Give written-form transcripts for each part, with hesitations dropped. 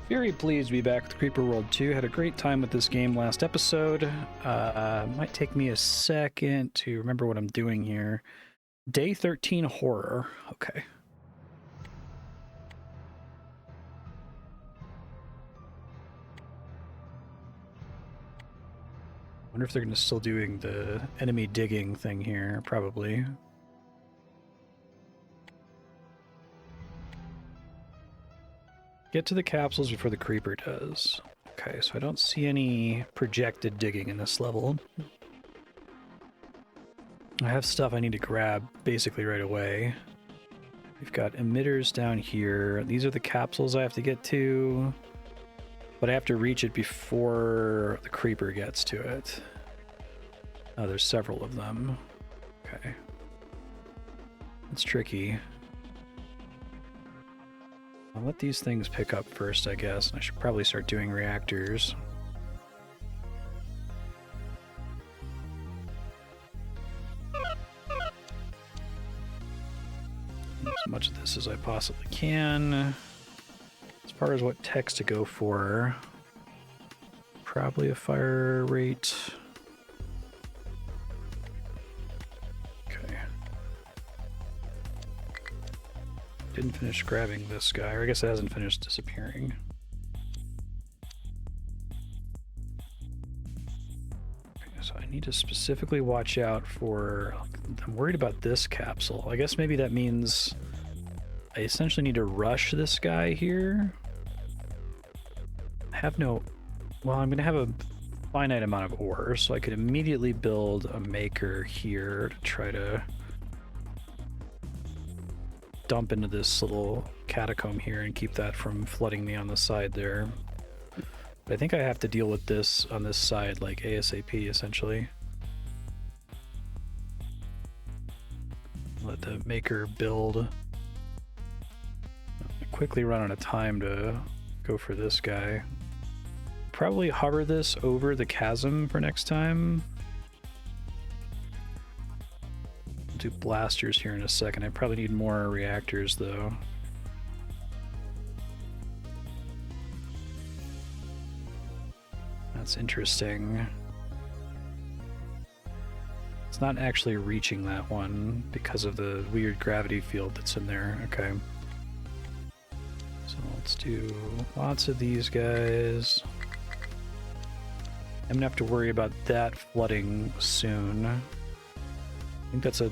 Very pleased to be back with Creeper World 2. Had a great time with this game last episode. Might take me a second to remember what I'm doing here. Day 13 horror. Okay. Wonder if they're going to still doing the enemy digging thing here. Probably. Get to the capsules before the creeper does. Okay, so I don't see any projected digging in this level. I have stuff I need to grab basically right away. We've got emitters down here. These are the capsules I have to get to, but I have to reach it before the creeper gets to it. Oh, there's several of them. Okay. That's tricky. I'll let these things pick up first, I guess. I should probably start doing reactors. As much of this as I possibly can. As far as what text to go for, probably a fire rate. Okay. Didn't finish grabbing this guy, or I guess it hasn't finished disappearing. Okay, so I need to specifically watch out for... I'm worried about this capsule. I guess maybe that means I essentially need to rush this guy here. I have no... Well, I'm going to have a finite amount of ore, so I could immediately build a maker here to try to dump into this little catacomb here and keep that from flooding me on the side there. But I think I have to deal with this on this side like ASAP, essentially. Let the maker build. Quickly run out of time to go for this guy. Probably hover this over the chasm for next time. Do blasters here in a second. I probably need more reactors though. That's interesting. It's not actually reaching that one because of the weird gravity field that's in there. Okay. So let's do lots of these guys. I'm gonna have to worry about that flooding soon. I think that's a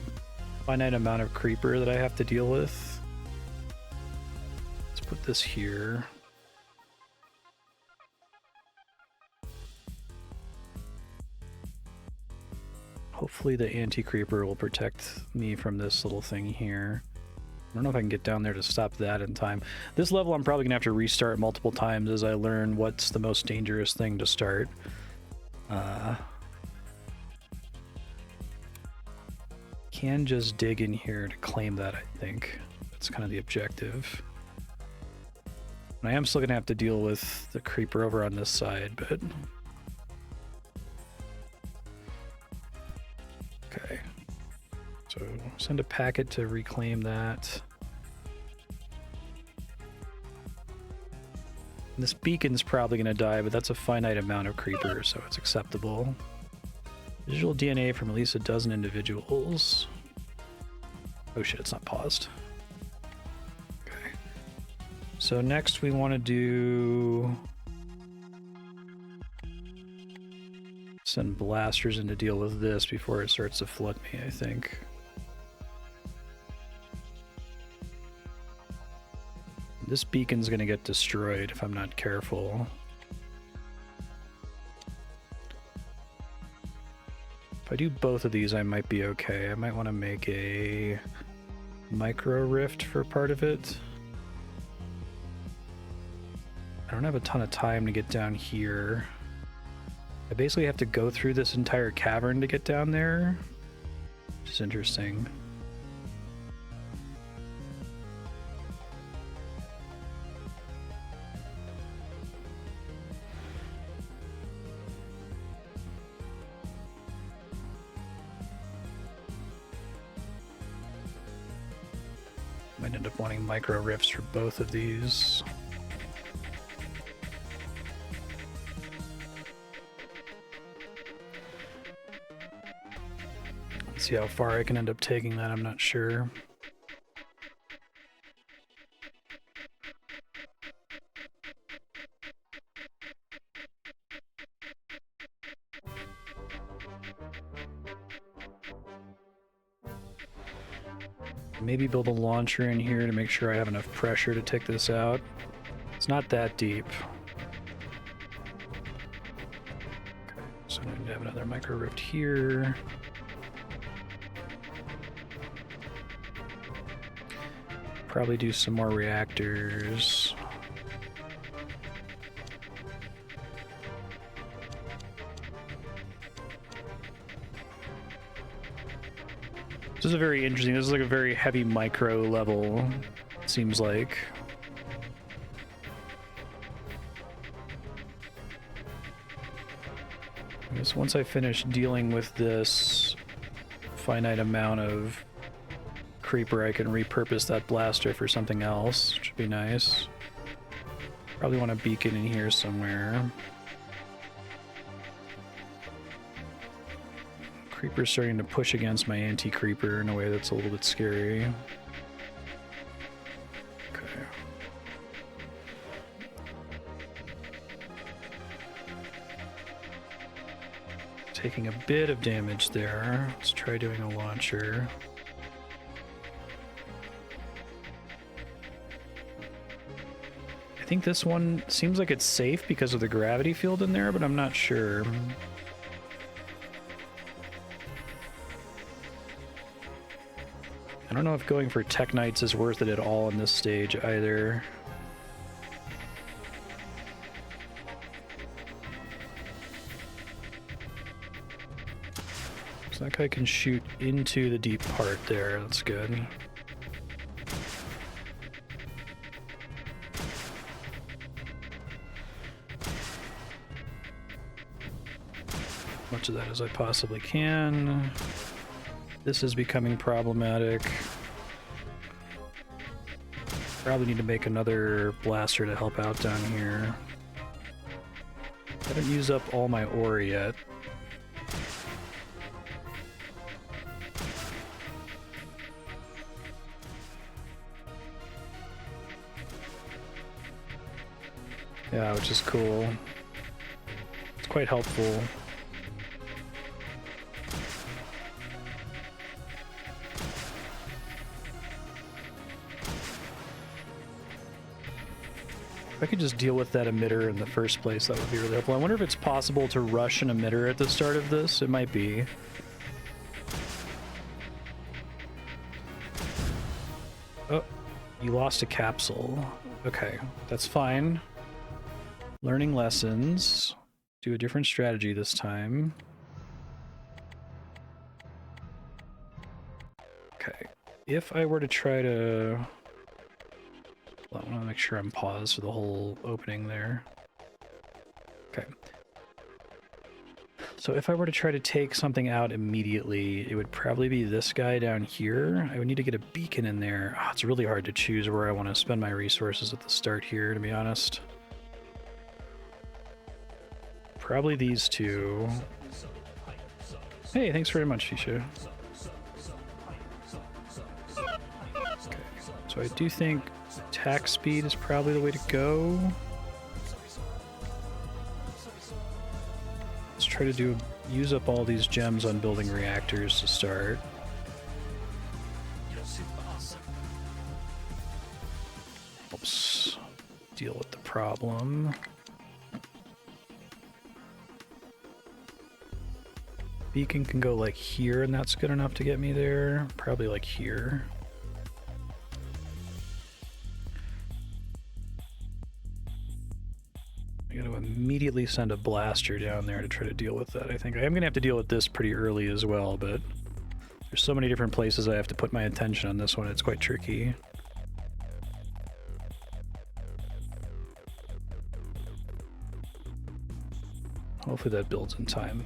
finite amount of creeper that I have to deal with. Let's put this here. Hopefully the anti-creeper will protect me from this little thing here. I don't know if I can get down there to stop that in time. This level I'm probably gonna have to restart multiple times as I learn what's the most dangerous thing to start. Can just dig in here to claim that, I think. That's kind of the objective. And I am still gonna have to deal with the creeper over on this side, but... Okay. So send a packet to reclaim that. And this beacon's probably gonna die, but that's a finite amount of creepers, so it's acceptable. Visual DNA from at least a dozen individuals. Oh shit, it's not paused. Okay. So next we want to do... send blasters in to deal with this before it starts to flood me, I think. This beacon's gonna get destroyed if I'm not careful. If I do both of these, I might be okay. I might want to make a micro rift for part of it. I don't have a ton of time to get down here. I basically have to go through this entire cavern to get down there, which is interesting. Might end up wanting micro rifts for both of these. See how far I can end up taking that, I'm not sure. Maybe build a launcher in here to make sure I have enough pressure to take this out. It's not that deep. Okay, so I need to have another micro rift here. Probably do some more reactors. This is a very interesting, this is like a very heavy micro level, it seems like. I guess once I finish dealing with this finite amount of Creeper, I can repurpose that blaster for something else, which would be nice. Probably want a beacon in here somewhere. Creeper's starting to push against my anti-creeper in a way that's a little bit scary. Okay. Taking a bit of damage there. Let's try doing a launcher. I think this one seems like it's safe because of the gravity field in there, but I'm not sure. I don't know if going for Tech Knights is worth it at all in this stage either. So that guy can shoot into the deep part there, that's good. As much of that as I possibly can. This is becoming problematic. Probably need to make another blaster to help out down here. Haven't used up all my ore yet. Yeah, which is cool. It's quite helpful. If I could just deal with that emitter in the first place, that would be really helpful. I wonder if it's possible to rush an emitter at the start of this. It might be. Oh, you lost a capsule. Okay, that's fine. Learning lessons. Do a different strategy this time. Okay, if I were to try to... I want to make sure I'm paused for the whole opening there. Okay. So if I were to try to take something out immediately, it would probably be this guy down here. I would need to get a beacon in there. Oh, it's really hard to choose where I want to spend my resources at the start here, to be honest. Probably these two. Hey, thanks very much, Shisha. Okay, so I do think attack speed is probably the way to go. Let's try to use up all these gems on building reactors to start. Helps deal with the problem. Beacon can go like here, and that's good enough to get me there. Probably like here. I gotta immediately send a blaster down there to try to deal with that. I think I am gonna have to deal with this pretty early as well, but there's so many different places I have to put my attention on this one. It's quite tricky. Hopefully that builds in time.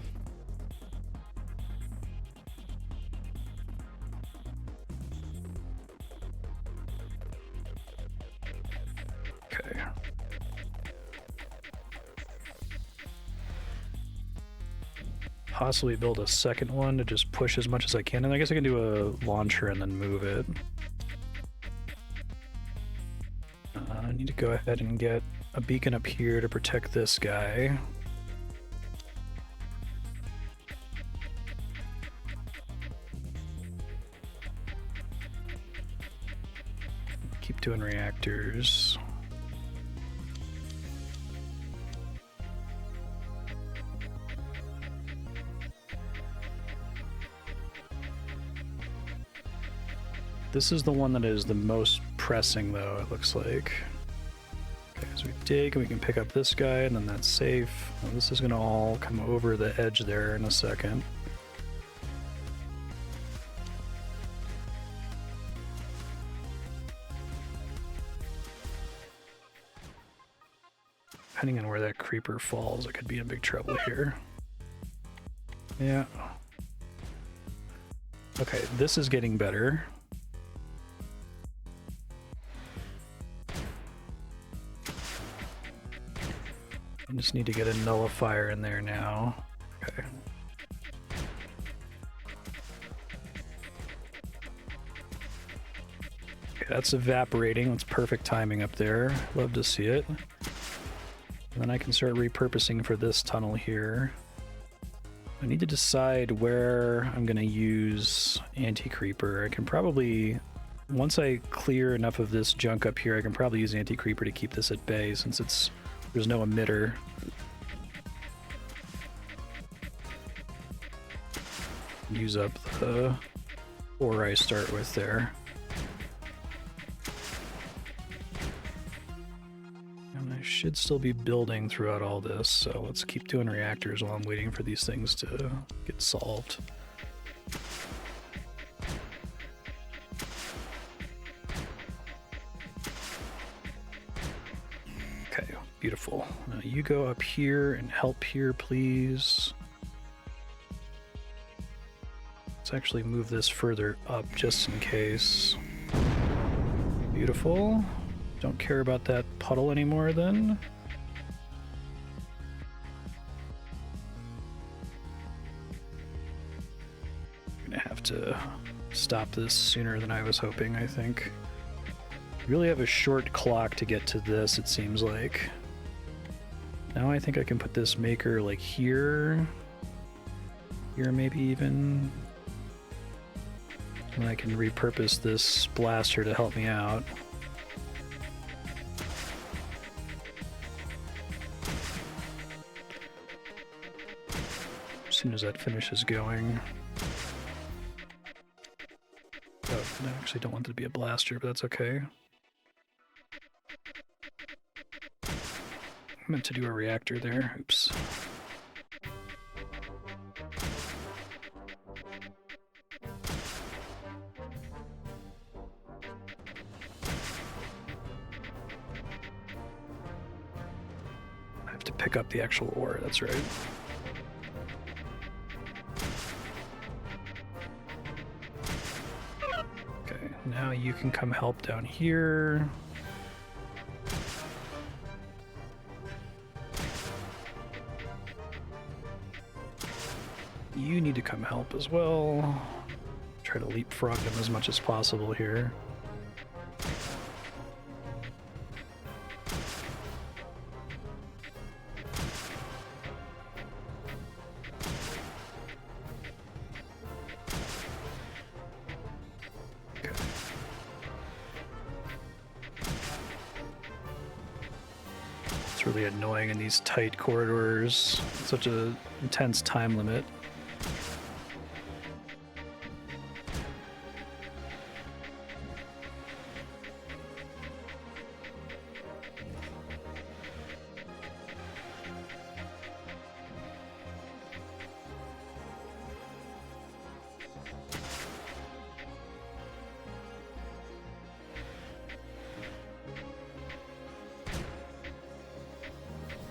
possibly build a second one to just push as much as I can, and I guess I can do a launcher and then move it. I need to go ahead and get a beacon up here to protect this guy. Keep doing reactors. This is the one that is the most pressing, though, it looks like. Okay, so we dig, and we can pick up this guy, and then that's safe. Well, this is going to all come over the edge there in a second. Depending on where that creeper falls, I could be in big trouble here. Yeah. Okay, this is getting better. I just need to get a nullifier in there now. Okay. Okay, that's evaporating. That's perfect timing up there. Love to see it. And then I can start repurposing for this tunnel here. I need to decide where I'm going to use anti-creeper. I can probably, once I clear enough of this junk up here, I can probably use anti-creeper to keep this at bay since there's no emitter. Use up the ore I start with there. And I should still be building throughout all this, so let's keep doing reactors while I'm waiting for these things to get solved. Okay, beautiful. Now you go up here and help here, please. Let's actually move this further up just in case. Beautiful. Don't care about that puddle anymore then. I'm gonna have to stop this sooner than I was hoping, I think. Really have a short clock to get to this, it seems like. Now I think I can put this maker like here. Here maybe even. And I can repurpose this blaster to help me out. As soon as that finishes going. Oh, I actually don't want it to be a blaster, but that's okay. I meant to do a reactor there. Oops. Pick up the actual ore, that's right. Okay, now you can come help down here. You need to come help as well. Try to leapfrog them as much as possible here. Really annoying in these tight corridors. Such a intense time limit.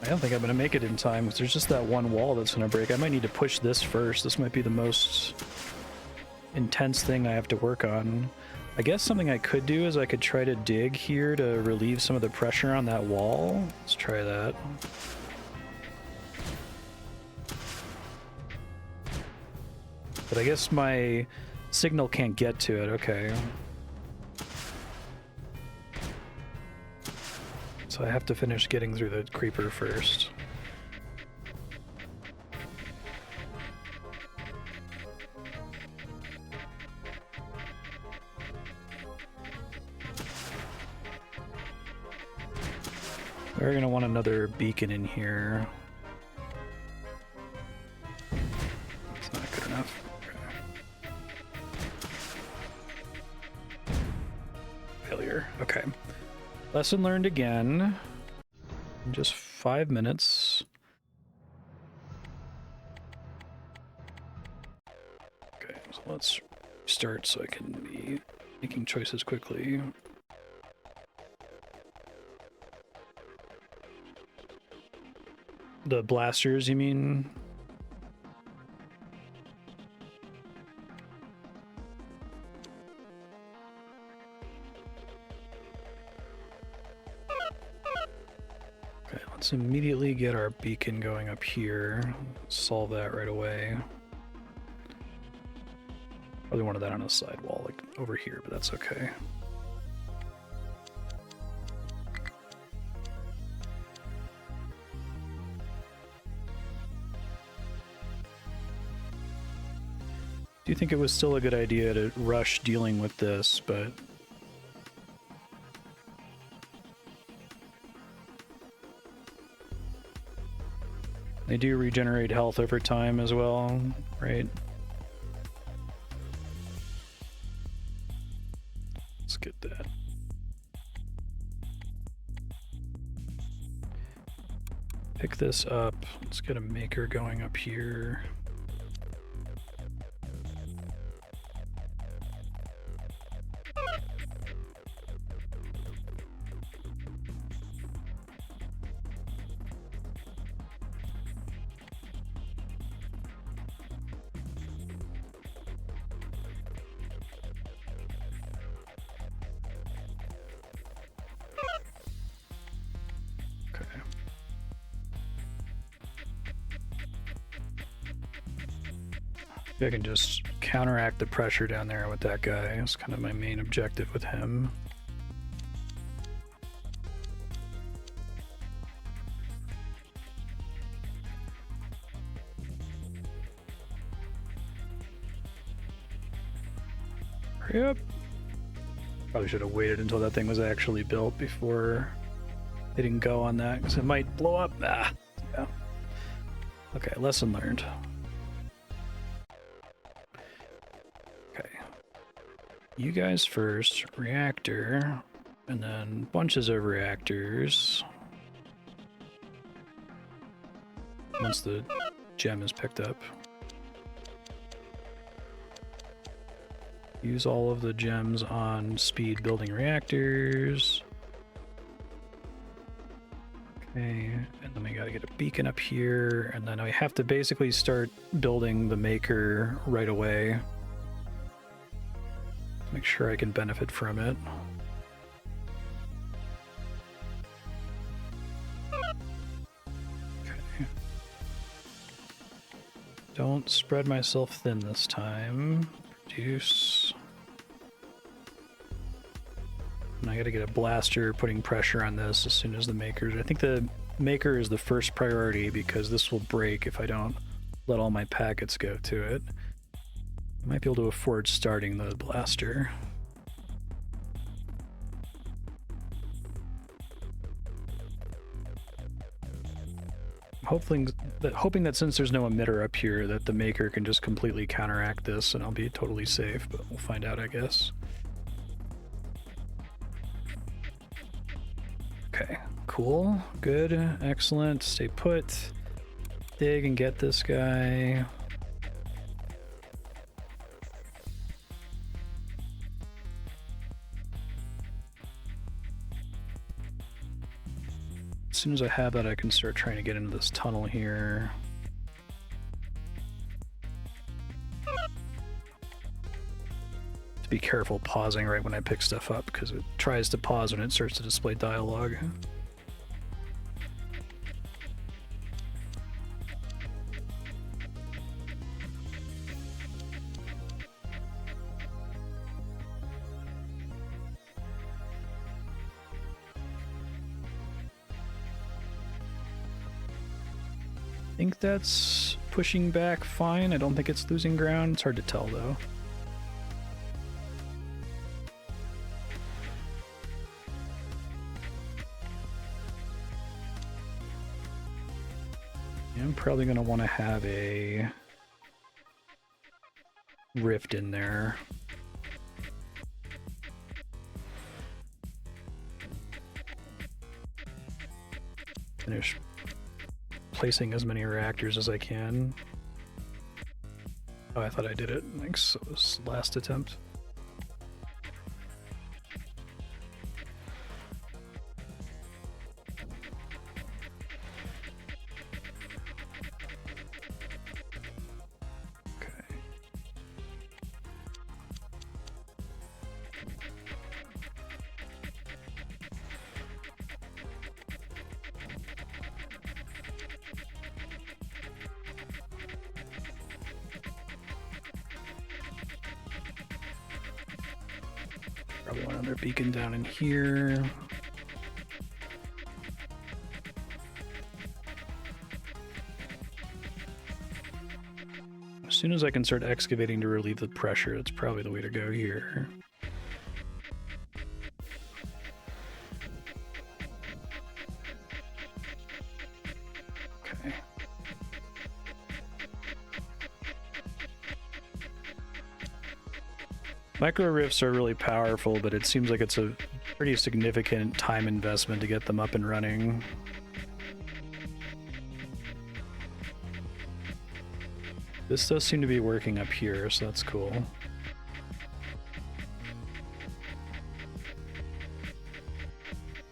I don't think I'm going to make it in time because there's just that one wall that's going to break. I might need to push this first. This might be the most intense thing I have to work on. I guess something I could do is I could try to dig here to relieve some of the pressure on that wall. Let's try that. But I guess my signal can't get to it. Okay. So I have to finish getting through the creeper first. We're gonna want another beacon in here. It's not good enough. Okay. Failure. Okay. Lesson learned again. In just 5 minutes. Okay, so let's start so I can be making choices quickly. The blasters, you mean? Okay, let's immediately get our beacon going up here. Solve that right away. Probably wanted that on a side wall, like over here, but that's okay. Do you think it was still a good idea to rush dealing with this, but they do regenerate health over time as well, right? Let's get that. Pick this up. Let's get a maker going up here. I can just counteract the pressure down there with that guy. It's kind of my main objective with him. Hurry up. Probably should have waited until that thing was actually built before hitting go on that, because it might blow up. Ah, yeah. Okay, lesson learned. You guys first, reactor, and then bunches of reactors. Once the gem is picked up. Use all of the gems on speed building reactors. Okay, and then we gotta get a beacon up here, and then I have to basically start building the maker right away. Make sure I can benefit from it. Okay. Don't spread myself thin this time. Produce. And I gotta get a blaster putting pressure on this as soon as the maker. I think the maker is the first priority because this will break if I don't let all my packets go to it. I might be able to afford starting the blaster. Hoping that since there's no emitter up here, that the maker can just completely counteract this and I'll be totally safe, but we'll find out, I guess. Okay, cool, good, excellent, stay put. Dig and get this guy. As soon as I have that, I can start trying to get into this tunnel here. To be careful pausing right when I pick stuff up, because it tries to pause when it starts to display dialogue. think that's pushing back fine. I don't think it's losing ground. It's hard to tell though. I'm probably going to want to have a rift in there. Finish placing as many reactors as I can. Oh, I thought I did it. Thanks. So this last attempt. Probably one other beacon down in here. As soon as I can start excavating to relieve the pressure, that's probably the way to go here. Okay. Micro rifts are really powerful, but it seems like it's a pretty significant time investment to get them up and running. This does seem to be working up here, so that's cool.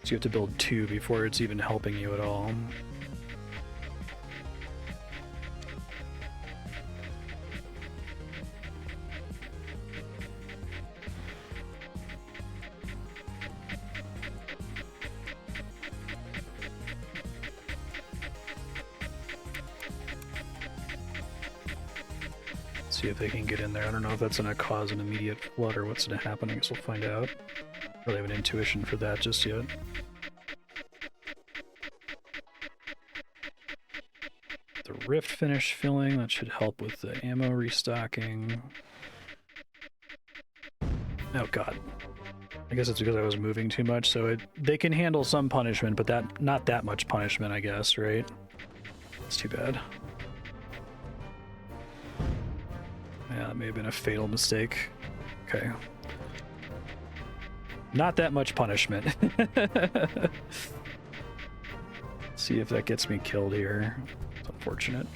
So you have to build 2 before it's even helping you at all. See if they can get in there. I don't know if that's going to cause an immediate flood or what's going to happen. I guess we'll find out. I really have an intuition for that just yet. The rift finish filling, that should help with the ammo restocking. Oh god. I guess it's because I was moving too much, so they can handle some punishment, but not that much punishment, I guess, right? It's too bad. Yeah, that may have been a fatal mistake. Okay. Not that much punishment. See if that gets me killed here. It's unfortunate.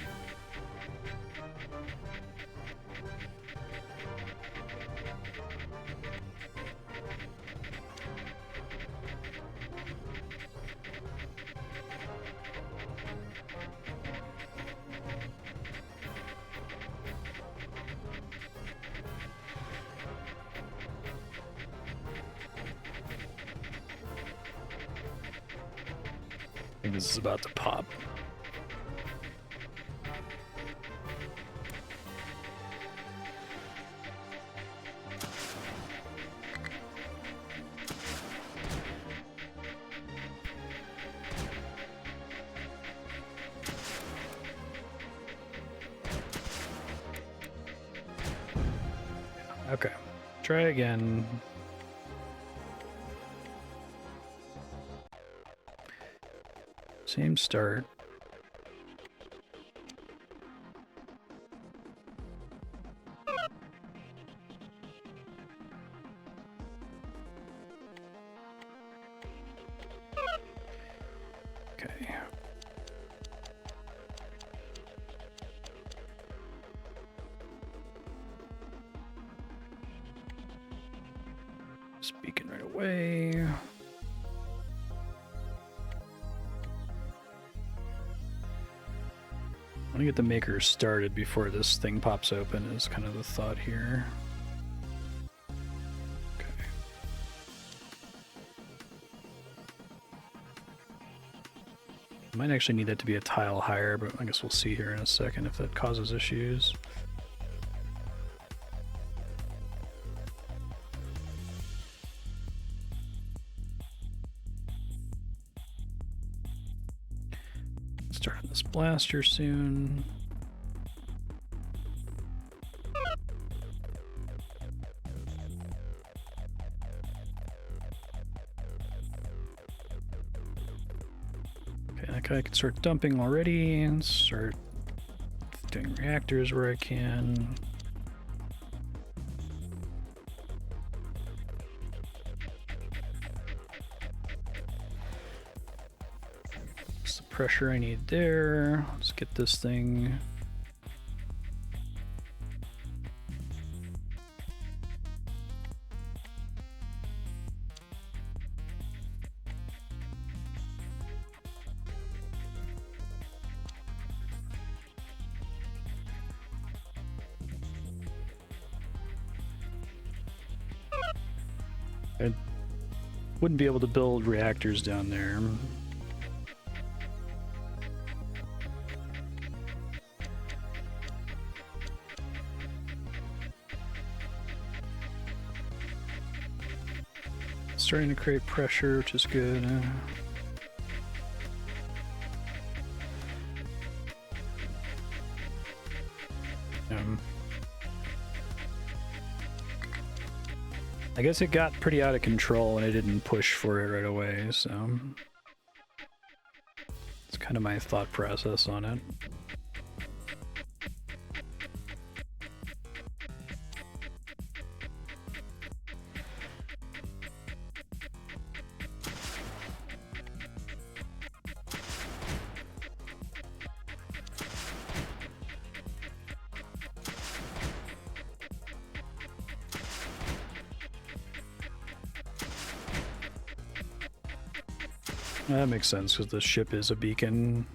I think this is about to pop. Okay, try again. Same start. Okay. Speaking right away. I want to get the maker started before this thing pops open is kind of the thought here. Okay. I might actually need that to be a tile higher, but I guess we'll see here in a second if that causes issues. Start this blaster soon. Okay, that guy can start dumping already and start doing reactors where I can. That's the pressure I need there. Let's get this thing. I wouldn't be able to build reactors down there. Starting to create pressure, which is good. I guess it got pretty out of control and I didn't push for it right away, so it's kind of my thought process on it. That makes sense, because the ship is a beacon.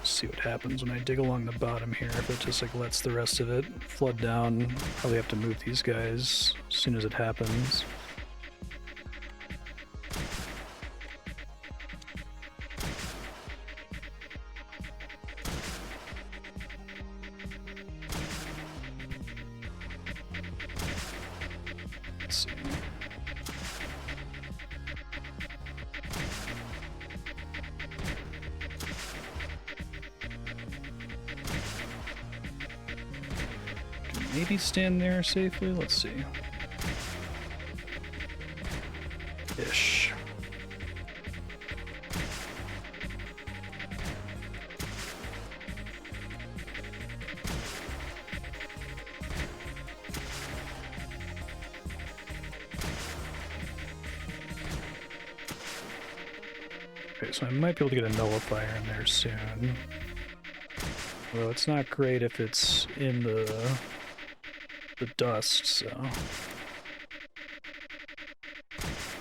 See what happens when I dig along the bottom here. If it just like lets the rest of it flood down, probably have to move these guys as soon as it happens. Let's see. Maybe stand there safely? Let's see. Ish. Okay, so I might be able to get a nullifier in there soon. Although it's not great if it's in the dust, so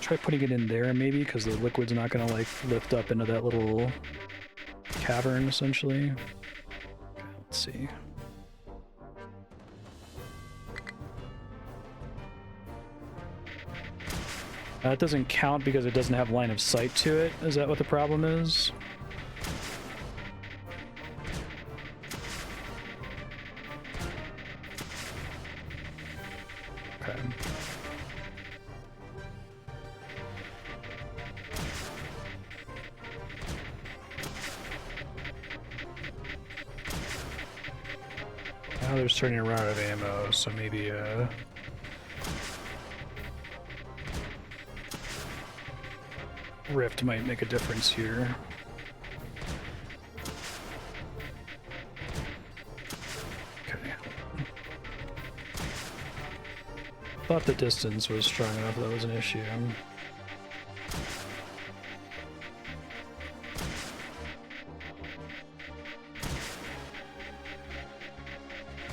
try putting it in there maybe, because the liquid's not gonna like lift up into that little cavern essentially. Okay, let's see. That doesn't count because it doesn't have line of sight to it. Is that what the problem is? Now they're starting to run out of ammo, so maybe Rift might make a difference here. Okay. Thought the distance was strong enough that was an issue.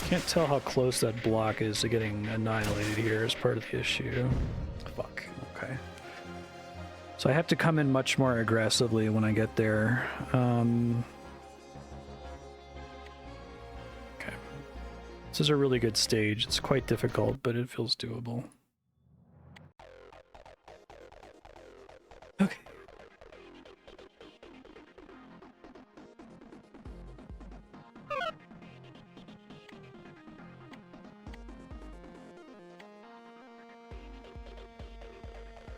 Can't tell how close that block is to getting annihilated here as part of the issue. Fuck, okay. So I have to come in much more aggressively when I get there. Okay. This is a really good stage. It's quite difficult, but it feels doable. Okay.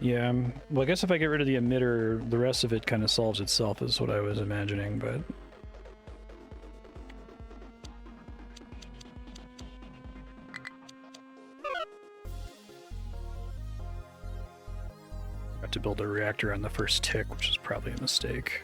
Yeah, well, I guess if I get rid of the emitter, the rest of it kind of solves itself, is what I was imagining, but... I have to build a reactor on the first tick, which is probably a mistake.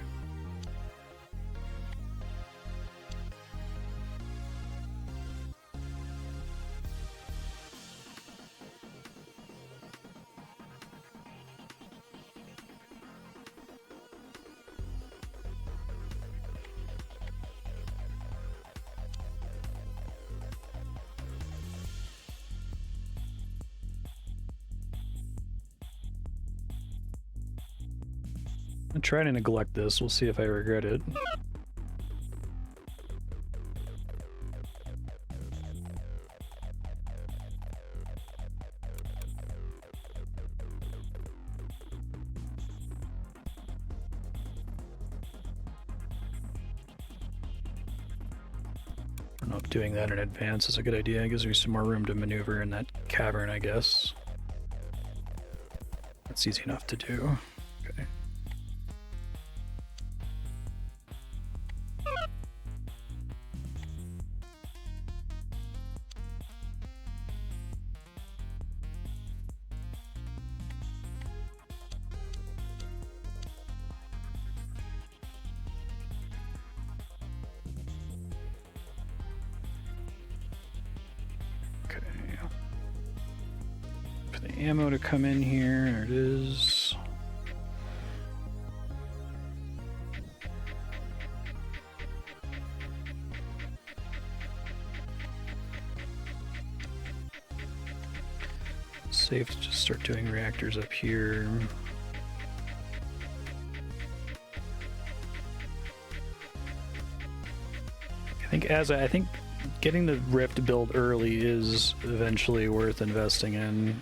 I'm trying to neglect this. We'll see if I regret it. I don't know if doing that in advance is a good idea. It gives me some more room to maneuver in that cavern, I guess. That's easy enough to do. Okay. Ammo to come in here. There it is. Safe to just start doing reactors up here. I think getting the rift built early is eventually worth investing in.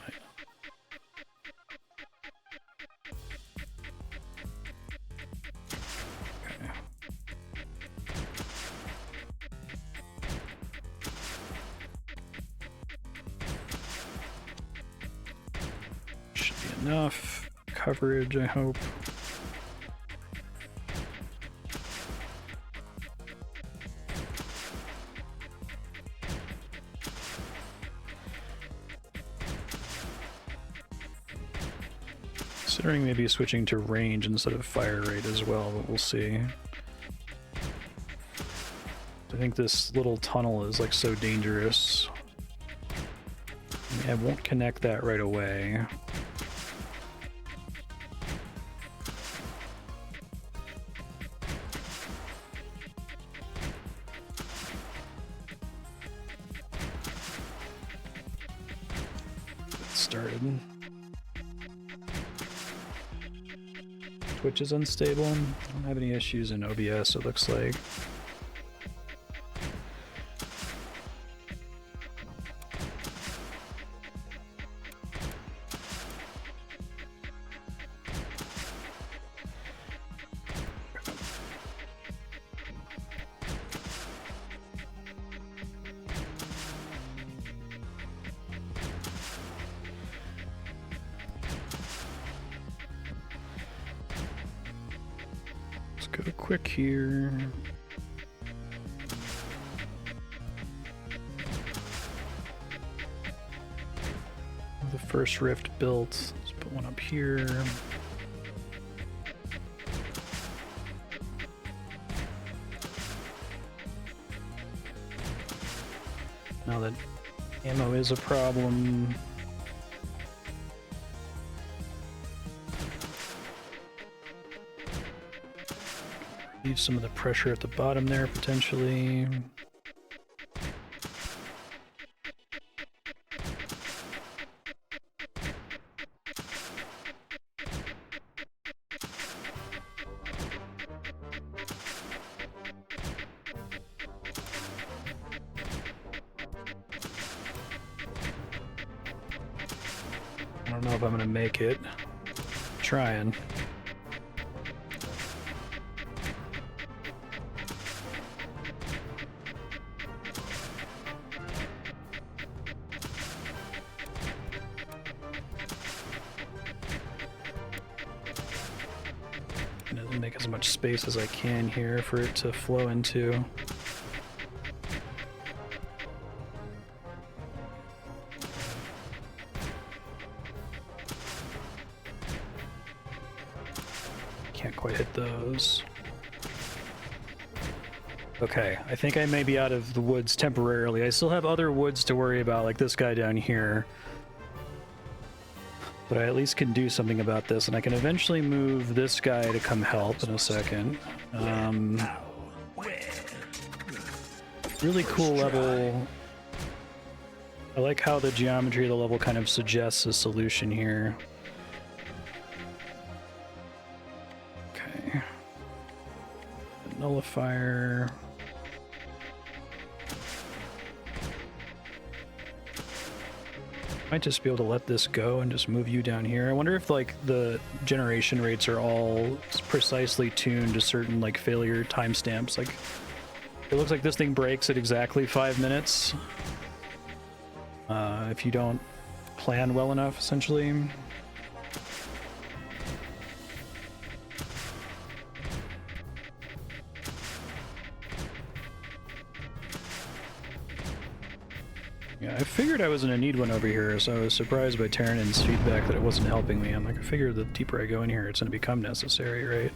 Enough coverage, I hope. Considering maybe switching to range instead of fire rate as well, but we'll see. I think this little tunnel is like so dangerous. I won't connect that right away. Started. Twitch is unstable. I don't have any issues in OBS, it looks like. Go quick here. The first rift built. Let's put one up here. Now that ammo is a problem. Leave some of the pressure at the bottom there, potentially. don't know if I'm gonna make it. Trying. Make as much space as I can here for it to flow into. Can't quite hit those. Okay, I think I may be out of the woods temporarily. I still have other woods to worry about, like this guy down here. But I at least can do something about this, and I can eventually move this guy to come help in a second. Really cool level. I like how the geometry of the level kind of suggests a solution here. Okay. Nullifier. Might just be able to let this go and just move you down here. I wonder if like the generation rates are all precisely tuned to certain like failure timestamps. Like it looks like this thing breaks at exactly 5 minutes if you don't plan well enough, essentially. Yeah, I figured I was gonna need one over here, so I was surprised by Terranen's feedback that it wasn't helping me. I'm like, I figured the deeper I go in here, it's gonna become necessary, right?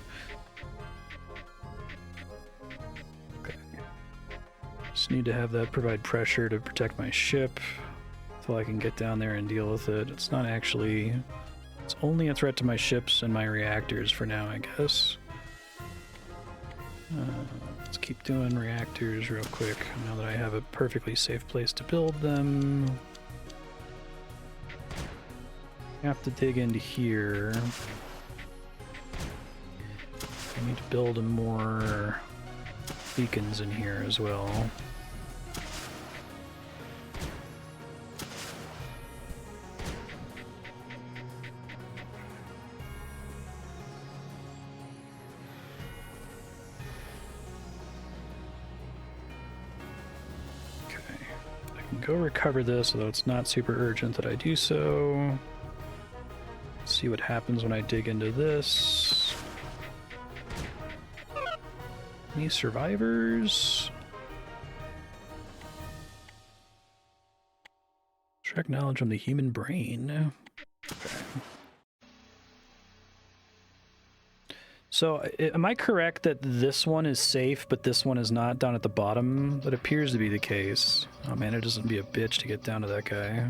Okay. Just need to have that provide pressure to protect my ship until I can get down there and deal with it. It's not actually... It's only a threat to my ships and my reactors for now, I guess. Let's keep doing reactors real quick, now that I have a perfectly safe place to build them. I have to dig into here. I need to build more beacons in here as well. Go recover this, although it's not super urgent that I do so. See what happens when I dig into this. Any survivors? Extract knowledge from the human brain. Okay. So, am I correct that this one is safe, but this one is not down at the bottom? That appears to be the case. Oh man, it doesn't be a bitch to get down to that guy.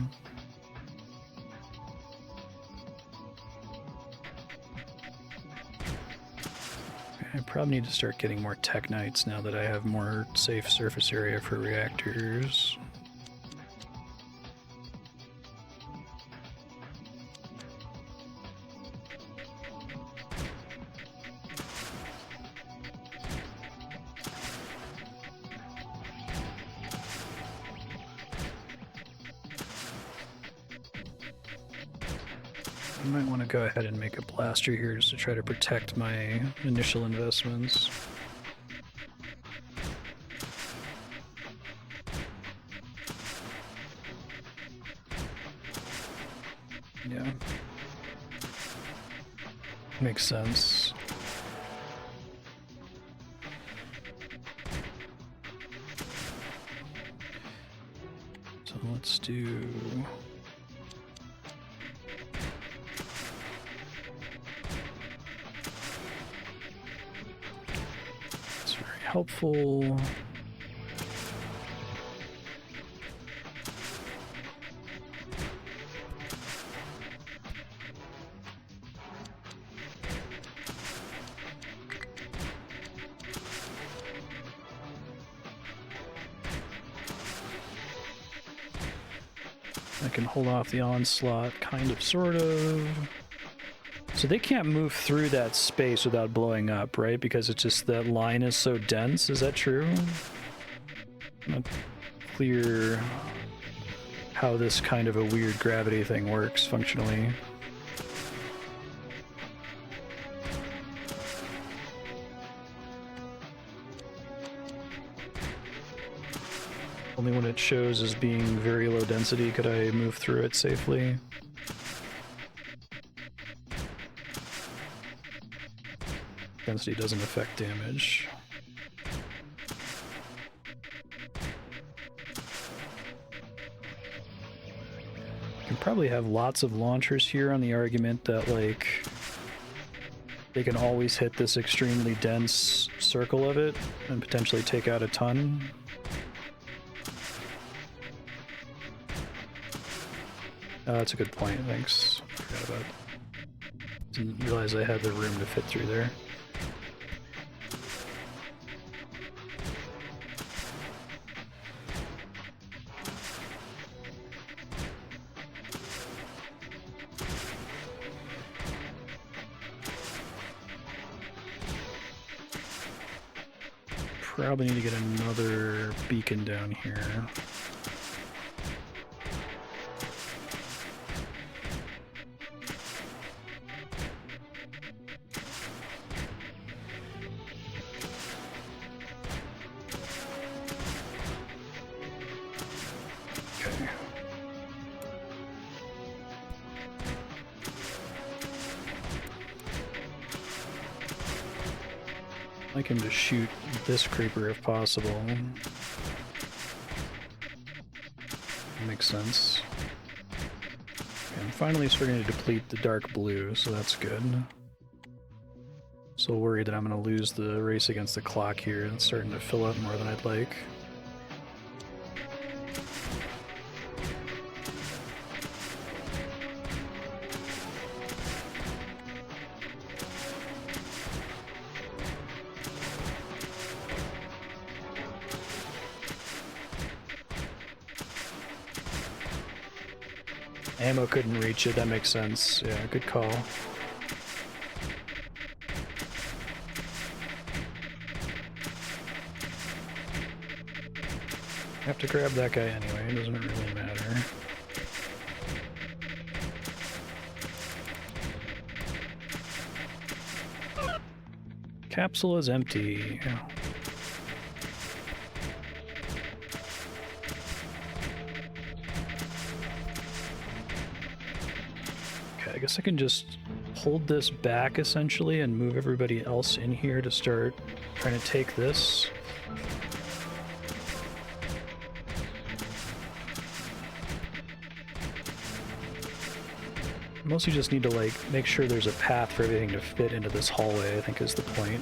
I probably need to start getting more Technites now that I have more safe surface area for reactors. I might want to go ahead and make a blaster here just to try to protect my initial investments. Yeah. Makes sense. So let's do... helpful. I can hold off the onslaught, kind of, sort of. So they can't move through that space without blowing up, right? Because it's just that line is so dense. Is that true? I'm not clear how this kind of a weird gravity thing works functionally. Only when it shows as being very low density could I move through it safely. Density doesn't affect damage. You can probably have lots of launchers here on the argument that, like, they can always hit this extremely dense circle of it and potentially take out a ton. That's a good point, thanks. Forgot about it. Didn't realize I had the room to fit through there. Probably need to get another beacon down here. I can just shoot this creeper if possible. Makes sense. Okay, I'm finally starting to deplete the dark blue, so that's good. So worried that I'm going to lose the race against the clock here. It's starting to fill up more than I'd like. Ammo couldn't reach it, that makes sense. Yeah, good call. I have to grab that guy anyway, it doesn't really matter. Capsule is empty. I guess I can just hold this back essentially and move everybody else in here to start trying to take this. Mostly just need to like make sure there's a path for everything to fit into this hallway, I think is the point.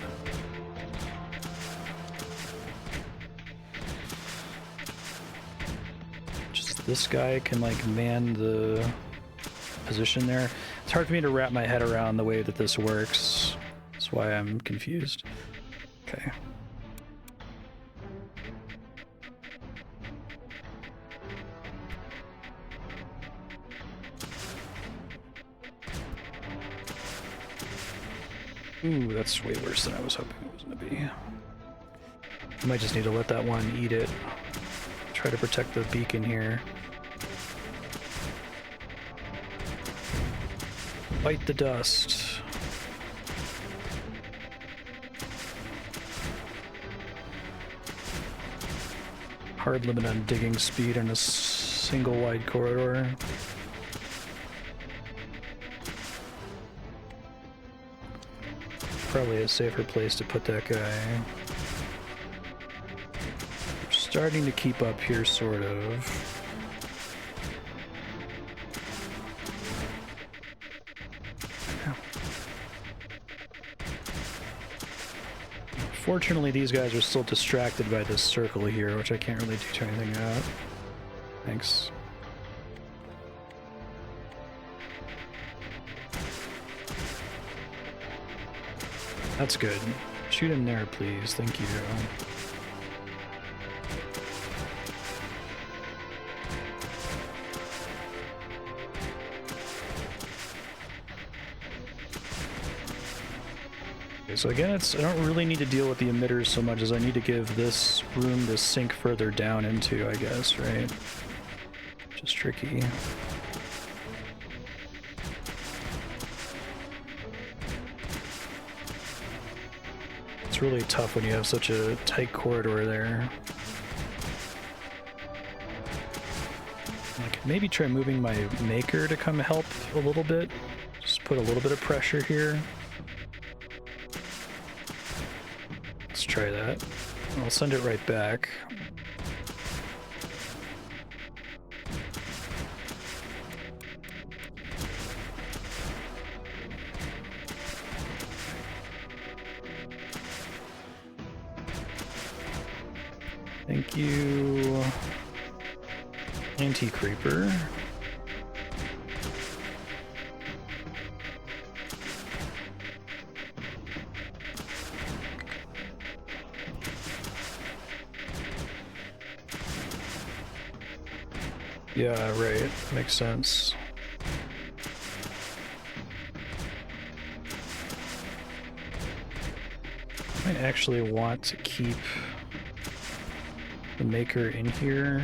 Just this guy can like man the position there. It's hard for me to wrap my head around the way that this works. That's why I'm confused. Okay. Ooh, that's way worse than I was hoping it was going to be. I might just need to let that one eat it. Try to protect the beacon here. Bite the dust. Hard limit on digging speed in a single wide corridor. Probably a safer place to put that guy. We're starting to keep up here, sort of. Fortunately, these guys are still distracted by this circle here, which I can't really do anything about. Thanks. That's good. Shoot him there, please. Thank you. So again, I don't really need to deal with the emitters so much as I need to give this room to sink further down into, I guess, right? It's tricky. It's really tough when you have such a tight corridor there. I could maybe try moving my maker to come help a little bit. Just put a little bit of pressure here. Let's try that. I'll send it right back. Thank you, anti-creeper. Yeah, right. Makes sense. I might actually want to keep the maker in here.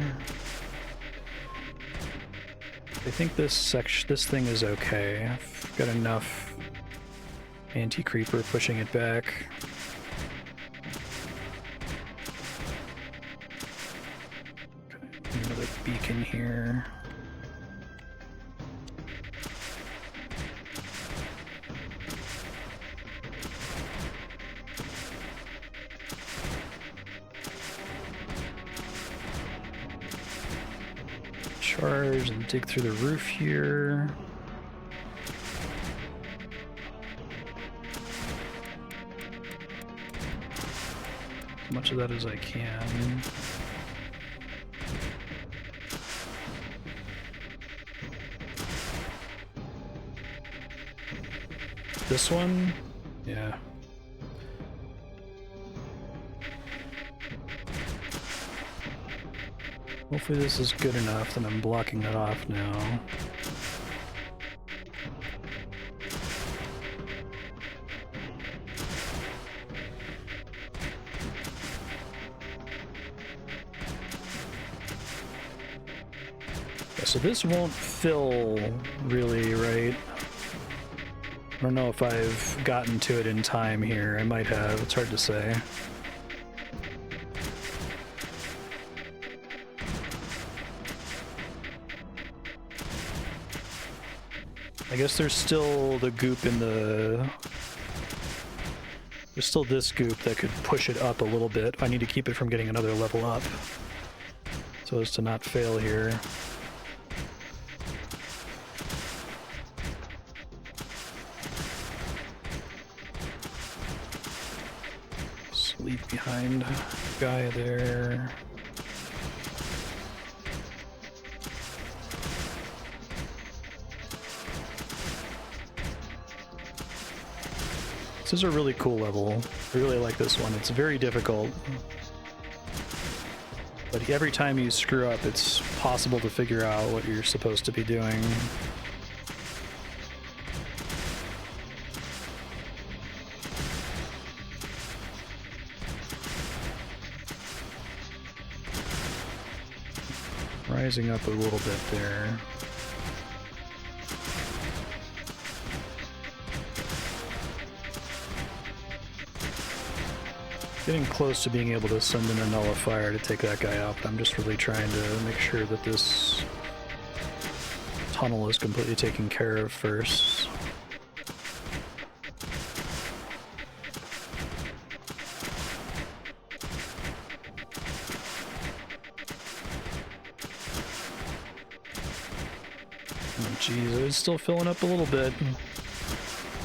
I think this thing is okay. I've got enough anti-creeper pushing it back. Okay, another beacon here. Charge and dig through the roof here. As much of that as I can. This one? Yeah. Hopefully this is good enough that I'm blocking that off now. Okay, so this won't fill really, right? I don't know if I've gotten to it in time here. I might have. It's hard to say. I guess there's still the goop in the... There's still this goop that could push it up a little bit. I need to keep it from getting another level up, so as to not fail here. Just leave behind guy there. This is a really cool level. I really like this one. It's very difficult. But every time you screw up, it's possible to figure out what you're supposed to be doing. Rising up a little bit there. Getting close to being able to send in a nullifier to take that guy out, but I'm just really trying to make sure that this tunnel is completely taken care of first. Oh, geez, it's still filling up a little bit.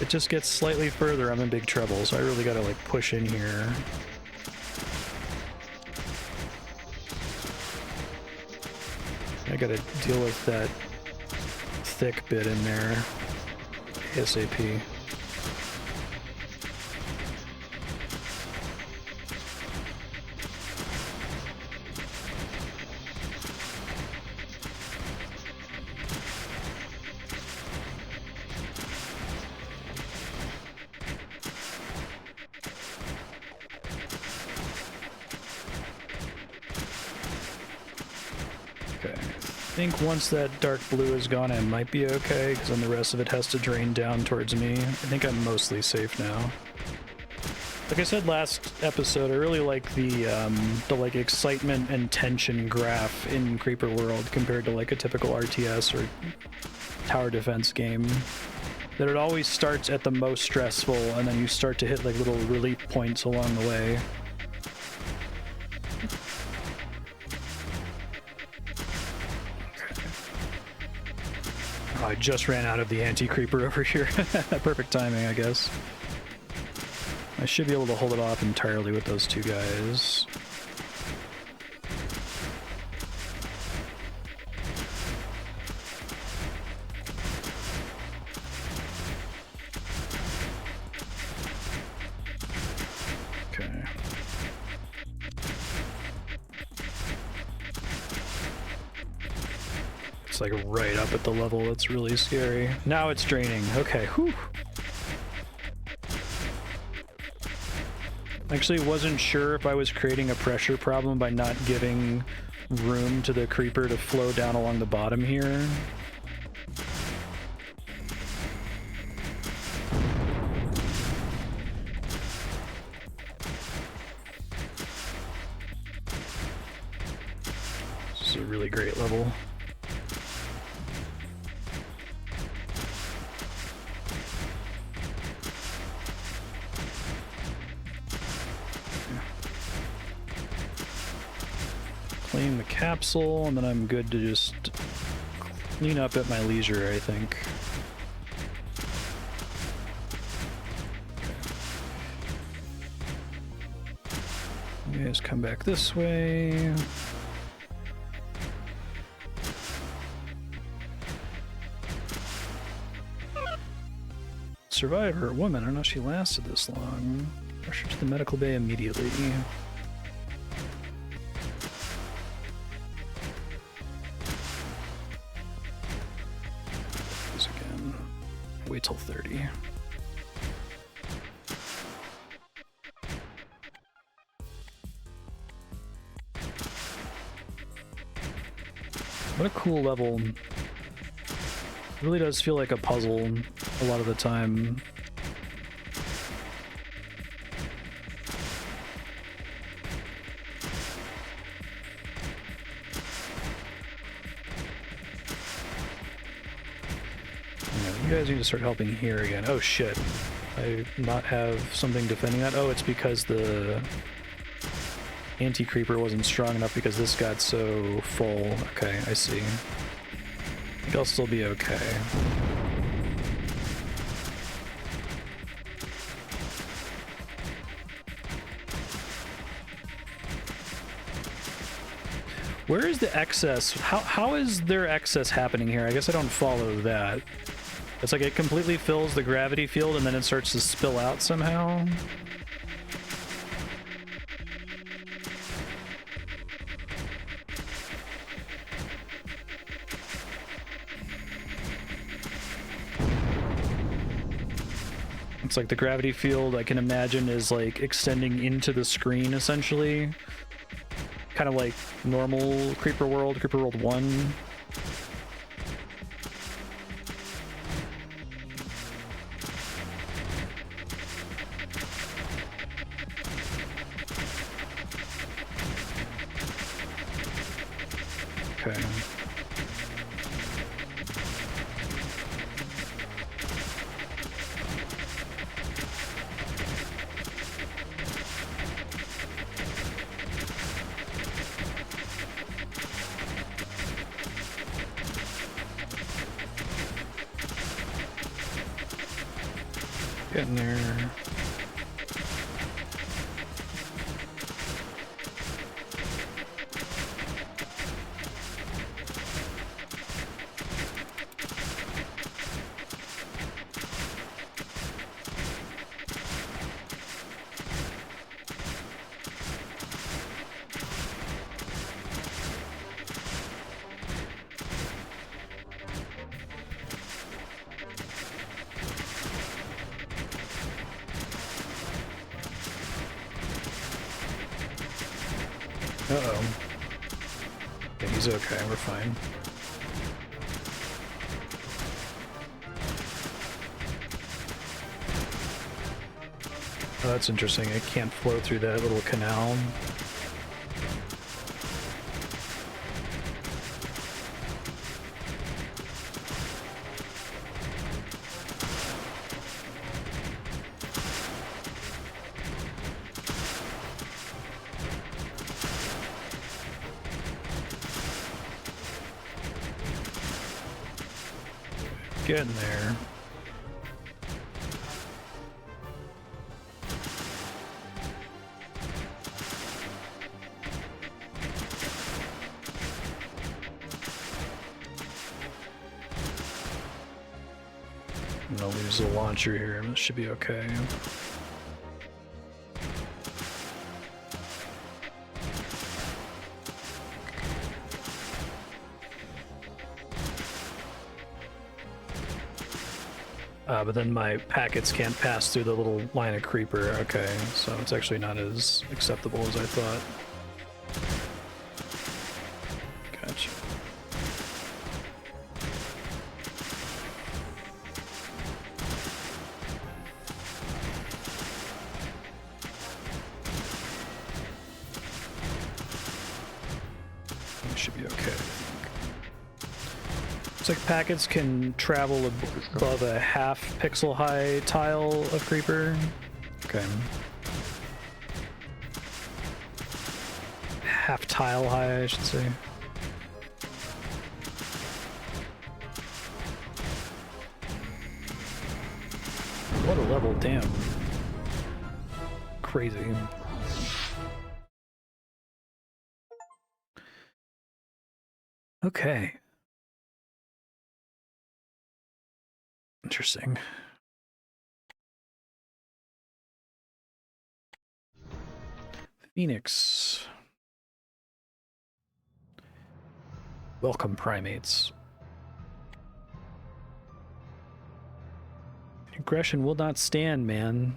It just gets slightly further, I'm in big trouble, so I really gotta like push in here. I gotta deal with that thick bit in there ASAP. Okay, think once that dark blue is gone, I might be okay, because then the rest of it has to drain down towards me. I think I'm mostly safe now. Like I said last episode, I really like the like excitement and tension graph in Creeper World compared to like a typical RTS or tower defense game. That it always starts at the most stressful, and then you start to hit like little relief points along the way. Oh, I just ran out of the anti-creeper over here. Perfect timing, I guess. I should be able to hold it off entirely with those two guys. Okay. It's like right up at the level that's really scary. Now it's draining. Okay, whew. Actually wasn't sure if I was creating a pressure problem by not giving room to the creeper to flow down along the bottom here. This is a really great level. Claim the capsule, and then I'm good to just clean up at my leisure, I think. Okay. You guys come back this way. Survivor, woman, I don't know if she lasted this long. Rush her to the medical bay immediately. Wait till 30. What a cool level. It really does feel like a puzzle a lot of the time. You guys need to start helping here again. Oh shit. I not have something defending that. Oh, it's because the anti-creeper wasn't strong enough because this got so full. Okay, I see. I think I'll still be okay. Where is the excess? How is there excess happening here? I guess I don't follow that. It's like it completely fills the gravity field and then it starts to spill out somehow. It's like the gravity field, I can imagine, is like extending into the screen essentially. Kind of like normal Creeper World 1. Okay. Getting there. Uh-oh. Okay, he's okay, we're fine. Oh, that's interesting. It can't flow through that little canal. Getting there. I'm gonna lose the launcher here. This should be okay. But then my packets can't pass through the little line of creeper. Okay, so it's actually not as acceptable as I thought. Gotcha. It should be okay. Looks like packets can travel above a half pixel high tile of creeper. Okay. Half tile high, I should say. What a level, damn. Crazy. Okay. Interesting. Phoenix. Welcome, primates. Aggression will not stand, man.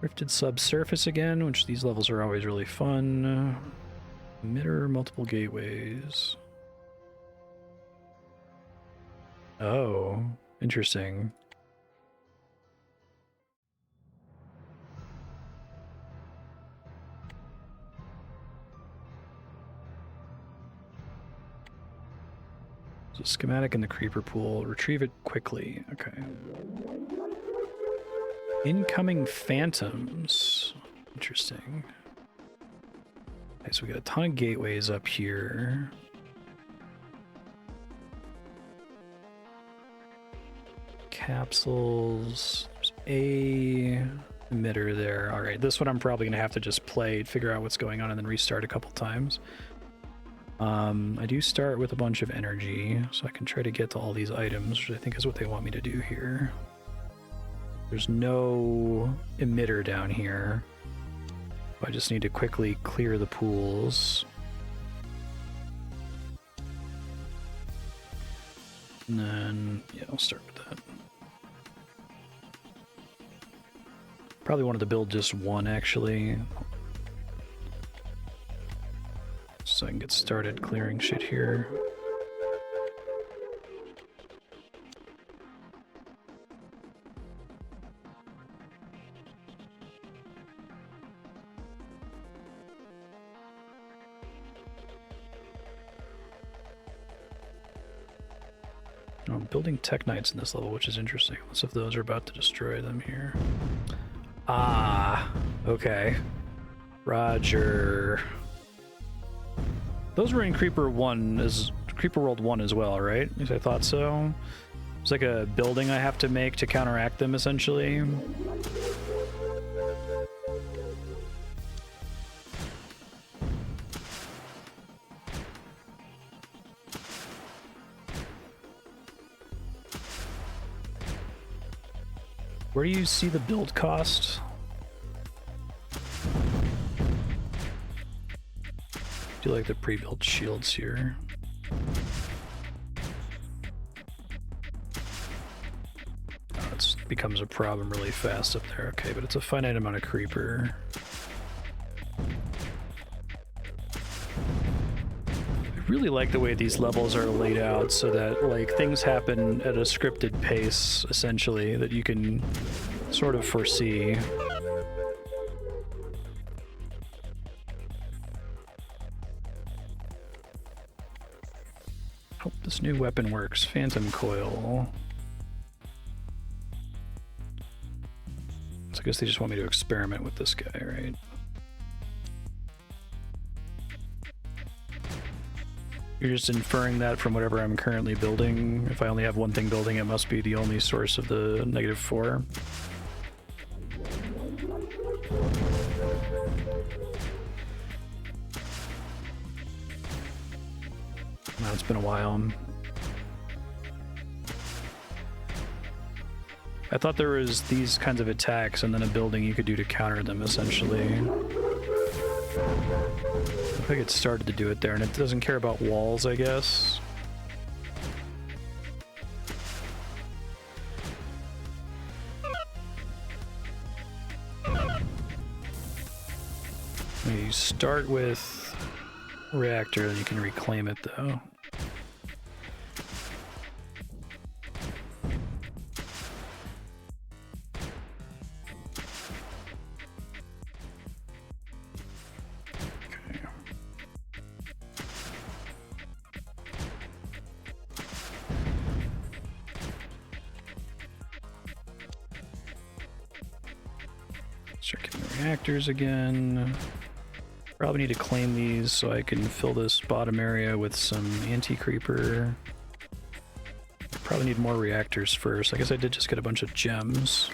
Rifted subsurface again, which these levels are always really fun. Emitter, multiple gateways. Oh, interesting. So schematic in the creeper pool. Retrieve it quickly. Okay. Incoming phantoms. Interesting. Okay, so we got a ton of gateways up here. Capsules. There's a emitter there. All right, this one I'm probably gonna have to just play, figure out what's going on, and then restart a couple times. I do start with a bunch of energy, so I can try to get to all these items, which I think is what they want me to do here. There's no emitter down here. I just need to quickly clear the pools. And then, yeah, I'll start with that. Probably wanted to build just one, actually. So I can get started clearing shit here. I'm building Teknites in this level, which is interesting. Let's see if those are about to destroy them here. Ah, okay. Roger. Those were in Creeper World 1 as well, right? At least I thought so. It's like a building I have to make to counteract them, essentially. Where do you see the build cost? Do you like the pre-built shields here? Oh, it's becomes a problem really fast up there. Okay, but it's a finite amount of creeper. I really like the way these levels are laid out so that like things happen at a scripted pace, essentially, that you can sort of foresee. Hope this new weapon works. Phantom Coil. So I guess they just want me to experiment with this guy, right? You're just inferring that from whatever I'm currently building. If I only have one thing building, it must be the only source of the -4. Wow, it's been a while. I thought there was these kinds of attacks and then a building you could do to counter them, essentially. I think it started to do it there, and it doesn't care about walls, I guess. You start with reactor, then you can reclaim it, though. Again. Probably need to claim these so I can fill this bottom area with some anti-creeper. Probably need more reactors first. I guess I did just get a bunch of gems.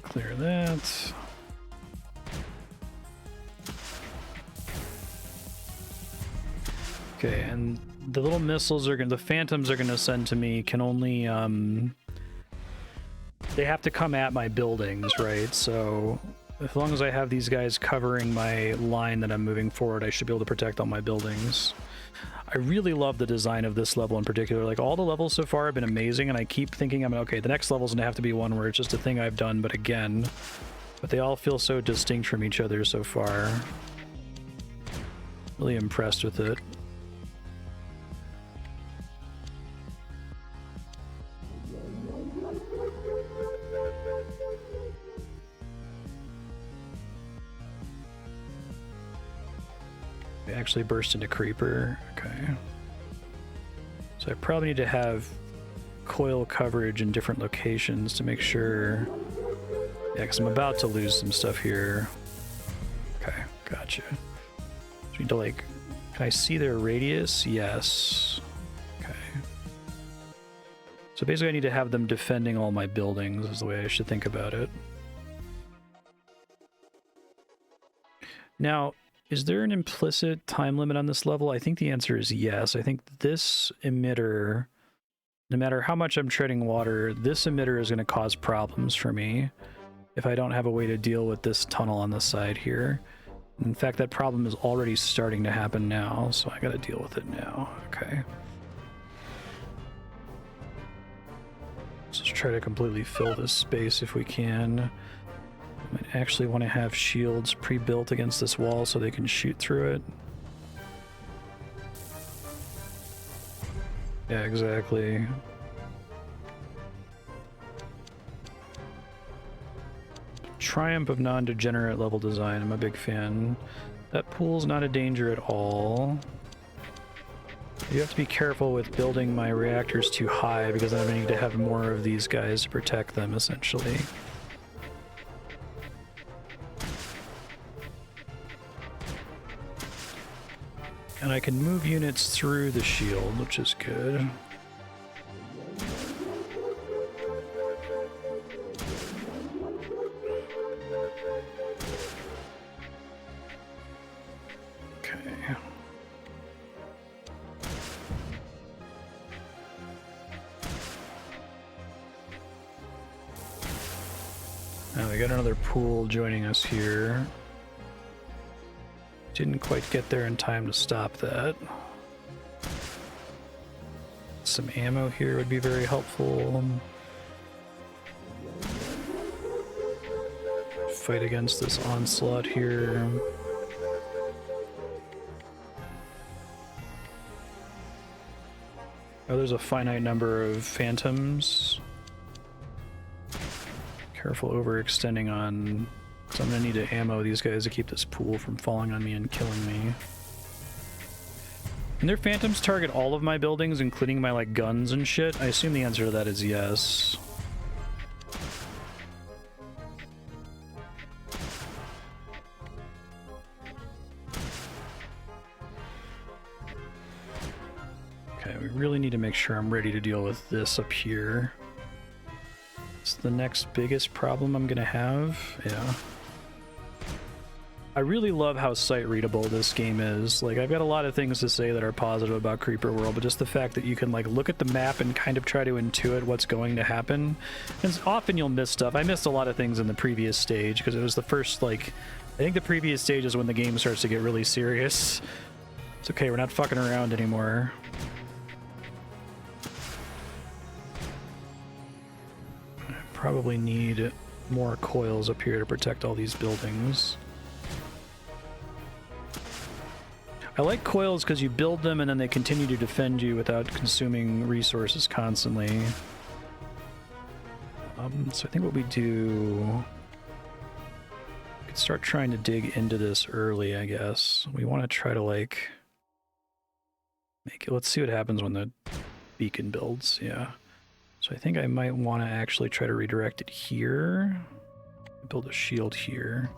Clear that. Okay, and the little missiles are the phantoms are gonna send to me can only they have to come at my buildings, right? So as long as I have these guys covering my line that I'm moving forward, I should be able to protect all my buildings. I really love the design of this level in particular. Like, all the levels so far have been amazing, and I keep thinking, okay, the next level's gonna have to be one where it's just a thing I've done, but again. But they all feel so distinct from each other so far. Really impressed with it. Actually burst into creeper. Okay. So I probably need to have coil coverage in different locations to make sure. Yeah, because I'm about to lose some stuff here. Okay, gotcha. So I need to, like, can I see their radius? Yes. Okay. So basically I need to have them defending all my buildings is the way I should think about it. Now, is there an implicit time limit on this level? I think the answer is yes. I think this emitter, no matter how much I'm treading water, this emitter is going to cause problems for me if I don't have a way to deal with this tunnel on the side here. In fact, that problem is already starting to happen now, so I got to deal with it now. Okay. Let's just try to completely fill this space if we can. I might actually want to have shields pre-built against this wall so they can shoot through it. Yeah, exactly. Triumph of non-degenerate level design. I'm a big fan. That pool's not a danger at all. You have to be careful with building my reactors too high because I'm going to need to have more of these guys to protect them, essentially. And I can move units through the shield, which is good. Okay. Now we got another pool joining us here. Didn't quite get there in time to stop that. Some ammo here would be very helpful. Fight against this onslaught here. Oh, there's a finite number of phantoms. Careful overextending on... So I'm gonna need to ammo these guys to keep this pool from falling on me and killing me. Can their phantoms target all of my buildings, including my, like, guns and shit? I assume the answer to that is yes. Okay, we really need to make sure I'm ready to deal with this up here. It's the next biggest problem I'm gonna have. Yeah. I really love how sight readable this game is. Like, I've got a lot of things to say that are positive about Creeper World, but just the fact that you can, like, look at the map and kind of try to intuit what's going to happen. And often you'll miss stuff. I missed a lot of things in the previous stage because it was the first, like, I think the previous stage is when the game starts to get really serious. It's okay, we're not fucking around anymore. I probably need more coils up here to protect all these buildings. I like coils because you build them and then they continue to defend you without consuming resources constantly. So I think what we do... We could start trying to dig into this early, I guess. We want to try to, like... make it... Let's see what happens when the beacon builds, yeah. So I think I might want to actually try to redirect it here. Build a shield here.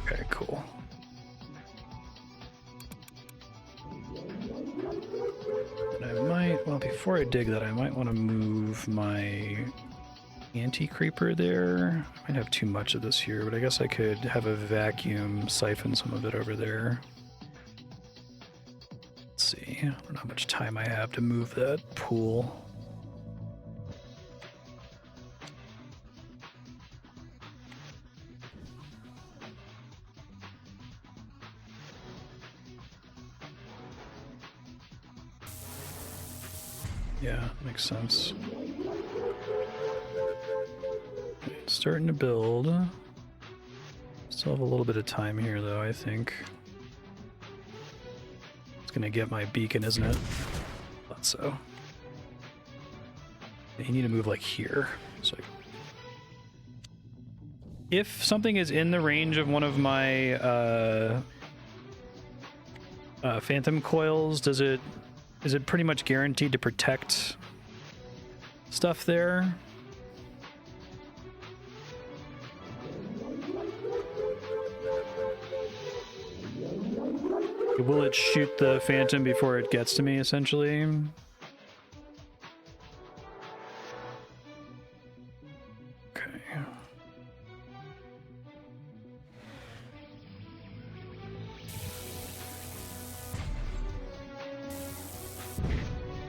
Okay, cool. And I might, well, before I dig that, I might want to move my anti-creeper there. I might have too much of this here, but I guess I could have a vacuum siphon some of it over there. Let's see. I don't know how much time I have to move that pool. Yeah, makes sense. It's starting to build. Still have a little bit of time here, though, I think. It's gonna get my beacon, isn't it? Thought so. You need to move, like, here. So if something is in the range of one of my phantom coils, is it pretty much guaranteed to protect stuff there? Will it shoot the phantom before it gets to me, essentially? Okay.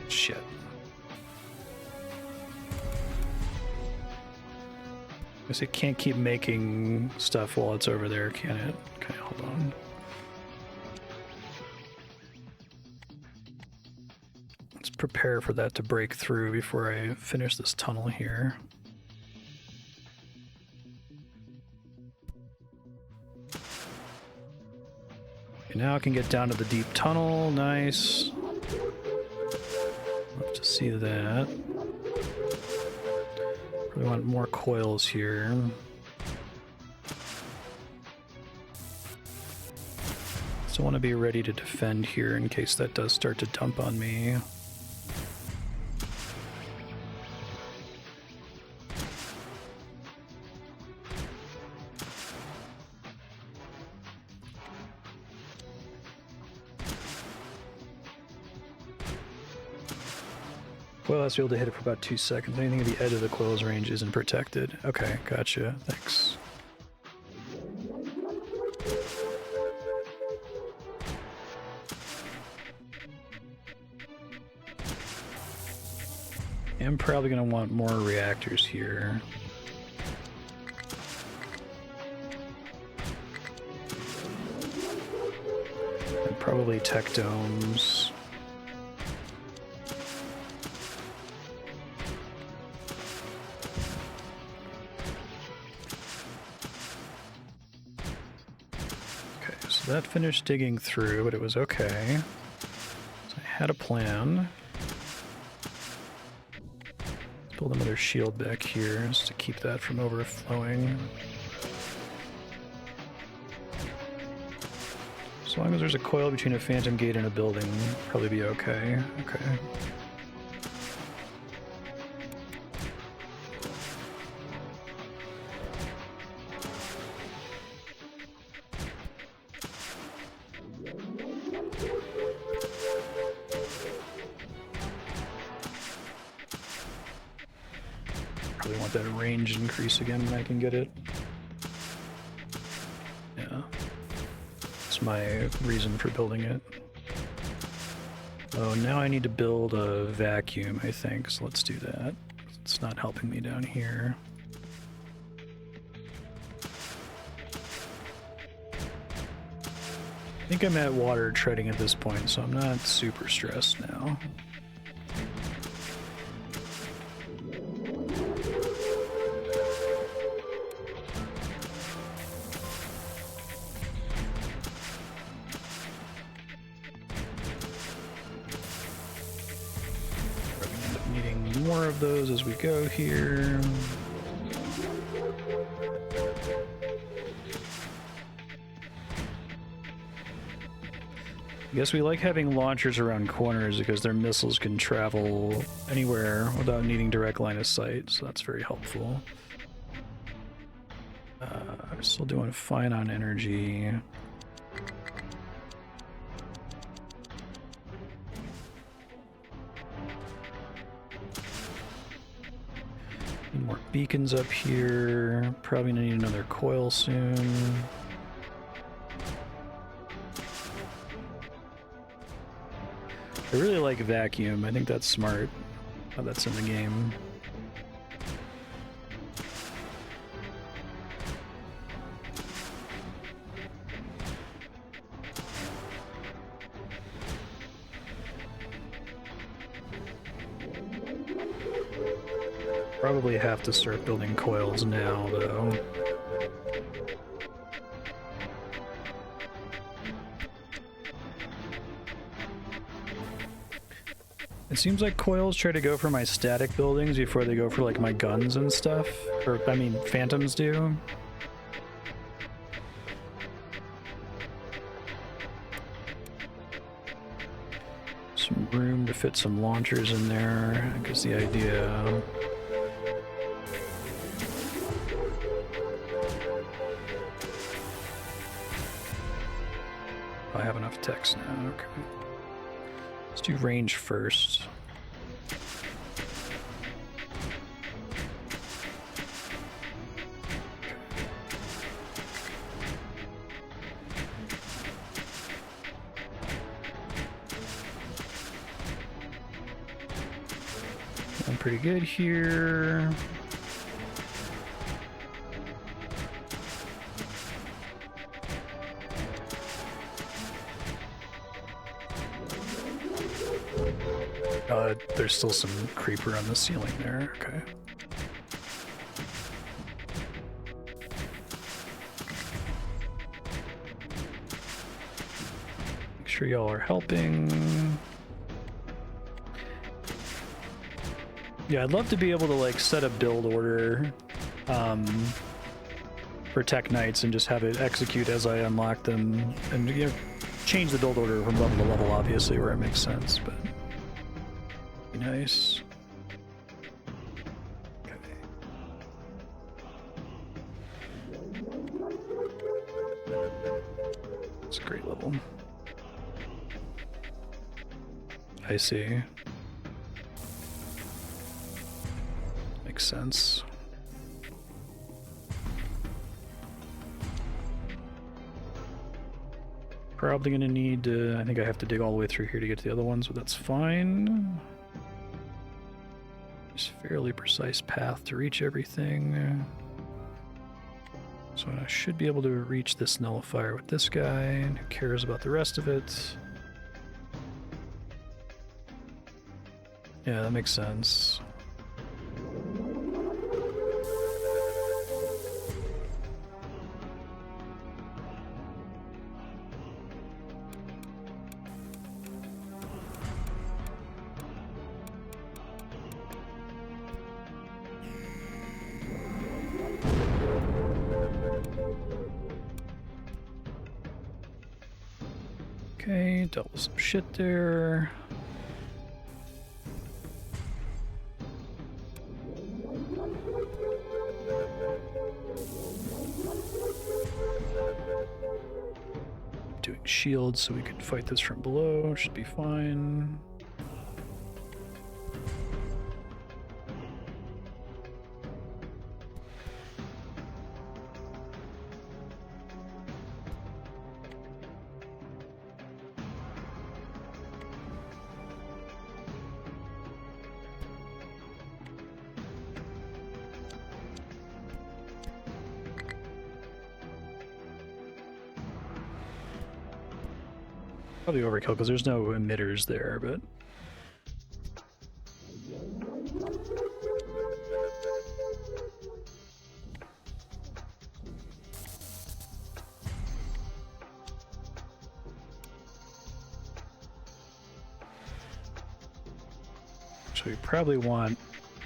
Shit. I guess it can't keep making stuff while it's over there, can it? Okay, hold on. Let's prepare for that to break through before I finish this tunnel here. Okay, now I can get down to the deep tunnel. Nice. Love to see that. We want more coils here. Still want to be ready to defend here in case that does start to dump on me. Coil has to be able to hit it for about 2 seconds. Anything at the edge of the coil's range isn't protected. Okay, gotcha. Thanks. I'm probably going to want more reactors here. And probably tech domes. Okay, so that finished digging through, but it was okay. So I had a plan. Build another shield back here just to keep that from overflowing. As long as there's a coil between a phantom gate and a building, probably be okay. Okay. Probably want that range increase again when I can get it. Yeah. That's my reason for building it. Oh, now I need to build a vacuum, I think, so let's do that. It's not helping me down here. I think I'm at water treading at this point, so I'm not super stressed now. Those as we go here. I guess we like having launchers around corners because their missiles can travel anywhere without needing direct line of sight, so that's very helpful. I'm still doing fine on energy. More beacons up here. Probably need another coil soon. I really like vacuum. I think that's smart how that's in the game. Probably have to start building coils now, though. It seems like coils try to go for my static buildings before they go for like my guns and stuff. Or, I mean, phantoms do. Some room to fit some launchers in there, I guess the idea. I have enough techs now, okay. Let's do range first. I'm pretty good here. There's still some creeper on the ceiling there, okay. Make sure y'all are helping. Yeah, I'd love to be able to like set a build order for Tech Knights and just have it execute as I unlock them, and you know, change the build order from level to level, obviously, where it makes sense, but nice. Okay. It's a great level. I see. makes sense. Probably gonna need to, I think I have to dig all the way through here to get to the other ones, but that's fine. Just fairly precise path to reach everything. So I should be able to reach this nullifier with this guy, and who cares about the rest of it? Yeah, that makes sense. Okay, dealt with some shit there. Doing shields so we can fight this from below, should be fine. Probably overkill because there's no emitters there, but so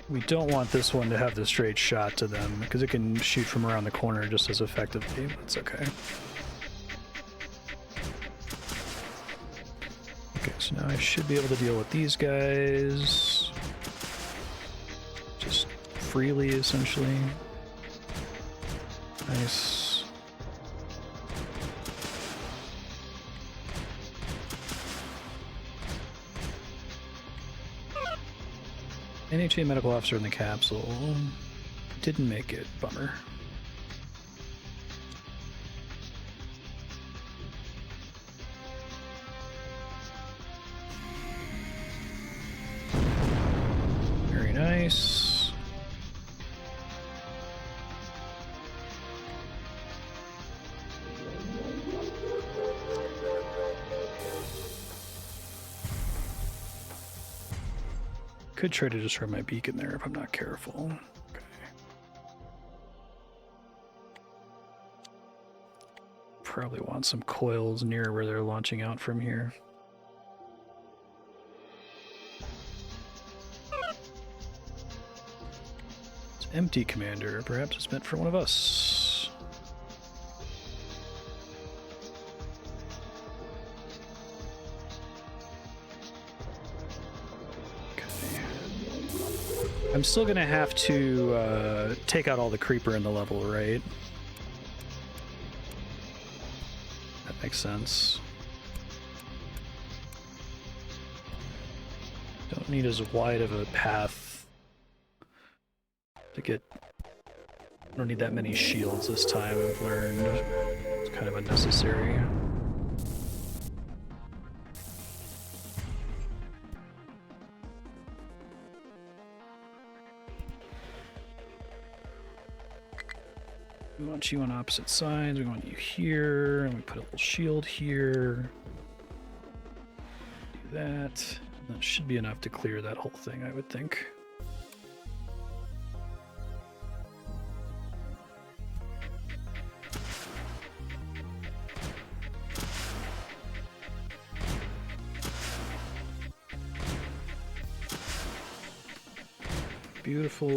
we don't want this one to have the straight shot to them because it can shoot from around the corner just as effectively. That's okay. So now I should be able to deal with these guys just freely, essentially. Nice. NHA medical officer in the capsule. Didn't make it. Bummer. Nice. Could try to destroy my beacon there if I'm not careful. Okay. Probably want some coils near where they're launching out from here. Empty, Commander. Perhaps it's meant for one of us. Okay. I'm still gonna have to take out all the creeper in the level, right? That makes sense. Don't need as wide of a path to get. I don't need that many shields this time, I've learned. It's kind of unnecessary. We want you on opposite sides, we want you here, and we put a little shield here. Do that. That should be enough to clear that whole thing, I would think. Beautiful.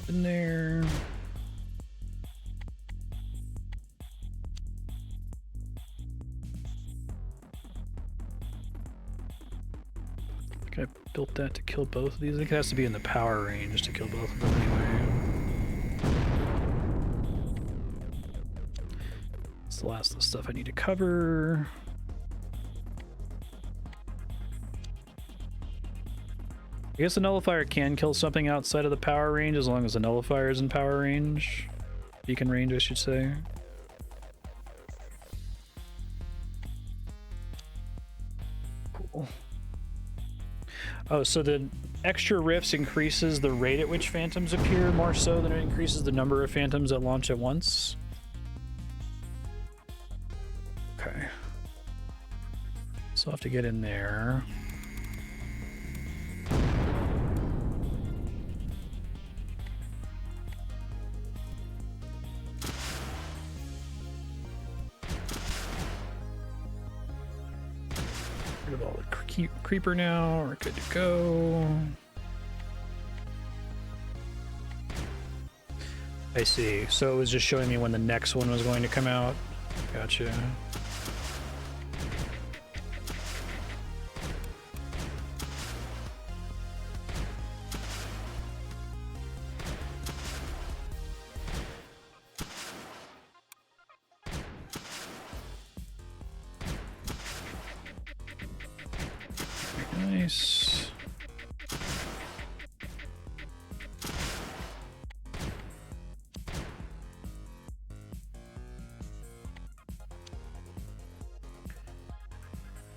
In there. Okay, I built that to kill both of these. I think it has to be in the power range to kill both of them anyway. That's the last of the stuff I need to cover. I guess the nullifier can kill something outside of the power range as long as the nullifier is in power range. Beacon range, I should say. Cool. Oh, so the extra rifts increases the rate at which phantoms appear more so than it increases the number of phantoms that launch at once? Okay. So I'll have to get in there. Rid of all the creeper now. We're good to go. I see. So it was just showing me when the next one was going to come out. Gotcha. Nice.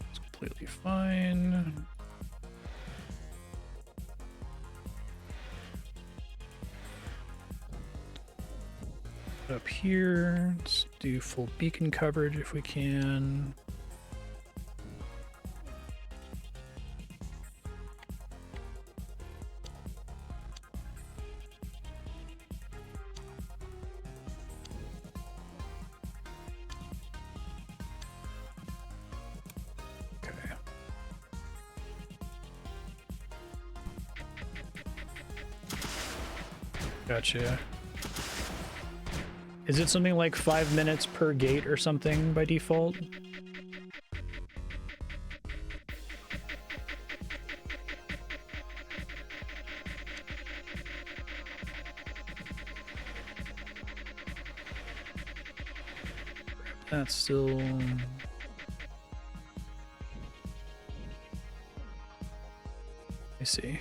It's completely fine. Up here, let's do full beacon coverage if we can. Gotcha. Is it something like 5 minutes per gate or something by default? That's still... I see.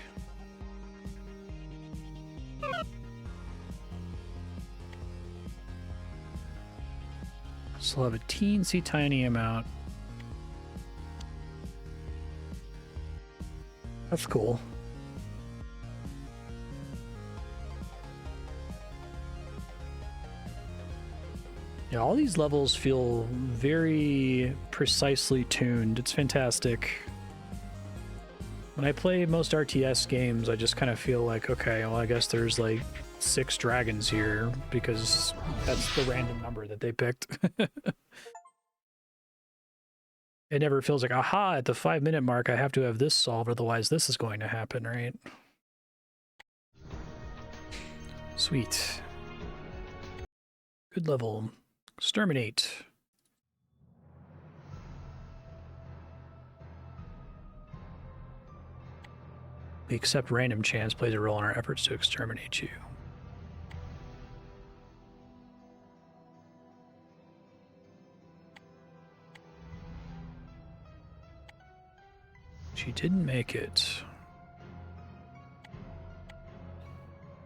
Still have a teensy tiny amount. That's cool. Yeah, all these levels feel very precisely tuned. It's fantastic. When I play most RTS games, I just kind of feel like, okay, well, I guess there's like 6 dragons here because that's the random number that they picked. It never feels like, aha, at the 5-minute mark, I have to have this solved, otherwise this is going to happen, right? Sweet. Good level. Exterminate. We accept random chance plays a role in our efforts to exterminate you. She didn't make it.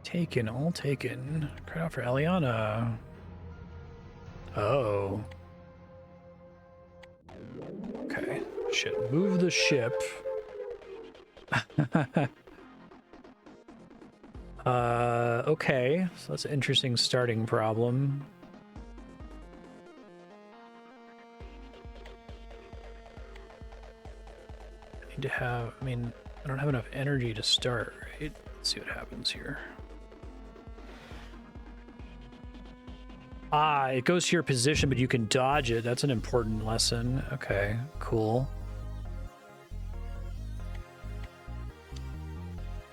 Taken, all taken. Credit out for Aliana. Oh. Okay. Shit. Move the ship. Okay. So that's an interesting starting problem. I need to have, I mean, I don't have enough energy to start, right? Let's see what happens here. Ah, it goes to your position, but you can dodge it. That's an important lesson. Okay, cool.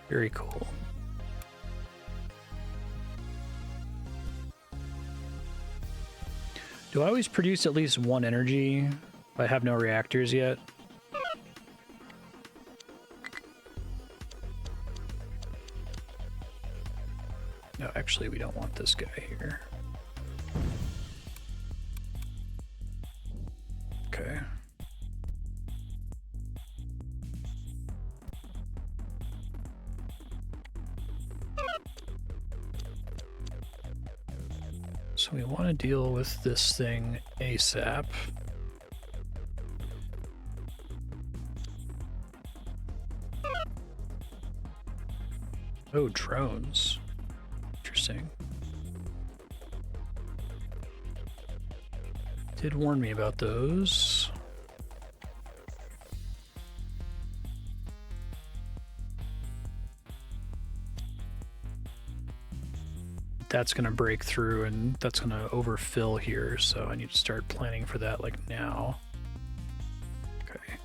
Very cool. Do I always produce at least 1 energy if I have no reactors yet? No, actually, we don't want this guy here. So we want to deal with this thing ASAP. Oh, drones. Interesting. Did warn me about those. That's going to break through and that's going to overfill here, so I need to start planning for that like now. Okay.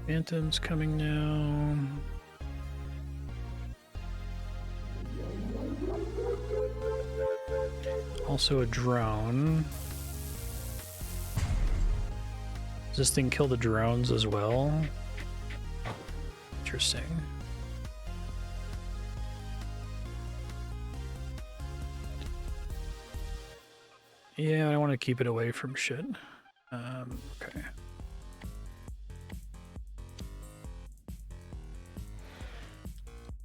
Phantom's coming now. Also a drone. Does this thing kill the drones as well? Interesting. Yeah, I want to keep it away from shit. Okay.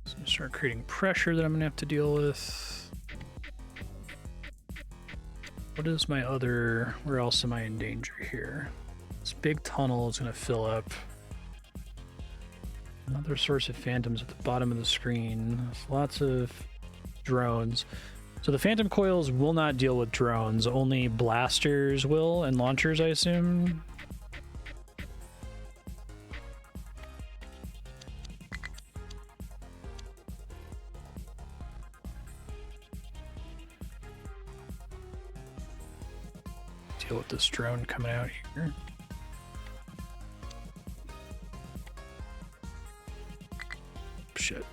So start creating pressure that I'm gonna have to deal with. What is my other... Where else am I in danger here? This big tunnel is going to fill up. Another source of phantoms at the bottom of the screen. There's lots of drones. So the phantom coils will not deal with drones. Only blasters will, and launchers, I assume. Deal with this drone coming out here. Shit.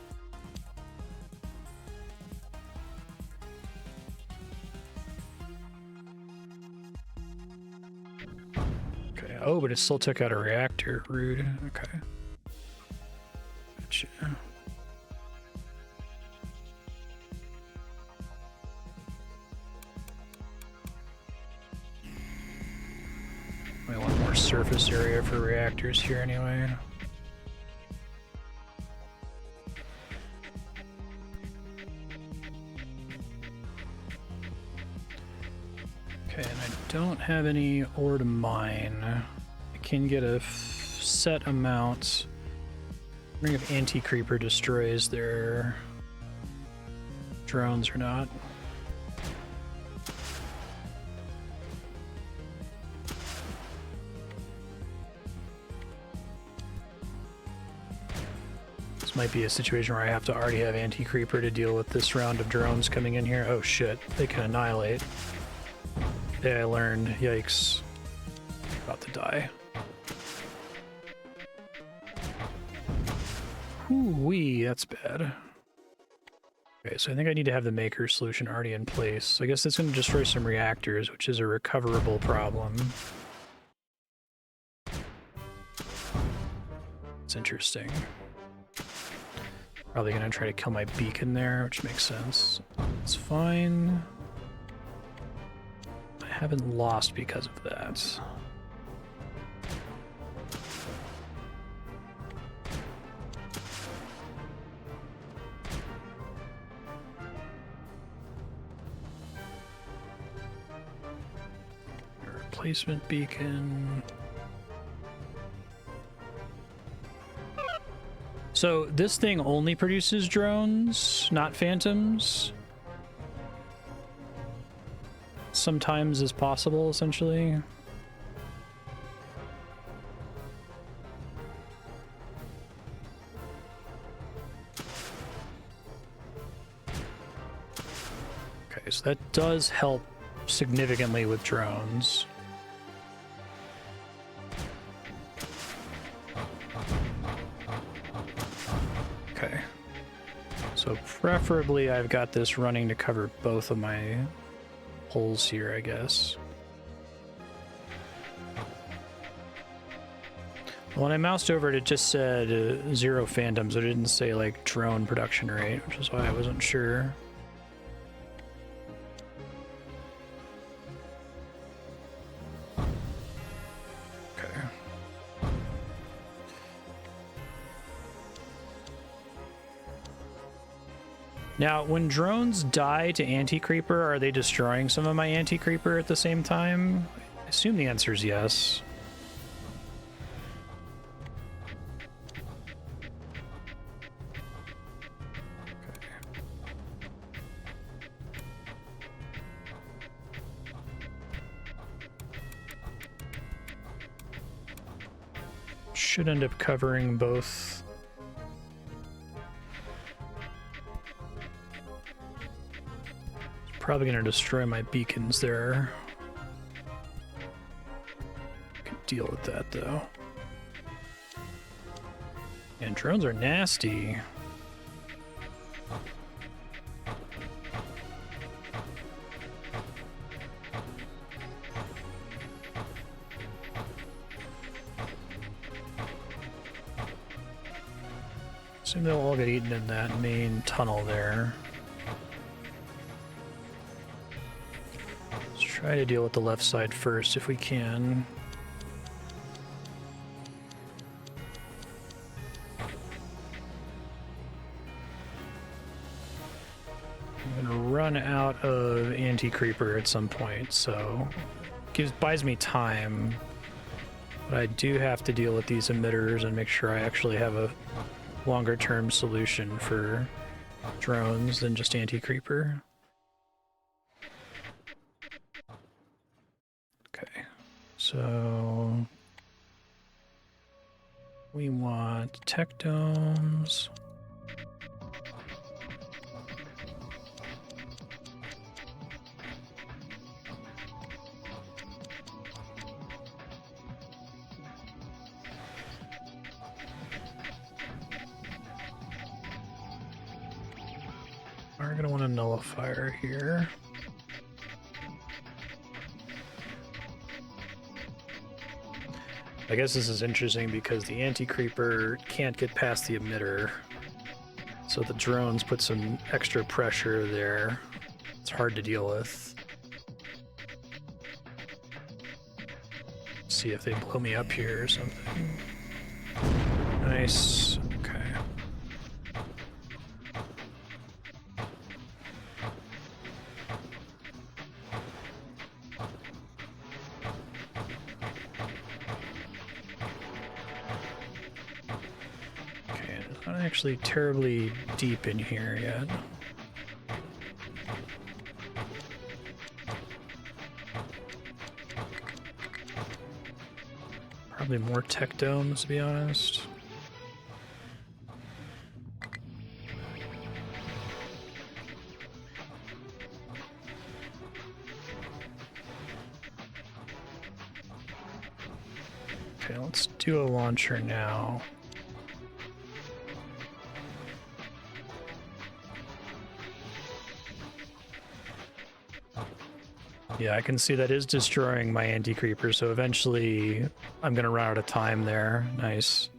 Okay. Oh, but it still took out a reactor. Rude. Okay. Gotcha. I want more surface area for reactors here anyway. Okay, and I don't have any ore to mine. I can get a set amount. I'm wondering if anti-creeper destroys their drones or not. This might be a situation where I have to already have anti-creeper to deal with this round of drones coming in here. Oh shit, they can annihilate. Yeah, I learned. Yikes. About to die. Ooh-wee, that's bad. Okay, so I think I need to have the maker solution already in place. So I guess that's going to destroy some reactors, which is a recoverable problem. It's interesting. Probably going to try to kill my beacon there, which makes sense. It's fine. I haven't lost because of that. Replacement beacon. So this thing only produces drones, not phantoms. Sometimes is possible, essentially. Okay, so that does help significantly with drones. Okay. So preferably I've got this running to cover both of my holes here, I guess. When I moused over it just said 0 phantoms. It didn't say like drone production rate, which is why I wasn't sure. Now, when drones die to anti-creeper, are they destroying some of my anti-creeper at the same time? I assume the answer is yes. Should end up covering both. Probably gonna destroy my beacons there. Can deal with that though. And drones are nasty. Assume they'll all get eaten in that main tunnel there. Let's try to deal with the left side first if we can. I'm gonna run out of anti-creeper at some point, so buys me time. But I do have to deal with these emitters and make sure I actually have a longer term solution for drones than just anti-creeper. Okay, so we want tech domes. We're gonna want a nullifier here. I guess this is interesting because the anti-creeper can't get past the emitter, so the drones put some extra pressure there. It's hard to deal with. See if they blow me up here or something. Nice. Okay. Not actually terribly deep in here yet. Probably more tech domes, to be honest. Okay, let's do a launcher now. Yeah, I can see that is destroying my anti-creeper, so eventually I'm gonna run out of time there. Nice.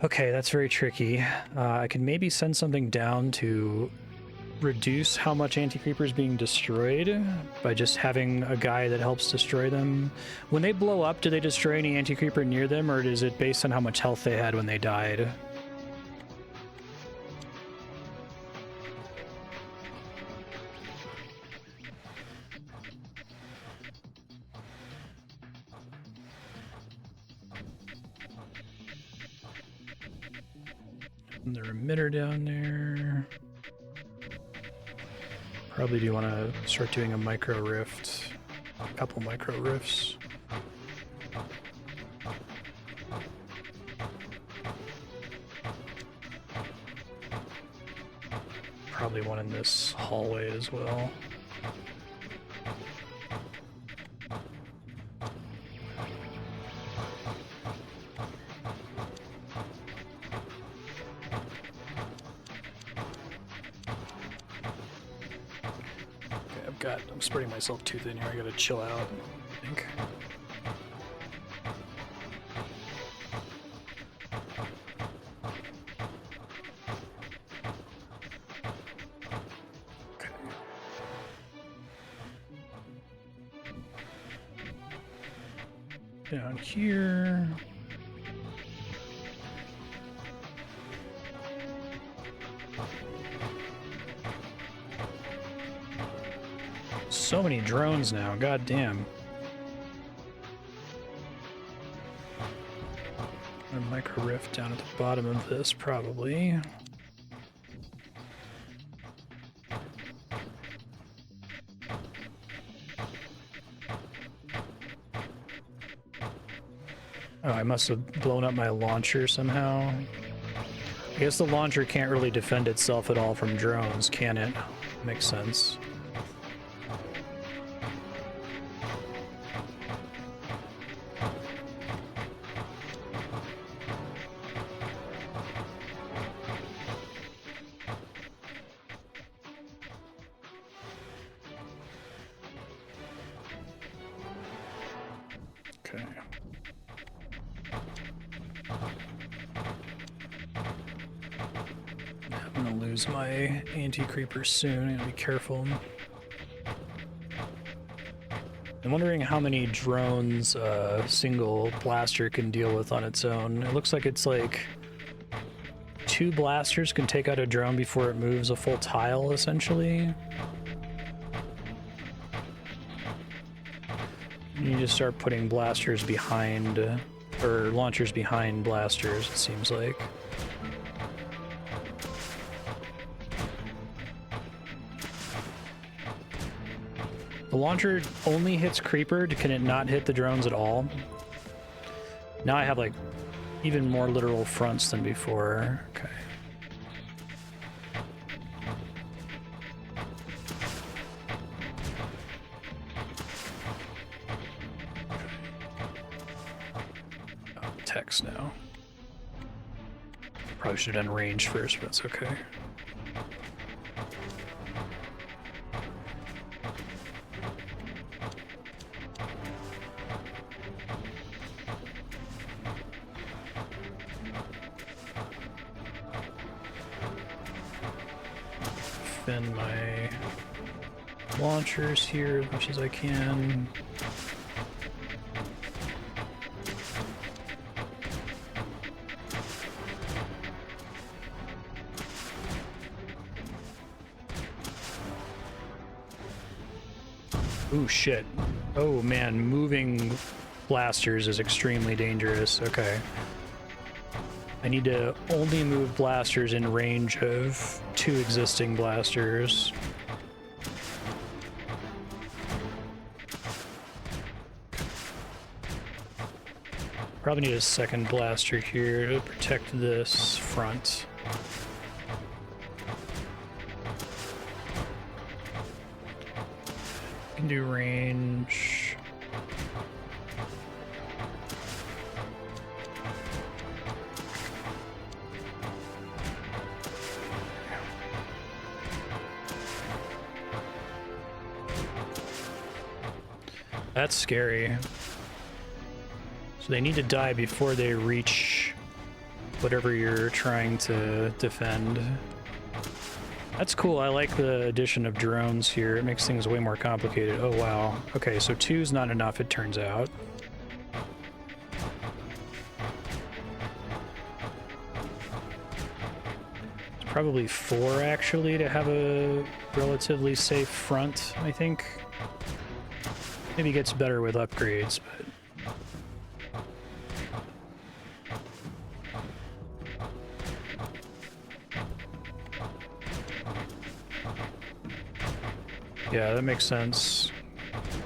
Okay, that's very tricky. I can maybe send something down to reduce how much anti-creeper is being destroyed by just having a guy that helps destroy them. When they blow up, do they destroy any anti-creeper near them, or is it based on how much health they had when they died? And the emitter down there. Probably do want to start doing a micro rift, a couple micro rifts. Probably one in this hallway as well. I'm spreading myself too thin here. I gotta chill out, I think. Okay. Down here. So many drones now, god damn. A micro rift down at the bottom of this, probably. Oh, I must have blown up my launcher somehow. I guess the launcher can't really defend itself at all from drones, can it? Makes sense. Okay. I'm gonna lose my anti-creeper soon. I gotta be careful. I'm wondering how many drones a single blaster can deal with on its own. It looks like it's like 2 blasters can take out a drone before it moves a full tile, essentially. You need to start putting blasters behind, or launchers behind blasters, it seems like. The launcher only hits Creeper. Can it not hit the drones at all? Now I have like even more literal fronts than before. Okay. Oh, text now. Probably should have done range first, but that's okay. Defend my launchers here as much as I can. Ooh, shit. Oh man, moving blasters is extremely dangerous. Okay. I need to only move blasters in range of 2 existing blasters. Probably need a second blaster here to protect this front. Can do range. That's scary. So they need to die before they reach whatever you're trying to defend. That's cool. I like the addition of drones here. It makes things way more complicated. Oh, wow. Okay, so 2's not enough, it turns out. It's probably 4, actually, to have a relatively safe front, I think. Maybe gets better with upgrades, but... yeah, that makes sense.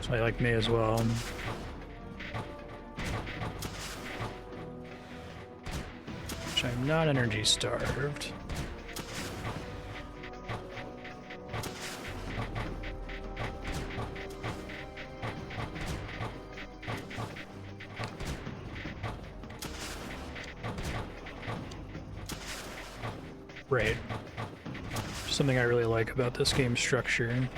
So I like me as well. Which I'm not energy starved. Right. Something I really like about this game structure.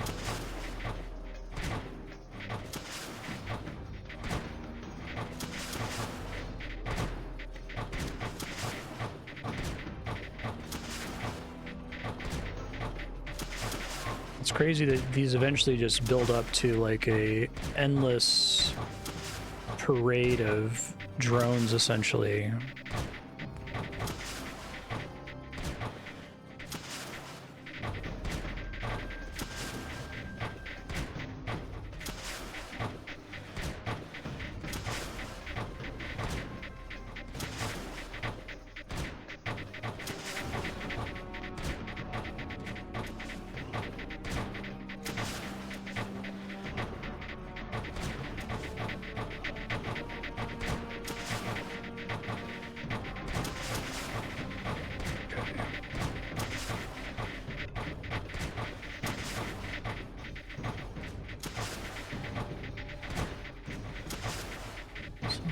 It's crazy that these eventually just build up to like a endless parade of drones, essentially.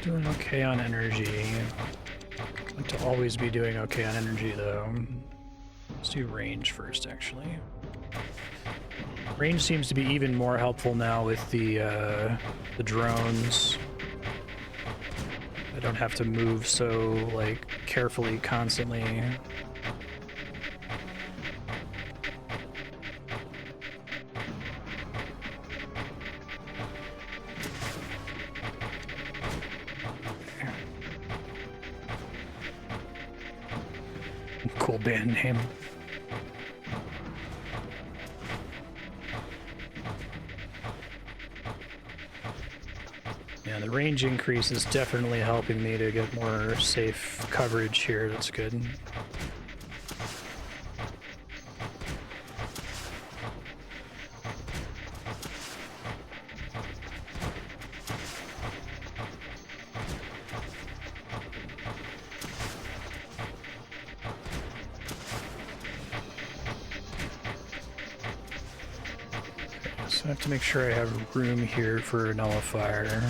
Doing okay on energy. I'd like to always be doing okay on energy, though. Let's do range first, actually. Range seems to be even more helpful now with the drones. I don't have to move so, like, carefully, constantly. Cool band name. Yeah, the range increase is definitely helping me to get more safe coverage here. That's good. So I have to make sure I have room here for a nullifier.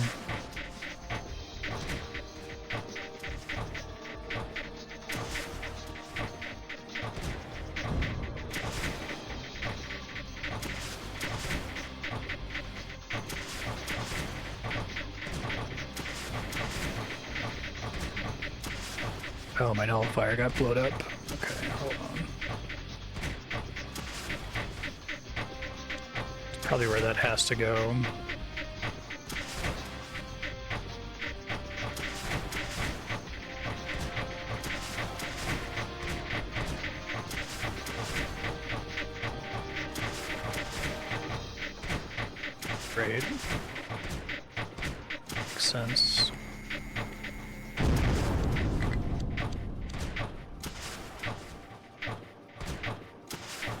Oh, my nullifier got blown up. Okay, hold on. Probably where that has to go. Great. Makes sense.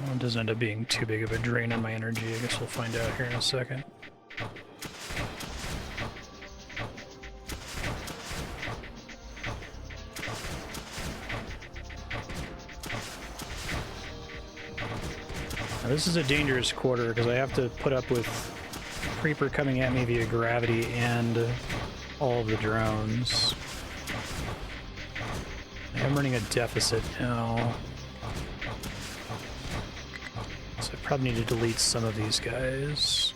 Well, it doesn't end up being too big of a drain on my energy. I guess we'll find out here in a second. Now, this is a dangerous quarter because I have to put up with Creeper coming at me via gravity and all of the drones. I'm running a deficit now. So I probably need to delete some of these guys.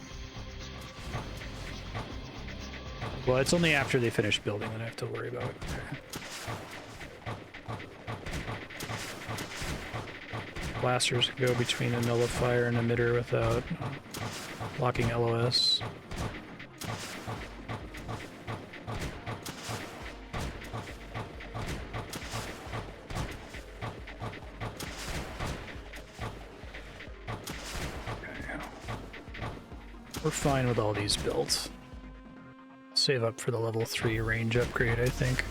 Well, it's only after they finish building that I have to worry about it. Okay. Blasters can go between a nullifier and emitter without blocking LOS. We're fine with all these builds. Save up for the level 3 range upgrade, I think.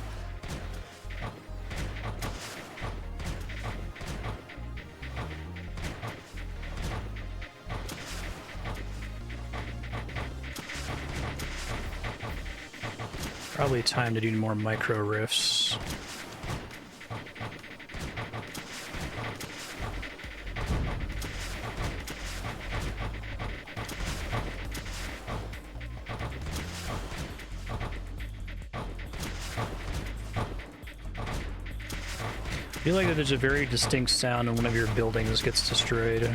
Probably time to do more micro rifts. I feel like that there's a very distinct sound when one of your buildings gets destroyed.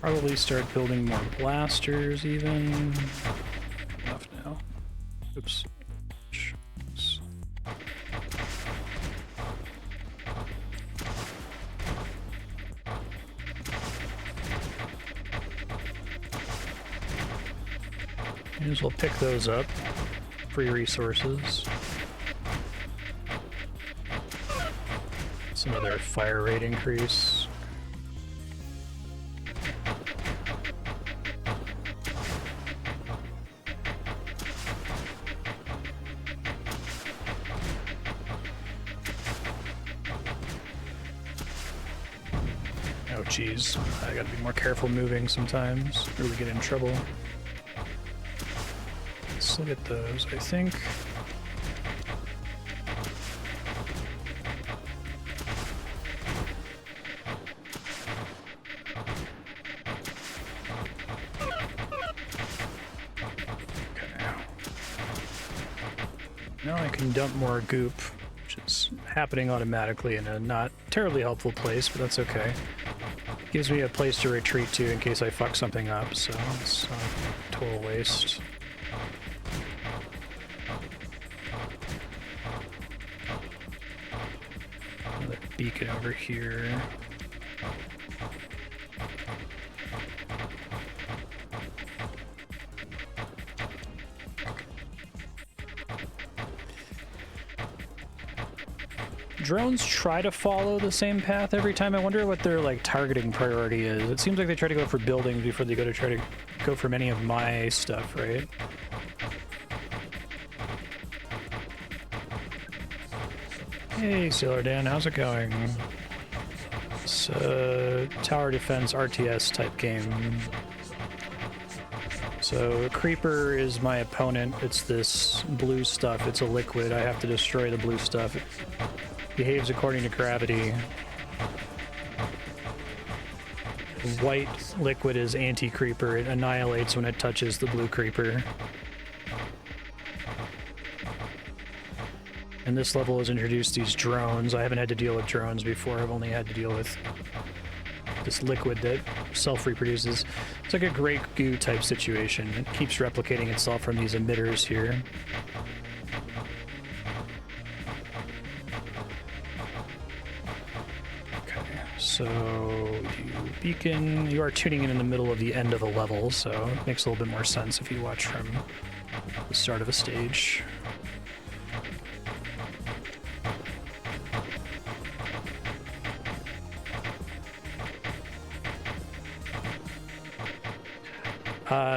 Probably start building more blasters even. Enough now. Oops. Oops. May as well pick those up. Free resources. It's another fire rate increase. geez. I gotta be more careful moving sometimes, or we get in trouble. Let's look at those, I think. Now I can dump more goop, which is happening automatically in a not terribly helpful place, but that's okay. Gives me a place to retreat to in case I fuck something up, so it's a total waste. Another beacon over here. Drones try to follow the same path every time. I wonder what their like targeting priority is. It seems like they try to go for buildings before they try to go for many of my stuff, right? Hey, Sailor Dan, how's it going? It's a tower defense RTS type game. So Creeper is my opponent. It's this blue stuff. It's a liquid. I have to destroy the blue stuff. It behaves according to gravity. White liquid is anti-creeper. It annihilates when it touches the blue creeper. And this level has introduced these drones. I haven't had to deal with drones before. I've only had to deal with this liquid that self-reproduces. It's like a Grey Goo type situation. It keeps replicating itself from these emitters here. So, you beacon, you are tuning in the middle of the end of a level, so it makes a little bit more sense if you watch from the start of a stage.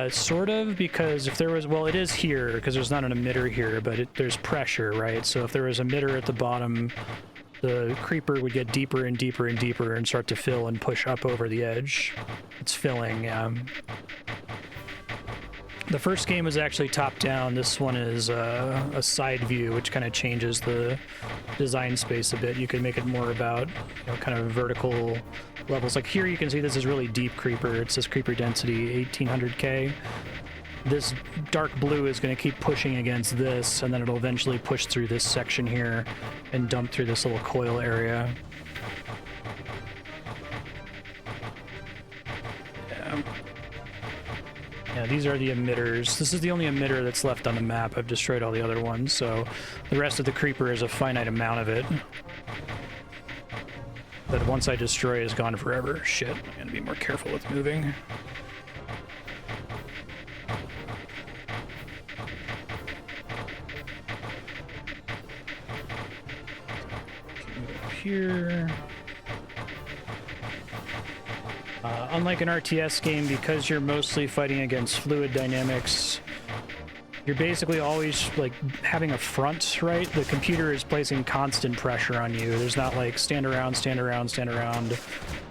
Sort of, because if there was, well, it is here, because there's not an emitter here, but there's pressure, right? So if there was an emitter at the bottom, the creeper would get deeper and deeper and deeper and start to fill and push up over the edge. It's filling. The first game was actually top-down. This one is a side view, which kind of changes the design space a bit. You can make it more about, you know, kind of vertical levels. Like here you can see this is really deep creeper. It says creeper density 1800K. This dark blue is going to keep pushing against this, and then it'll eventually push through this section here and dump through this little coil area. Yeah, these are the emitters. This is the only emitter that's left on the map. I've destroyed all the other ones, so the rest of the creeper is a finite amount of it. That once I destroy is gone forever. Shit, I'm gonna be more careful with moving. Move up here. Unlike an RTS game, because you're mostly fighting against fluid dynamics, you're basically always like having a front, right? The computer is placing constant pressure on you. There's not like stand around, stand around, stand around.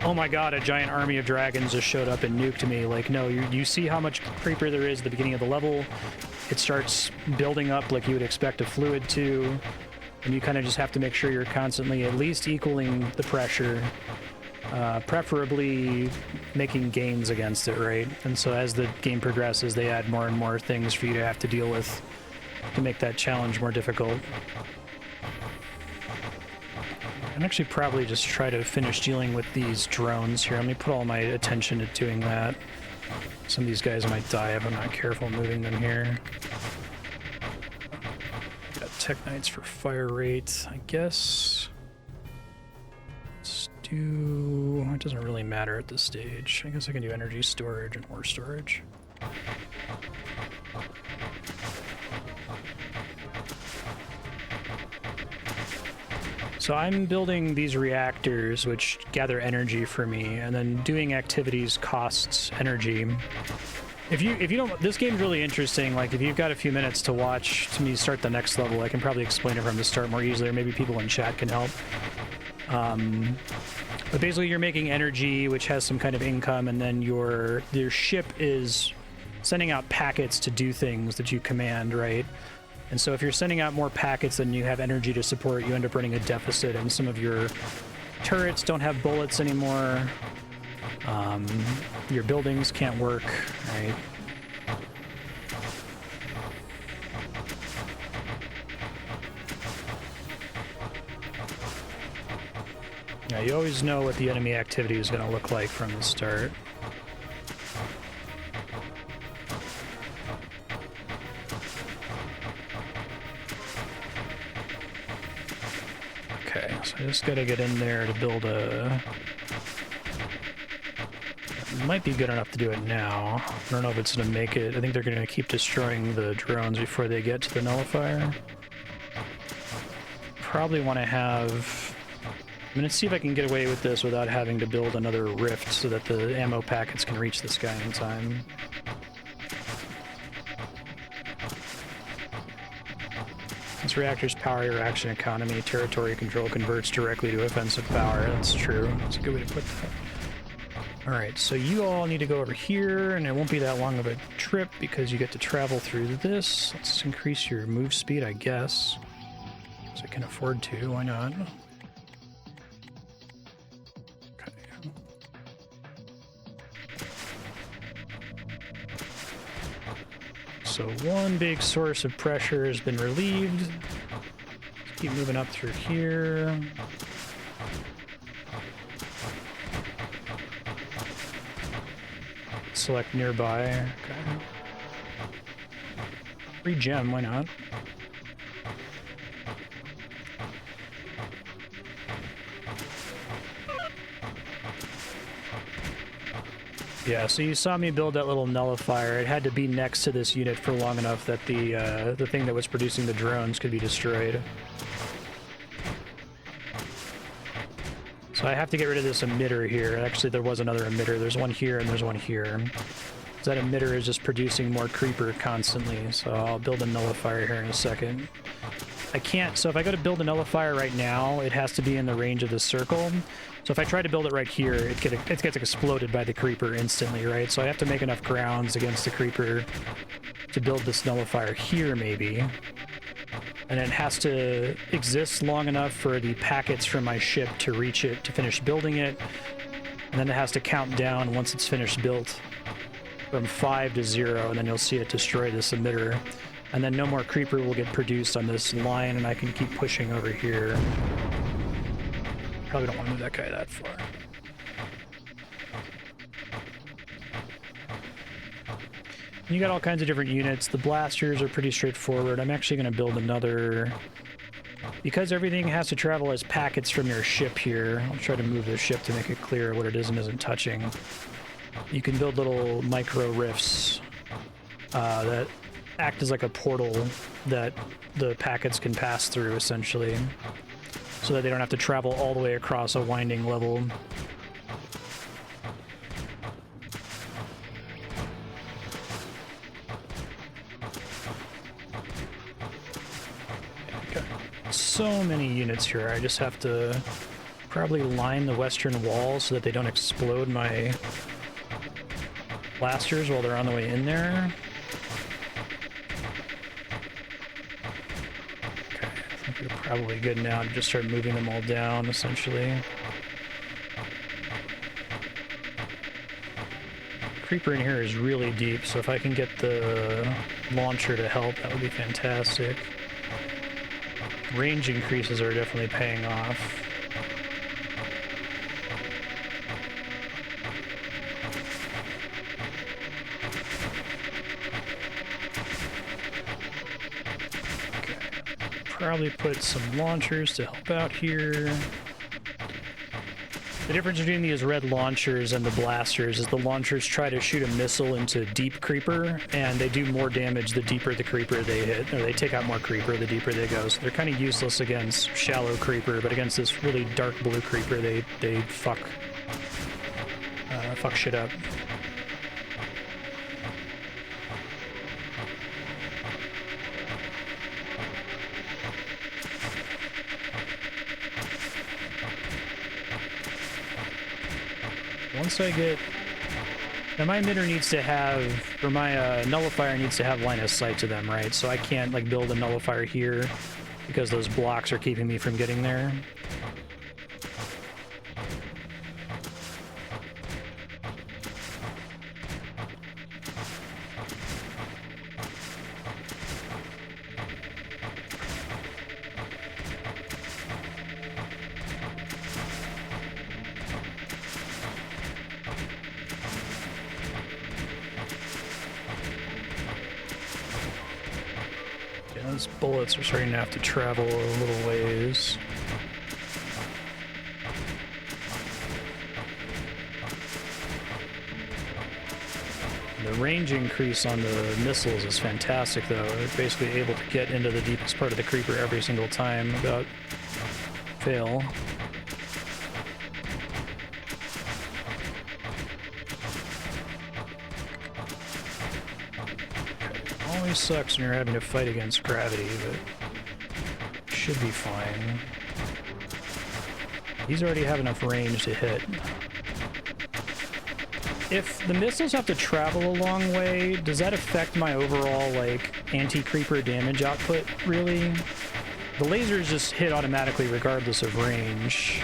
Oh my god, a giant army of dragons just showed up and nuked me. Like, no, you see how much creeper there is at the beginning of the level. It starts building up like you would expect a fluid to, and you kind of just have to make sure you're constantly at least equaling the pressure. Preferably making gains against it, right? And so as the game progresses, they add more and more things for you to have to deal with to make that challenge more difficult. I'd actually probably just try to finish dealing with these drones here. Let me put all my attention to doing that. Some of these guys might die if I'm not careful moving them here. Got Tech Knights for fire rate, I guess. It doesn't really matter at this stage. I guess I can do energy storage and ore storage. So I'm building these reactors which gather energy for me, and then doing activities costs energy. If you don't, this game's really interesting. Like, if you've got a few minutes to watch me start the next level, I can probably explain it from the start more easily, or maybe people in chat can help. But basically you're making energy, which has some kind of income, and then your ship is sending out packets to do things that you command, right? And so if you're sending out more packets than you have energy to support, you end up running a deficit, and some of your turrets don't have bullets anymore. Your buildings can't work, right? Yeah, you always know what the enemy activity is going to look like from the start. Okay, so I just got to get in there to build a... It might be good enough to do it now. I don't know if it's going to make it. I think they're going to keep destroying the drones before they get to the nullifier. Probably want to have... I'm going to see if I can get away with this without having to build another rift so that the ammo packets can reach this guy in time. This reactor's power reaction economy, territory control converts directly to offensive power. That's true. That's a good way to put that. Alright, so you all need to go over here, and it won't be that long of a trip because you get to travel through this. Let's increase your move speed, I guess. So I can afford to, why not? Okay. So one big source of pressure has been relieved. Let's keep moving up through here. Select nearby. Okay. Free gem, why not? Yeah, so you saw me build that little nullifier. It had to be next to this unit for long enough that the thing that was producing the drones could be destroyed. So I have to get rid of this emitter here. Actually, there was another emitter. There's one here and there's one here. That emitter is just producing more creeper constantly, so I'll build a nullifier here in a second. I can't, so if I go to build a nullifier right now, it has to be in the range of the circle. So if I try to build it right here, it gets exploded by the creeper instantly, right? So I have to make enough grounds against the creeper to build this nullifier here, maybe. And it has to exist long enough for the packets from my ship to reach it, to finish building it. And then it has to count down once it's finished built from 5 to 0, and then you'll see it destroy this emitter. And then no more creeper will get produced on this line, and I can keep pushing over here. Probably don't want to move that guy that far. You got all kinds of different units. The blasters are pretty straightforward. I'm actually going to build another... Because everything has to travel as packets from your ship here, I'll try to move the ship to make it clear what it is and isn't touching. You can build little micro rifts that act as like a portal that the packets can pass through, essentially, so that they don't have to travel all the way across a winding level. Okay. So many units here. I just have to probably line the western wall so that they don't explode my blasters while they're on the way in there. Okay, I think we're probably good now to just start moving them all down, essentially. Creeper in here is really deep, so if I can get the launcher to help, that would be fantastic. Range increases are definitely paying off. Probably put some launchers to help out here. The difference between these red launchers and the blasters is the launchers try to shoot a missile into deep creeper, and they do more damage the deeper the creeper they hit, or they take out more creeper the deeper they go. So they're kind of useless against shallow creeper, but against this really dark blue creeper, they fuck shit up. once I get... Now my emitter needs to have, or my nullifier needs to have line of sight to them, right? So I can't like build a nullifier here because those blocks are keeping me from getting there. Those bullets are starting to have to travel a little ways. The range increase on the missiles is fantastic, though. They're basically able to get into the deepest part of the Creeper every single time without fail. Always sucks when you're having to fight against gravity, but should be fine. These already have enough range to hit. If the missiles have to travel a long way, does that affect my overall, like, anti-creeper damage output, really? The lasers just hit automatically regardless of range.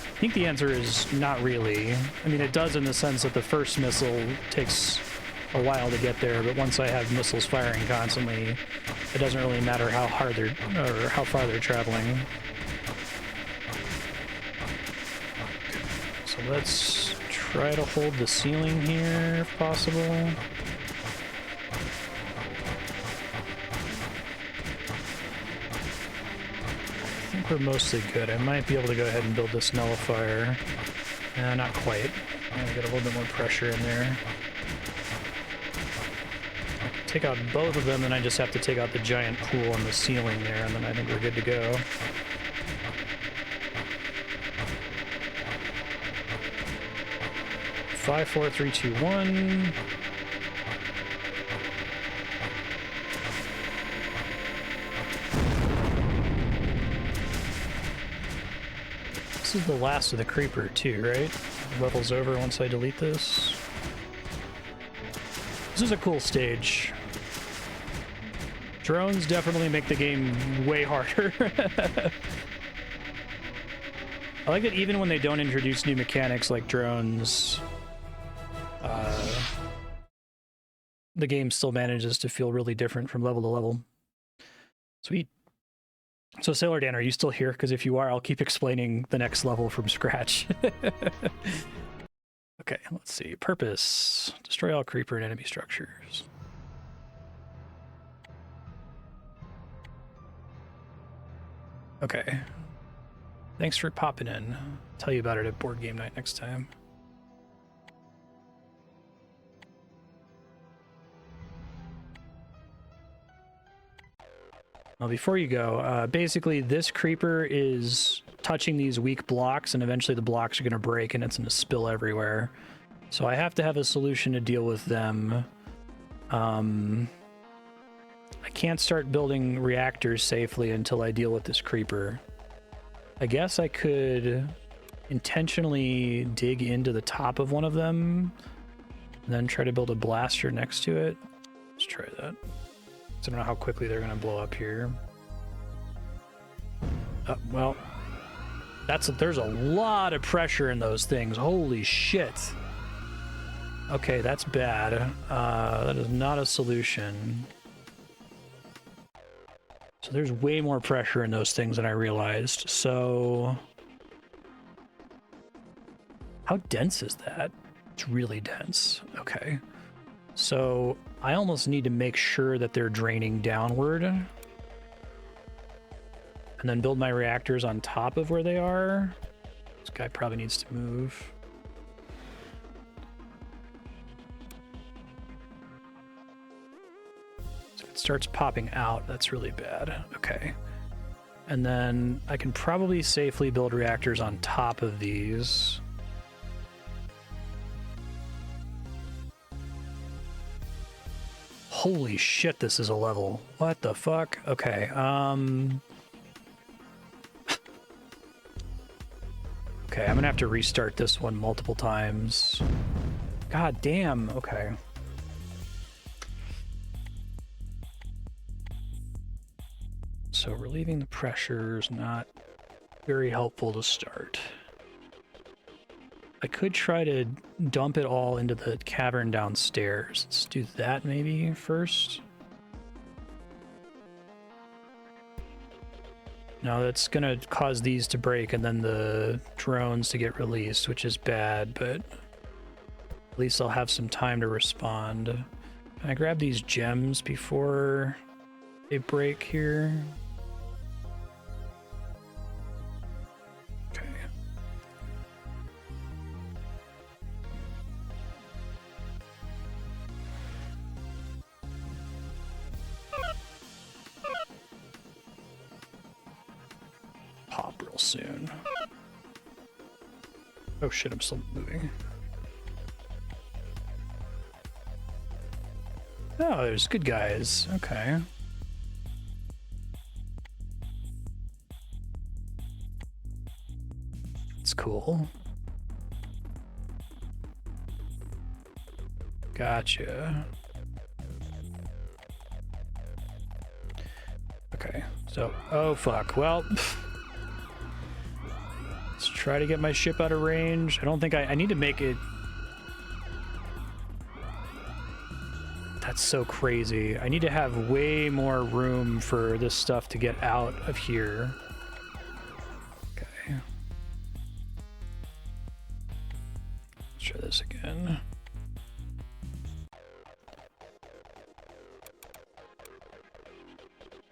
I think the answer is not really. I mean, it does in the sense that the first missile takes a while to get there, but once I have missiles firing constantly, it doesn't really matter how hard they're, or how far they're traveling. So let's try to hold the ceiling here if possible. I think we're mostly good. I might be able to go ahead and build this nullifier. Not quite. I'm gonna get a little bit more pressure in there. I can take out both of them, and I just have to take out the giant pool on the ceiling there, and then I think we're good to go. Five, four, three, two, one. This is the last of the creeper too, right? The level's over once I delete this. This is a cool stage. Drones definitely make the game way harder. I like that even when they don't introduce new mechanics like drones, the game still manages to feel really different from level to level. Sweet. So Sailor Dan, are you still here? Because if you are, I'll keep explaining the next level from scratch. Okay, let's see. Purpose. Destroy all creeper and enemy structures. Okay. Thanks for popping in. I'll tell you about it at board game night next time. Well, before you go, basically this creeper is touching these weak blocks, and eventually the blocks are going to break and it's going to spill everywhere. So I have to have a solution to deal with them. I can't start building reactors safely until I deal with this creeper. I guess I could intentionally dig into the top of one of them and then try to build a blaster next to it. Let's try that. I don't know how quickly they're going to blow up here. Well, there's a lot of pressure in those things. Holy shit. Okay, that's bad. That is not a solution. So there's way more pressure in those things than I realized. So how dense is that? It's really dense. Okay. So I almost need to make sure that they're draining downward. And then build my reactors on top of where they are. This guy probably needs to move. So if it starts popping out, that's really bad. Okay. And then I can probably safely build reactors on top of these. Holy shit, this is a level. What the fuck? Okay, Okay, I'm gonna have to restart this one multiple times. God damn, okay. So relieving the pressure is not very helpful to start. I could try to dump it all into the cavern downstairs. Let's do that maybe first. No, that's gonna cause these to break and then the drones to get released, which is bad, but at least I'll have some time to respond. Can I grab these gems before they break here? Okay. Pop real soon. Oh shit, I'm still moving. Oh, there's good guys. Okay. That's cool. Gotcha. Okay, so, oh fuck, well, let's try to get my ship out of range. I don't think I need to make it. That's so crazy. I need to have way more room for this stuff to get out of here. Okay. Let's try this again.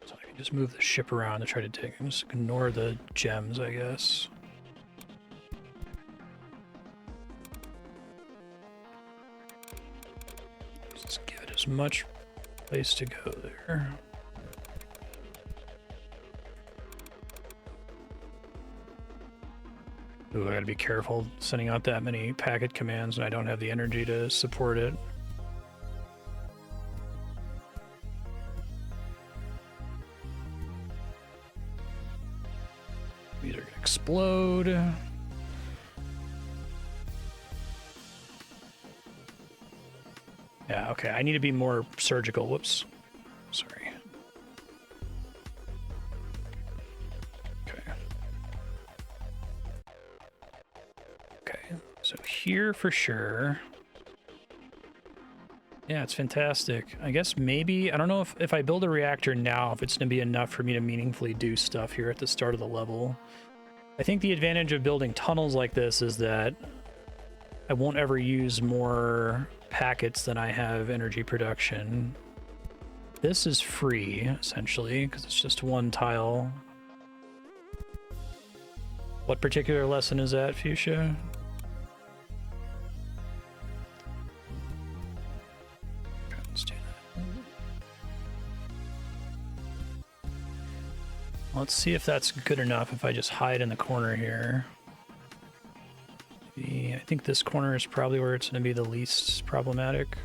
So I can just move the ship around to try to take and just ignore the gems, I guess. As much place to go there. Ooh, I gotta be careful sending out that many packet commands and I don't have the energy to support it. These are gonna explode. Yeah, okay, I need to be more surgical. Whoops. Sorry. Okay. Okay, so here for sure. Yeah, it's fantastic. I guess maybe, I don't know if I build a reactor now, if it's going to be enough for me to meaningfully do stuff here at the start of the level. I think the advantage of building tunnels like this is that I won't ever use more packets than I have energy production. This is free, essentially, because it's just one tile. What particular lesson is that, Fuchsia? Okay, let's do that. Let's see if that's good enough if I just hide in the corner here. I think this corner is probably where it's going to be the least problematic.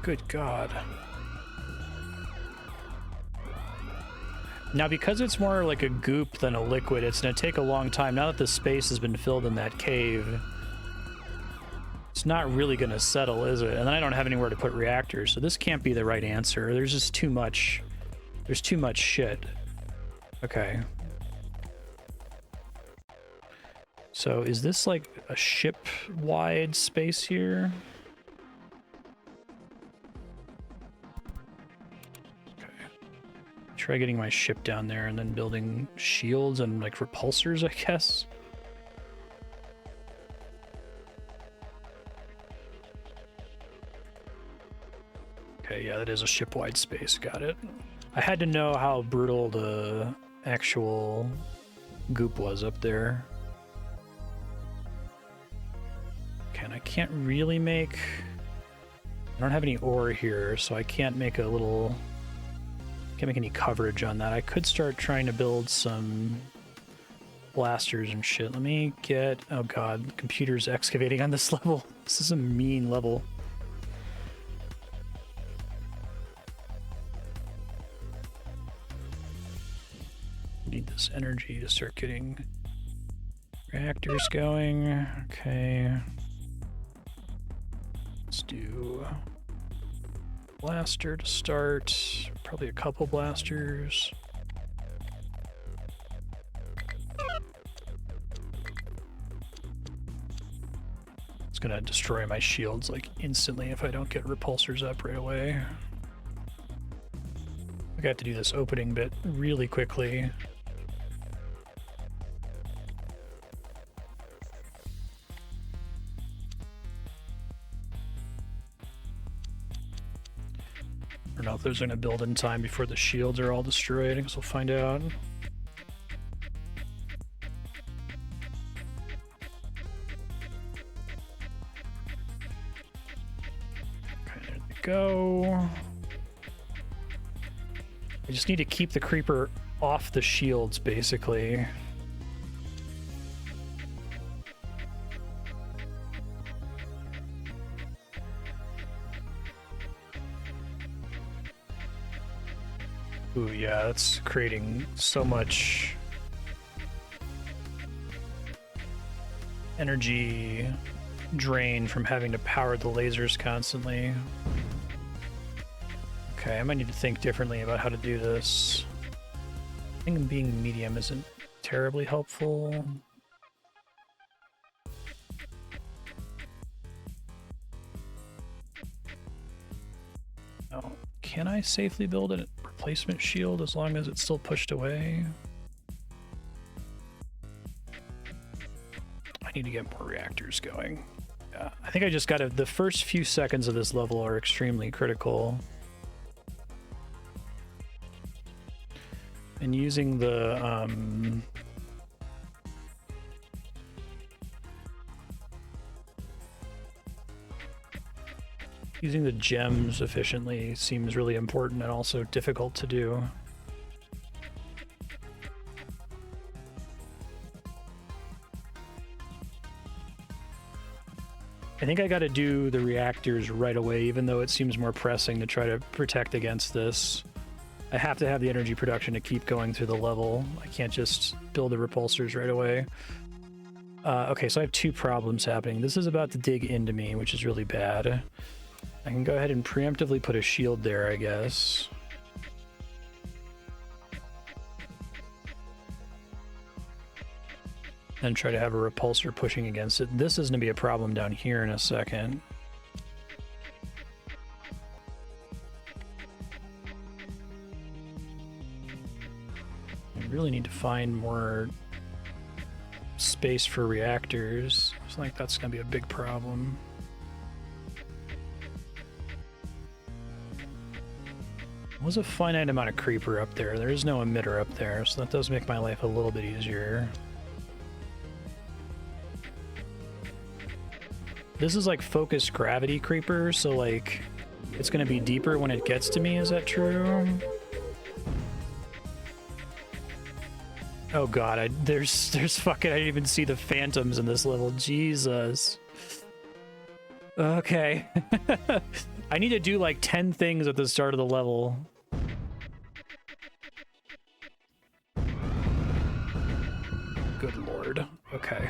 Good God. Now, because it's more like a goop than a liquid, it's going to take a long time. Now that the space has been filled in that cave, it's not really going to settle, is it? And then I don't have anywhere to put reactors, so this can't be the right answer. There's just too much. There's too much shit. Okay. So is this like a ship-wide space here? Try getting my ship down there and then building shields and like repulsors, I guess. Okay, yeah, that is a ship-wide space. Got it. I had to know how brutal the actual goop was up there. Okay, and I can't really make... I don't have any ore here, so I can't make a little... Can't make any coverage on that. I could start trying to build some blasters and shit. Let me get... Oh god, the computer's excavating on this level. This is a mean level. Need this energy to start getting reactors going. Okay. Let's do blaster to start. Probably a couple blasters. It's gonna destroy my shields like instantly if I don't get repulsors up right away. I got to do this opening bit really quickly. I don't know if those are going to build in time before the shields are all destroyed. I guess we'll find out. Okay, there they go. I just need to keep the creeper off the shields, basically. Ooh, yeah, that's creating so much energy drain from having to power the lasers constantly. Okay, I might need to think differently about how to do this. I think being medium isn't terribly helpful. Oh, can I safely build a replacement shield as long as it's still pushed away? I need to get more reactors going. Yeah, I think I just gotta... The first few seconds of this level are extremely critical. And using the... using the gems efficiently seems really important and also difficult to do. I think I gotta do the reactors right away, even though it seems more pressing to try to protect against this. I have to have the energy production to keep going through the level. I can't just build the repulsors right away. Okay, so I have two problems happening. This is about to dig into me, which is really bad. I can go ahead and preemptively put a shield there, I guess. And try to have a repulsor pushing against it. This is going to be a problem down here in a second. I really need to find more space for reactors. I think that's going to be a big problem. There was a finite amount of creeper up there. There is no emitter up there, so that does make my life a little bit easier. This is like focused gravity creeper, so like it's gonna be deeper when it gets to me, is that true? Oh god, there's fucking, I didn't even see the phantoms in this level, Jesus. Okay. I need to do like 10 things at the start of the level. Good lord. Okay.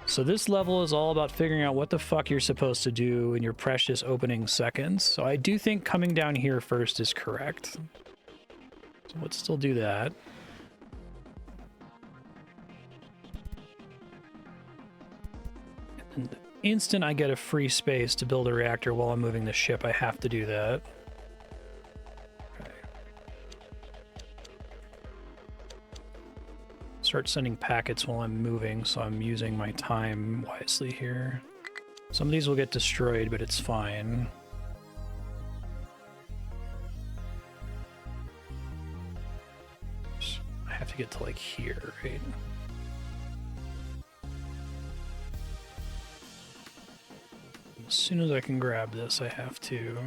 So this level is all about figuring out what the fuck you're supposed to do in your precious opening seconds. So I do think coming down here first is correct. So let's still do that. And the instant I get a free space to build a reactor while I'm moving the ship, I have to do that. Okay. Start sending packets while I'm moving, so I'm using my time wisely here. Some of these will get destroyed, but it's fine. I have to get to like here, right? As soon as I can grab this, I have to.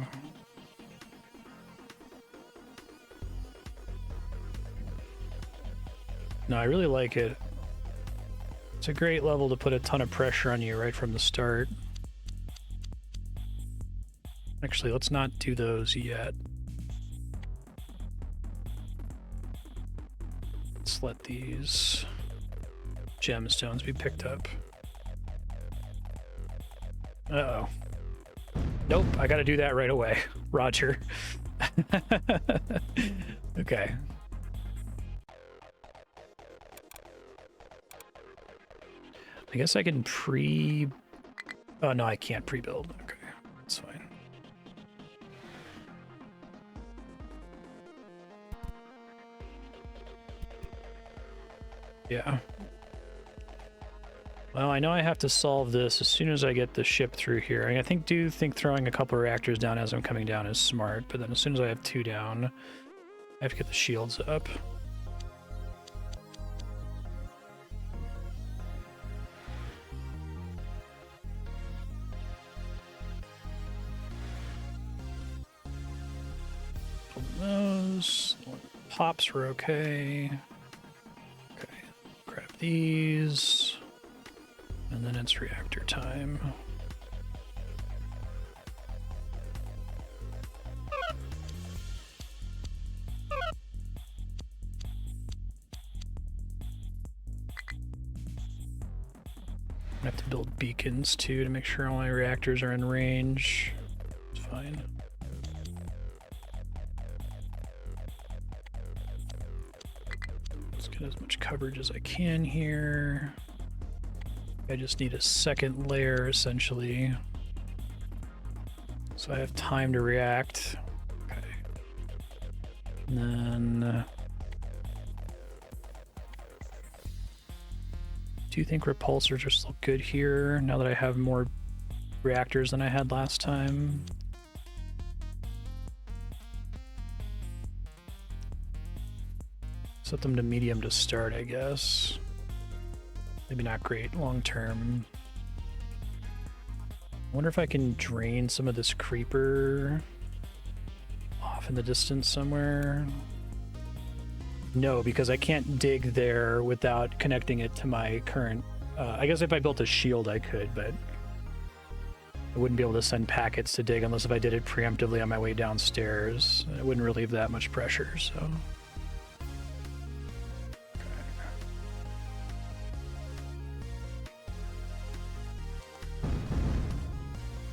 No, I really like it. It's a great level to put a ton of pressure on you right from the start. Actually, let's not do those yet. Let's let these gemstones be picked up. Uh-oh. Nope, I gotta do that right away. Roger. Okay. I guess I can oh no, I can't pre-build. Okay, that's fine. Yeah. Well, I know I have to solve this as soon as I get the ship through here. I do think throwing a couple of reactors down as I'm coming down is smart, but then as soon as I have 2 down, I have to get the shields up. Those pops were okay. Okay, grab these. And then it's reactor time. I have to build beacons too to make sure all my reactors are in range. It's fine. Let's get as much coverage as I can here. I just need a second layer, essentially. So I have time to react. Okay. And then... do you think repulsors are still good here, now that I have more reactors than I had last time? Set them to medium to start, I guess. Maybe not great long term. I wonder if I can drain some of this creeper off in the distance somewhere. No, because I can't dig there without connecting it to my current... I guess if I built a shield I could, but I wouldn't be able to send packets to dig unless if I did it preemptively on my way downstairs. It wouldn't relieve that much pressure, so...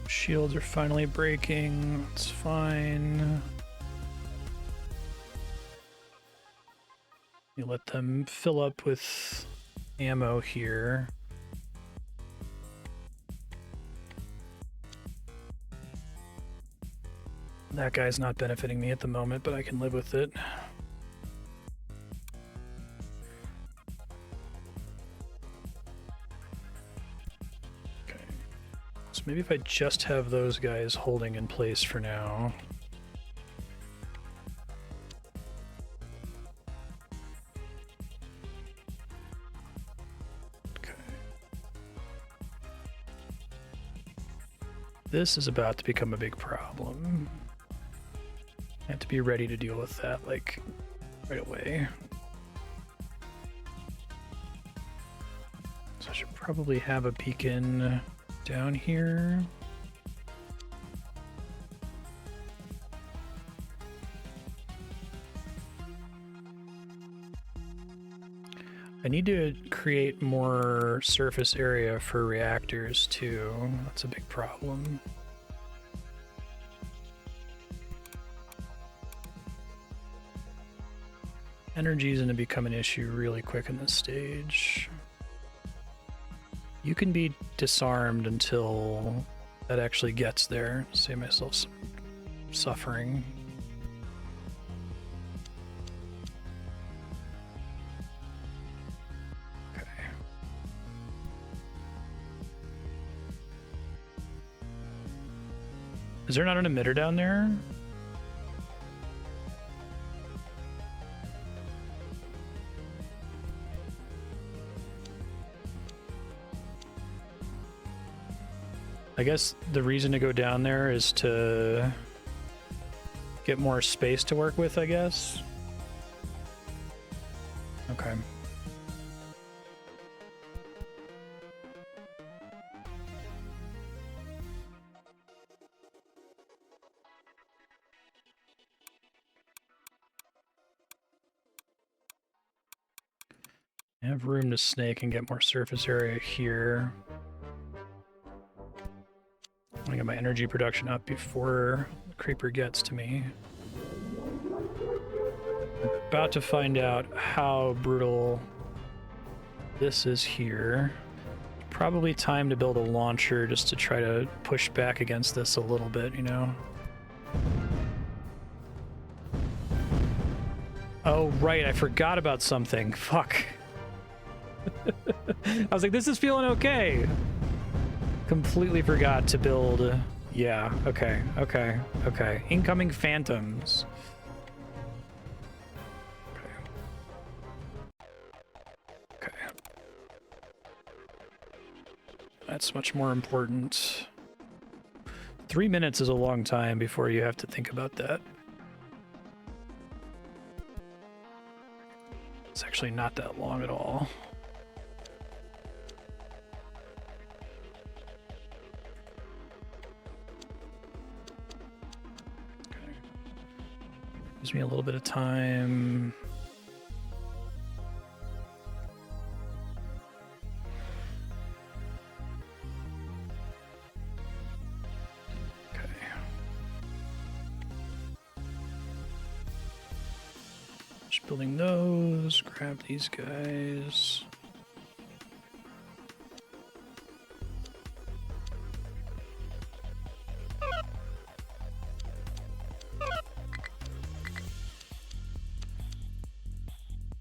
Shields are finally breaking. It's fine. You let them fill up with ammo here. That guy's not benefiting me at the moment, but I can live with it. Maybe if I just have those guys holding in place for now. Okay. This is about to become a big problem. I have to be ready to deal with that, like, right away. So I should probably have a beacon down here. I need to create more surface area for reactors too. That's a big problem. Energy is going to become an issue really quick in this stage. You can be disarmed until that actually gets there. Save myself some suffering. Okay. Is there not an emitter down there? I guess the reason to go down there is to get more space to work with, I guess. Okay. I have room to snake and get more surface area here. I'm gonna get my energy production up before the creeper gets to me. I'm about to find out how brutal this is here. Probably time to build a launcher just to try to push back against this a little bit, you know? Oh, right, I forgot about something. Fuck. I was like, this is feeling okay. Completely forgot to build. Yeah, okay. Incoming phantoms. Okay. That's much more important. 3 minutes is a long time before you have to think about that. It's actually not that long at all. Okay. Gives me a little bit of time. Building those, grab these guys.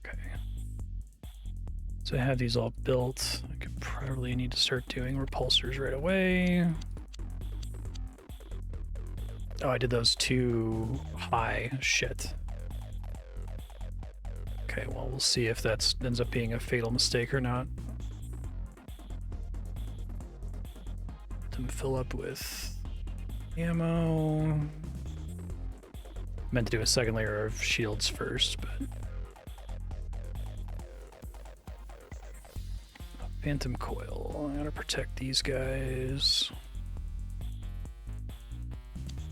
Okay. So I have these all built. I could probably need to start doing repulsors right away. Oh, I did those too high. Shit. Okay, well, we'll see if that ends up being a fatal mistake or not. Let them fill up with ammo. Meant to do a second layer of shields first, but... Phantom Coil. I gotta protect these guys.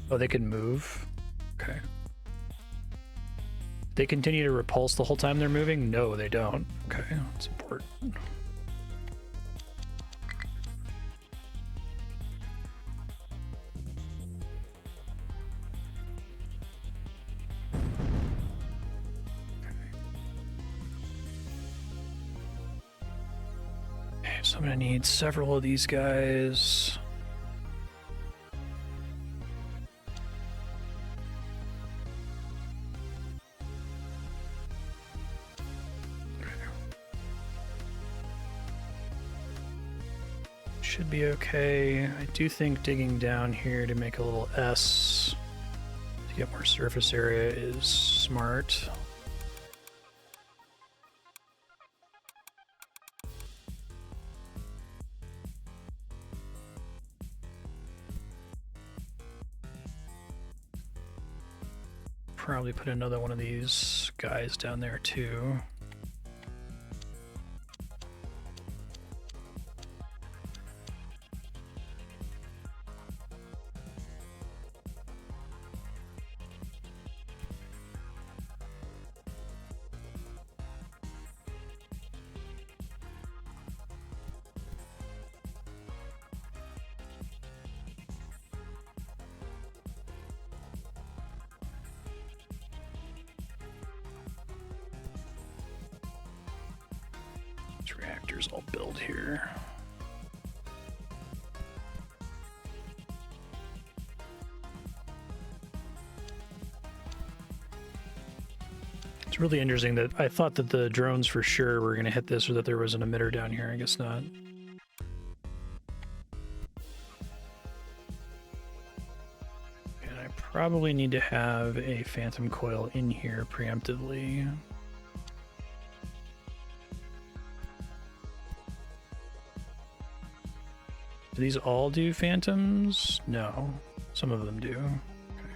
Oh, they can move? Okay. They continue to repulse the whole time they're moving? No, they don't. Okay, that's important. Okay, so I'm gonna need several of these guys. Should be okay. I do think digging down here to make a little S to get more surface area is smart. Probably put another one of these guys down there too. Reactors I'll build here. It's really interesting that I thought that the drones for sure were going to hit this or that there was an emitter down here. I guess not. And I probably need to have a phantom coil in here preemptively. Do these all do phantoms? No. Some of them do. Okay.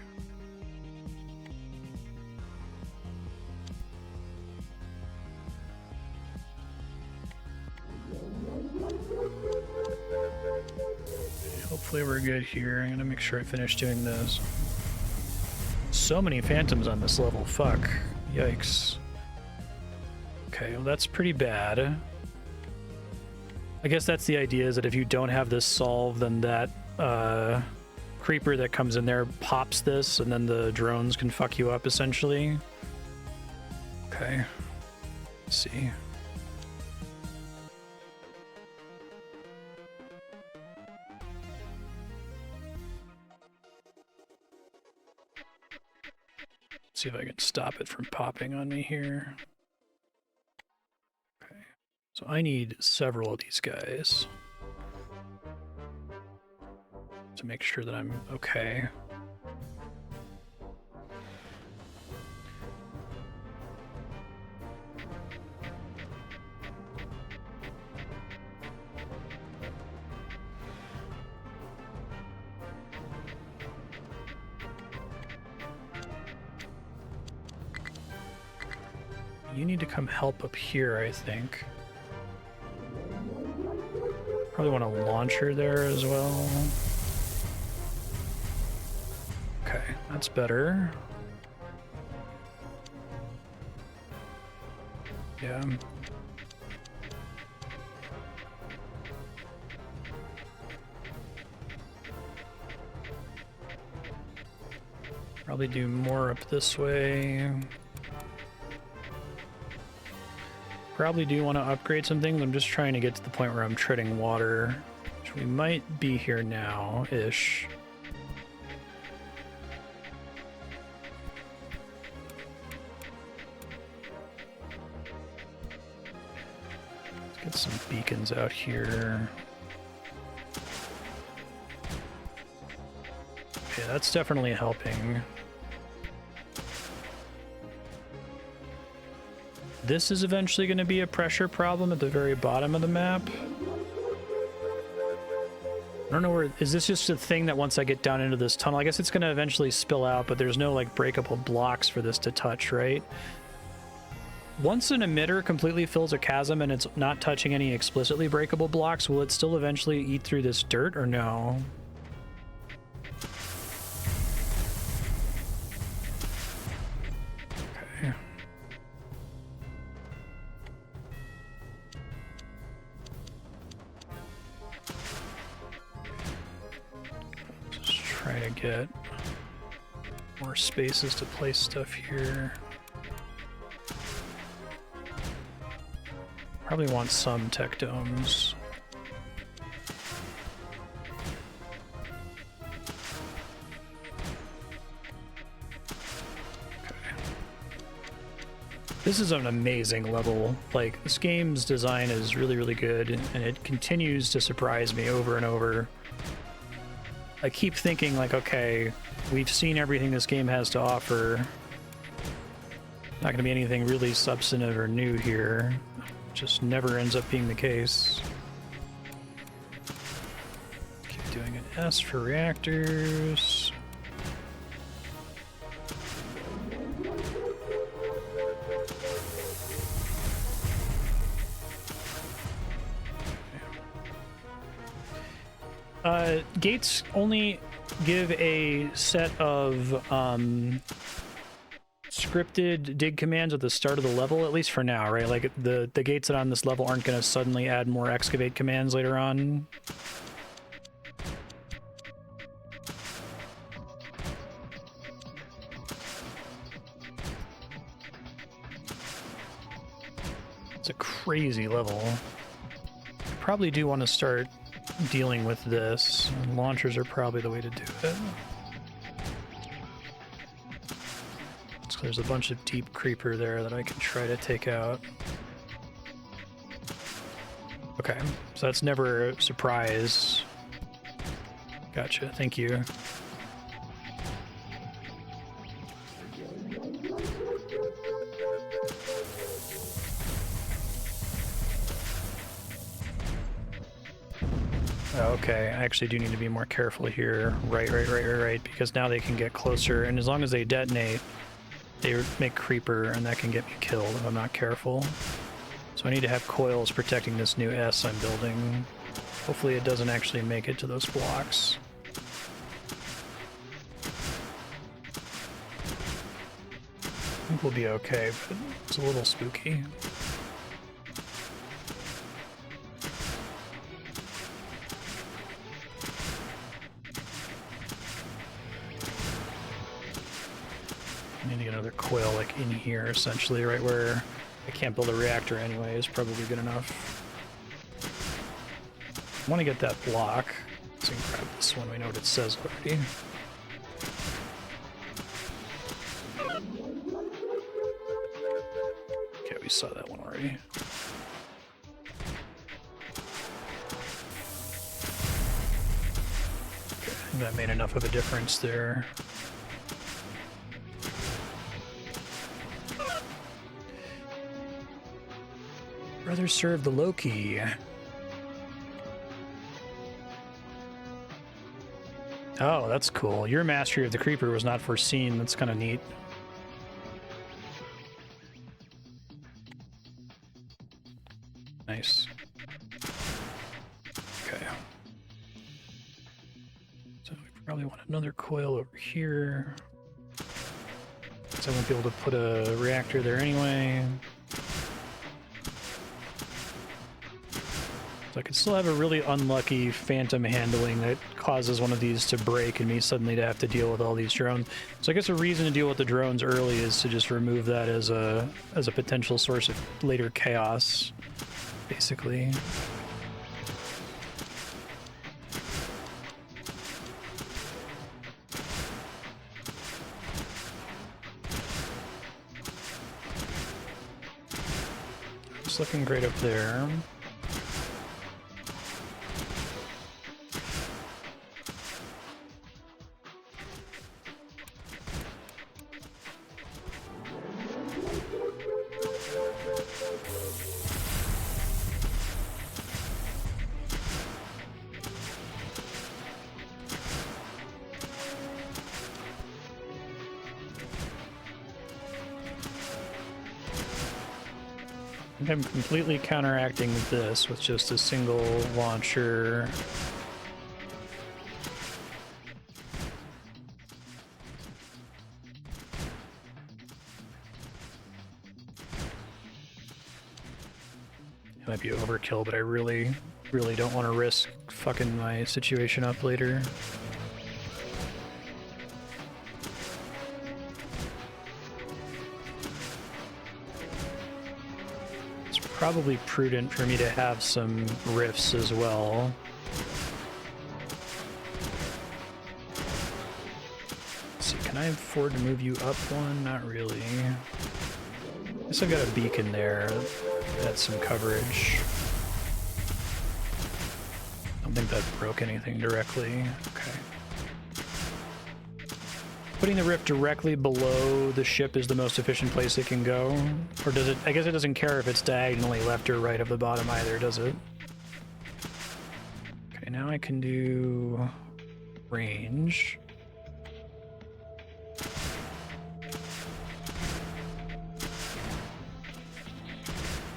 Hopefully we're good here. I'm gonna make sure I finish doing this. So many phantoms on this level. Fuck. Yikes. Okay, well that's pretty bad. I guess that's the idea, is that if you don't have this solved, then that creeper that comes in there pops this, and then the drones can fuck you up, essentially. Okay. Let's see. See if I can stop it from popping on me here. Okay, so I need several of these guys to make sure that I'm okay. You need to come help up here, I think. Probably want a launcher there as well. Okay, that's better. Yeah. Probably do more up this way. Probably do want to upgrade some things. I'm just trying to get to the point where I'm treading water, which we might be here now-ish. Let's get some beacons out here. Okay, that's definitely helping. This is eventually going to be a pressure problem at the very bottom of the map. I don't know where... Is this just a thing that once I get down into this tunnel... I guess it's going to eventually spill out, but there's no, like, breakable blocks for this to touch, right? Once an emitter completely fills a chasm and it's not touching any explicitly breakable blocks, will it still eventually eat through this dirt, or no? Get more spaces to place stuff here. Probably want some tech domes. Okay. This is an amazing level. Like, this game's design is really, really good, and it continues to surprise me over and over. I keep thinking, like, okay, we've seen everything this game has to offer. Not going to be anything really substantive or new here. Just never ends up being the case. Keep doing an S for reactors. Gates only give a set of scripted dig commands at the start of the level, at least for now, right? Like, the gates that are on this level aren't going to suddenly add more excavate commands later on. It's a crazy level. I probably do want to start dealing with this. Launchers are probably the way to do it. So there's a bunch of deep creeper there that I can try to take out. Okay, so that's never a surprise. Gotcha, thank you. Okay, I actually do need to be more careful here. Right, because now they can get closer, and as long as they detonate, they make creeper, and that can get me killed if I'm not careful. So I need to have coils protecting this new S I'm building. Hopefully it doesn't actually make it to those blocks. I think we'll be okay, but it's a little spooky. another coil like in here, essentially, right where I can't build a reactor anyway is probably good enough. I want to get that block. So I can grab this one, we know what it says already. Okay, we saw that one already. Okay, that made enough of a difference there. Rather serve the Loki. Oh, that's cool. Your mastery of the Creeper was not foreseen. That's kind of neat. Nice. Okay. So we probably want another coil over here. So I won't be able to put a reactor there anyway. So I could still have a really unlucky phantom handling that causes one of these to break and me suddenly to have to deal with all these drones. So I guess a reason to deal with the drones early is to just remove that as a potential source of later chaos, basically. It's looking great up there. I'm completely counteracting this with just a single launcher. It might be overkill, but I really don't want to risk fucking my situation up later. Probably prudent for me to have some rifts as well. Let's see, can I afford to move you up one? Not really. I guess I've got a beacon there. That's some coverage. I don't think that broke anything directly. Okay. Putting the rift directly below the ship is the most efficient place it can go? Or does it? I guess it doesn't care if it's diagonally left or right of the bottom either, does it? Okay, now I can do range.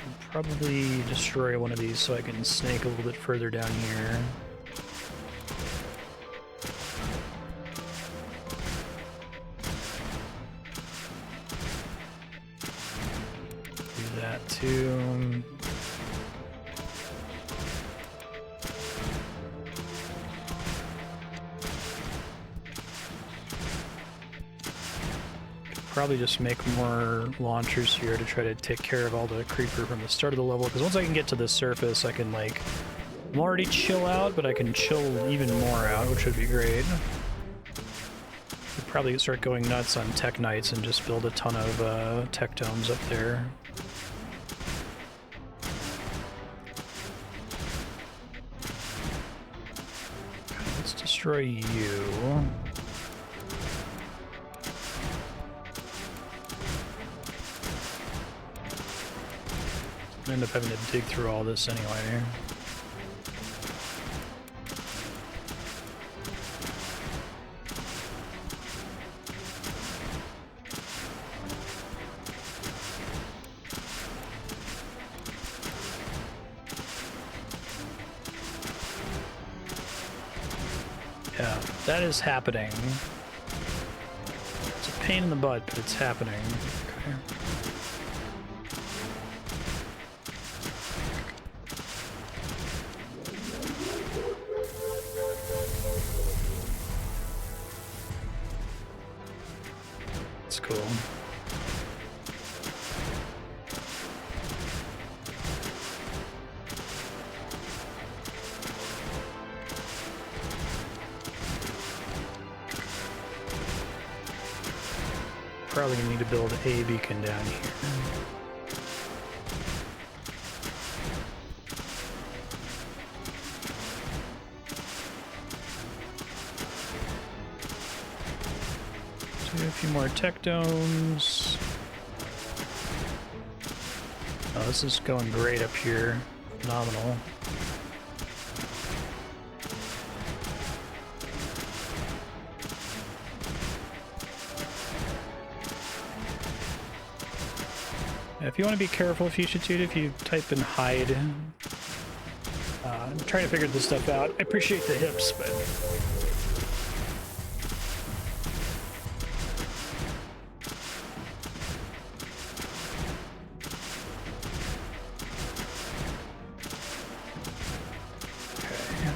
I'll probably destroy one of these so I can snake a little bit further down here. To probably just make more launchers here to try to take care of all the creeper from the start of the level, because once I can get to the surface I can, like, I'm already chill out, but I can chill even more out, which would be great. Could probably start going nuts on tech knights and just build a ton of tech domes up there. Destroy you. I end up having to dig through all this anyway. Yeah, that is happening. It's a pain in the butt, but it's happening. Okay. That's cool. probably gonna need to build a beacon down here. Do a few more tech domes. Oh, this is going great up here. Phenomenal. If you want to be careful if you should shoot, if you type in hide, I'm trying to figure this stuff out. I appreciate the hips, but okay.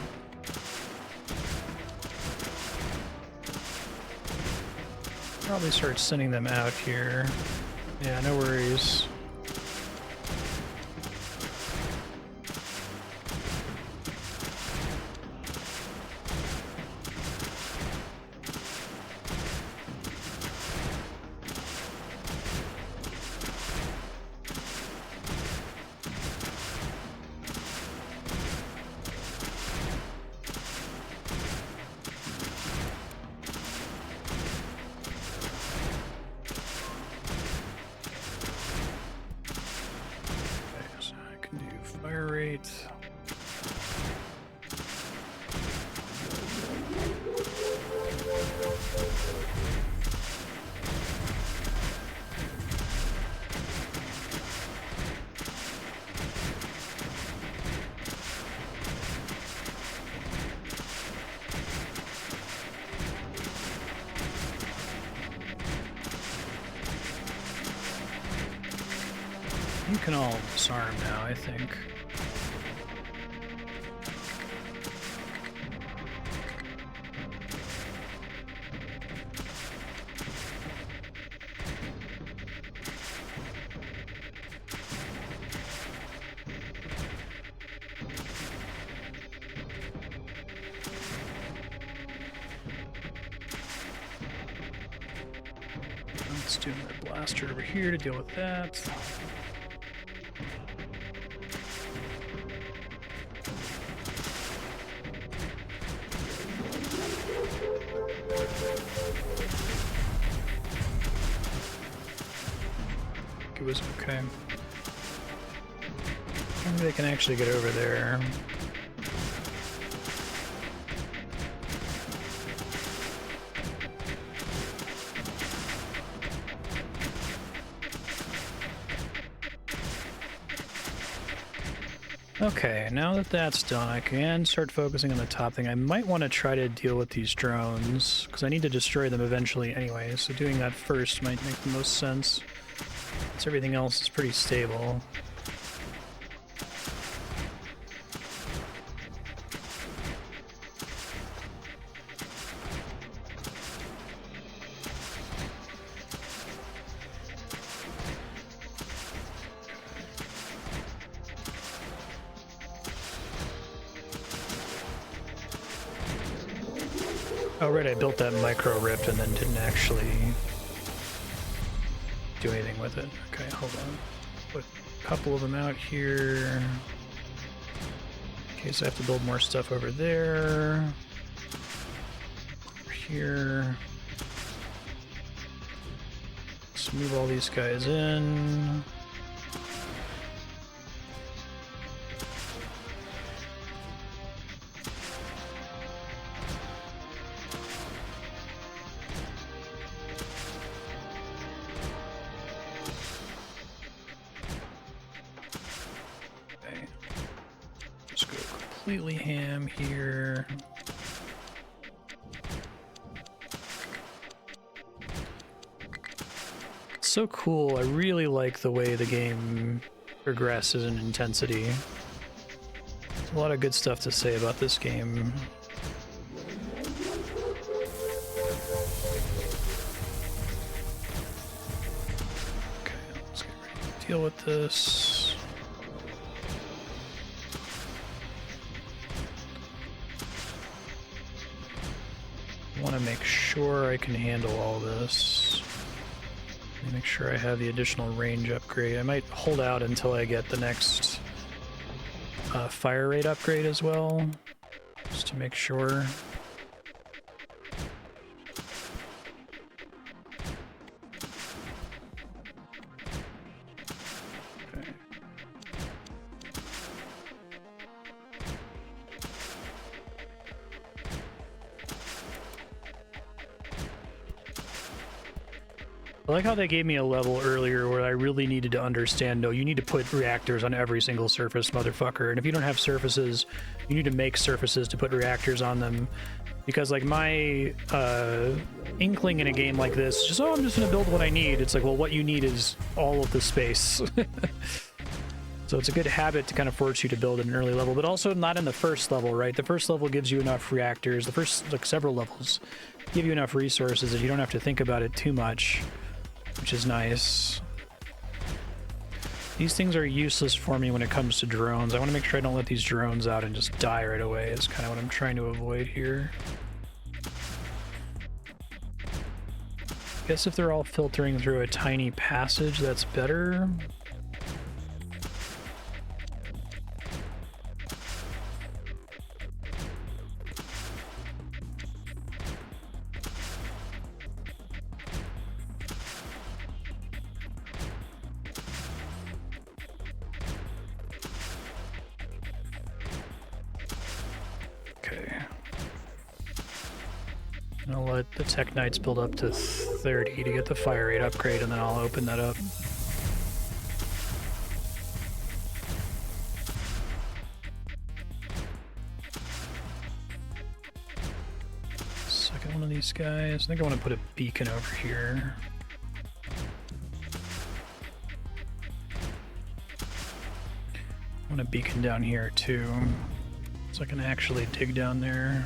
Probably start sending them out here. Yeah, no worries. You can all disarm now, I think. Let's do another blaster over here to deal with that. It was okay. Maybe they can actually get over there. Okay, now that that's done, I can start focusing on the top thing. I might want to try to deal with these drones, because I need to destroy them eventually anyway, so doing that first might make the most sense. So everything else is pretty stable. Oh right, I built that micro rip and then didn't actually do anything with it. Okay, hold on. Put a couple of them out here. In case I have to build more stuff over there. Over here. Let's move all these guys in. Completely ham here. It's so cool. I really like the way the game progresses in intensity. There's a lot of good stuff to say about this game. Okay, let's get ready to deal with this. I want to make sure I can handle all this. Make sure I have the additional range upgrade. I might hold out until I get the next fire rate upgrade as well, just to make sure. I like how they gave me a level earlier where I really needed to understand, no, you need to put reactors on every single surface, motherfucker. And if you don't have surfaces, you need to make surfaces to put reactors on them. Because, like, my inkling in a game like this, just, oh, I'm just going to build what I need. It's like, well, what you need is all of the space. So it's a good habit to kind of force you to build at an early level, but also not in the first level, right? The first level gives you enough reactors. The first, like, several levels give you enough resources that you don't have to think about it too much, which is nice. These things are useless for me when it comes to drones. I want to make sure I don't let these drones out and just die right away. Is kind of what I'm trying to avoid here. I guess if they're all filtering through a tiny passage, that's better. I'll let the Tech Knights build up to 30 to get the fire rate upgrade, and then I'll open that up. Second one of these guys. I think I want to put a beacon over here. I want a beacon down here too, so I can actually dig down there.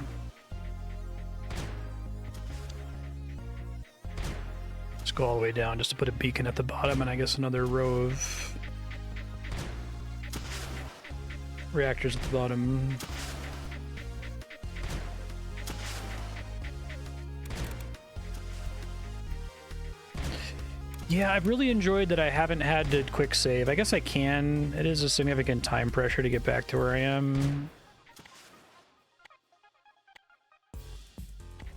Go all the way down just to put a beacon at the bottom, and I guess another row of reactors at the bottom. Yeah, I've really enjoyed that I haven't had to quick save. I guess I can. It is a significant time pressure to get back to where I am.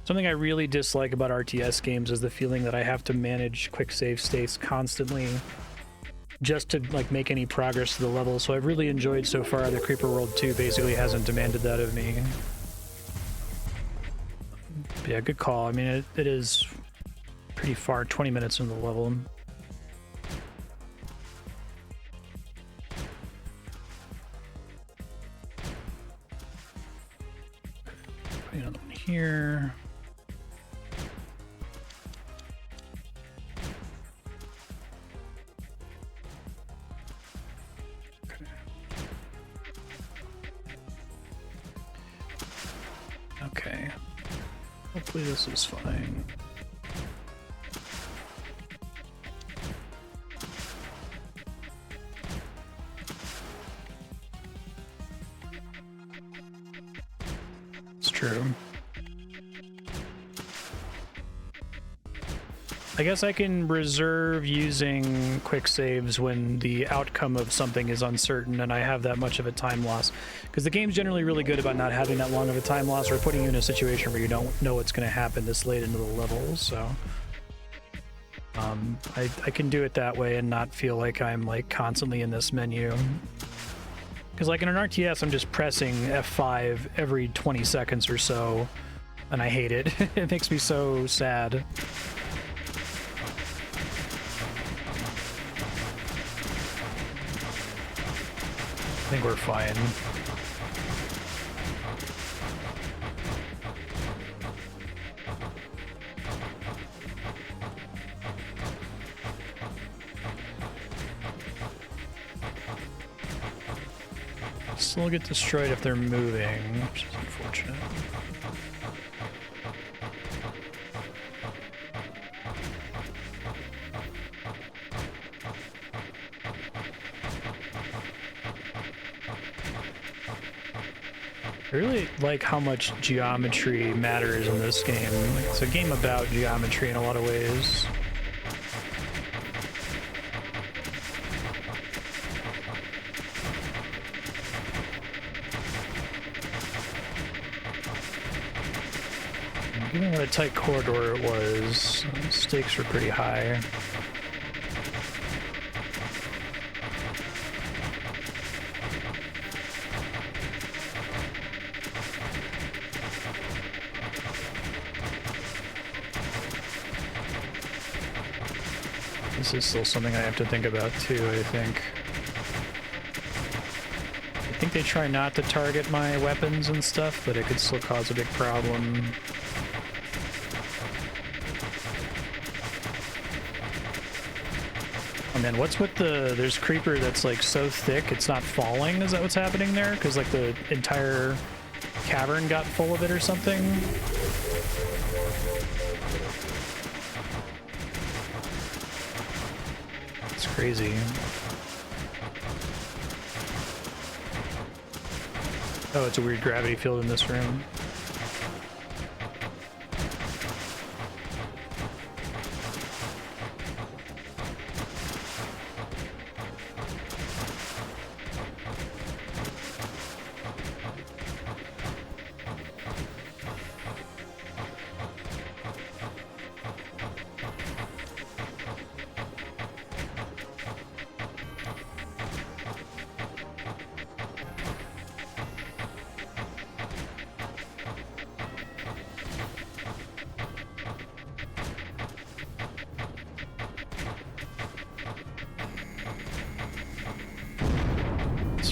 Something I really dislike about RTS games is the feeling that I have to manage quick save states constantly just to, like, make any progress to the level. So I've really enjoyed so far that Creeper World 2 basically hasn't demanded that of me. But yeah, good call. I mean, it is pretty far, 20 minutes into the level. Put another one here. Okay. Hopefully this is fine. It's true. I guess I can reserve using quick saves when the outcome of something is uncertain and I have that much of a time loss. Because the game's generally really good about not having that long of a time loss or putting you in a situation where you don't know what's going to happen this late into the level, so... I can do it that way and not feel like I'm, like, constantly in this menu. Because, like, in an RTS, I'm just pressing F5 every 20 seconds or so, and I hate it. It makes me so sad. I think we're fine. Still get destroyed if they're moving, which is unfortunate. I really like how much geometry matters in this game. It's a game about geometry in a lot of ways. Given what a tight corridor it was, stakes were pretty high. This is still something I have to think about too, I think. I think they try not to target my weapons and stuff, but it could still cause a big problem. And then what's with the... There's Creeper that's like so thick it's not falling? Is that what's happening there? Because like the entire cavern got full of it or something? It's crazy. Oh, it's a weird gravity field in this room.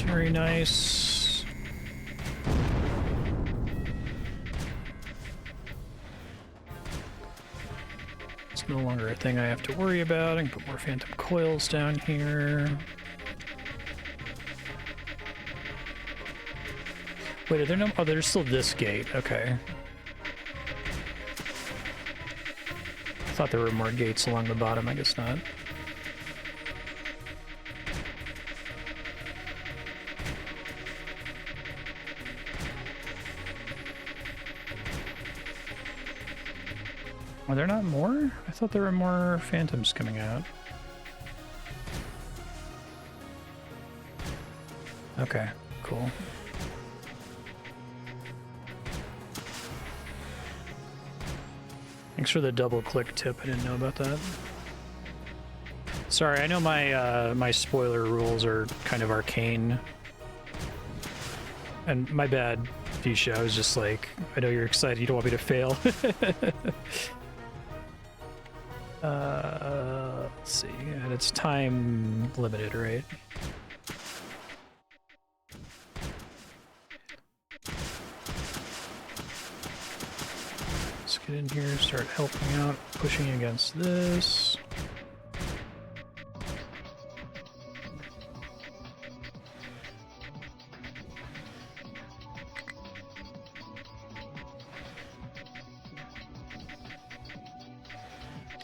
Very nice. It's no longer a thing I have to worry about. I can put more phantom coils down here. Wait, are there no... Oh, there's still this gate. Okay. I thought there were more gates along the bottom. I guess not. Are there not more? I thought there were more phantoms coming out. Okay, cool. Thanks for the double click tip. I didn't know about that. Sorry, I know my my spoiler rules are kind of arcane. And my bad, Fisha. I was just like, I know you're excited. You don't want me to fail. Let's see, and it's time limited, right? Let's get in here, start helping out, pushing against this.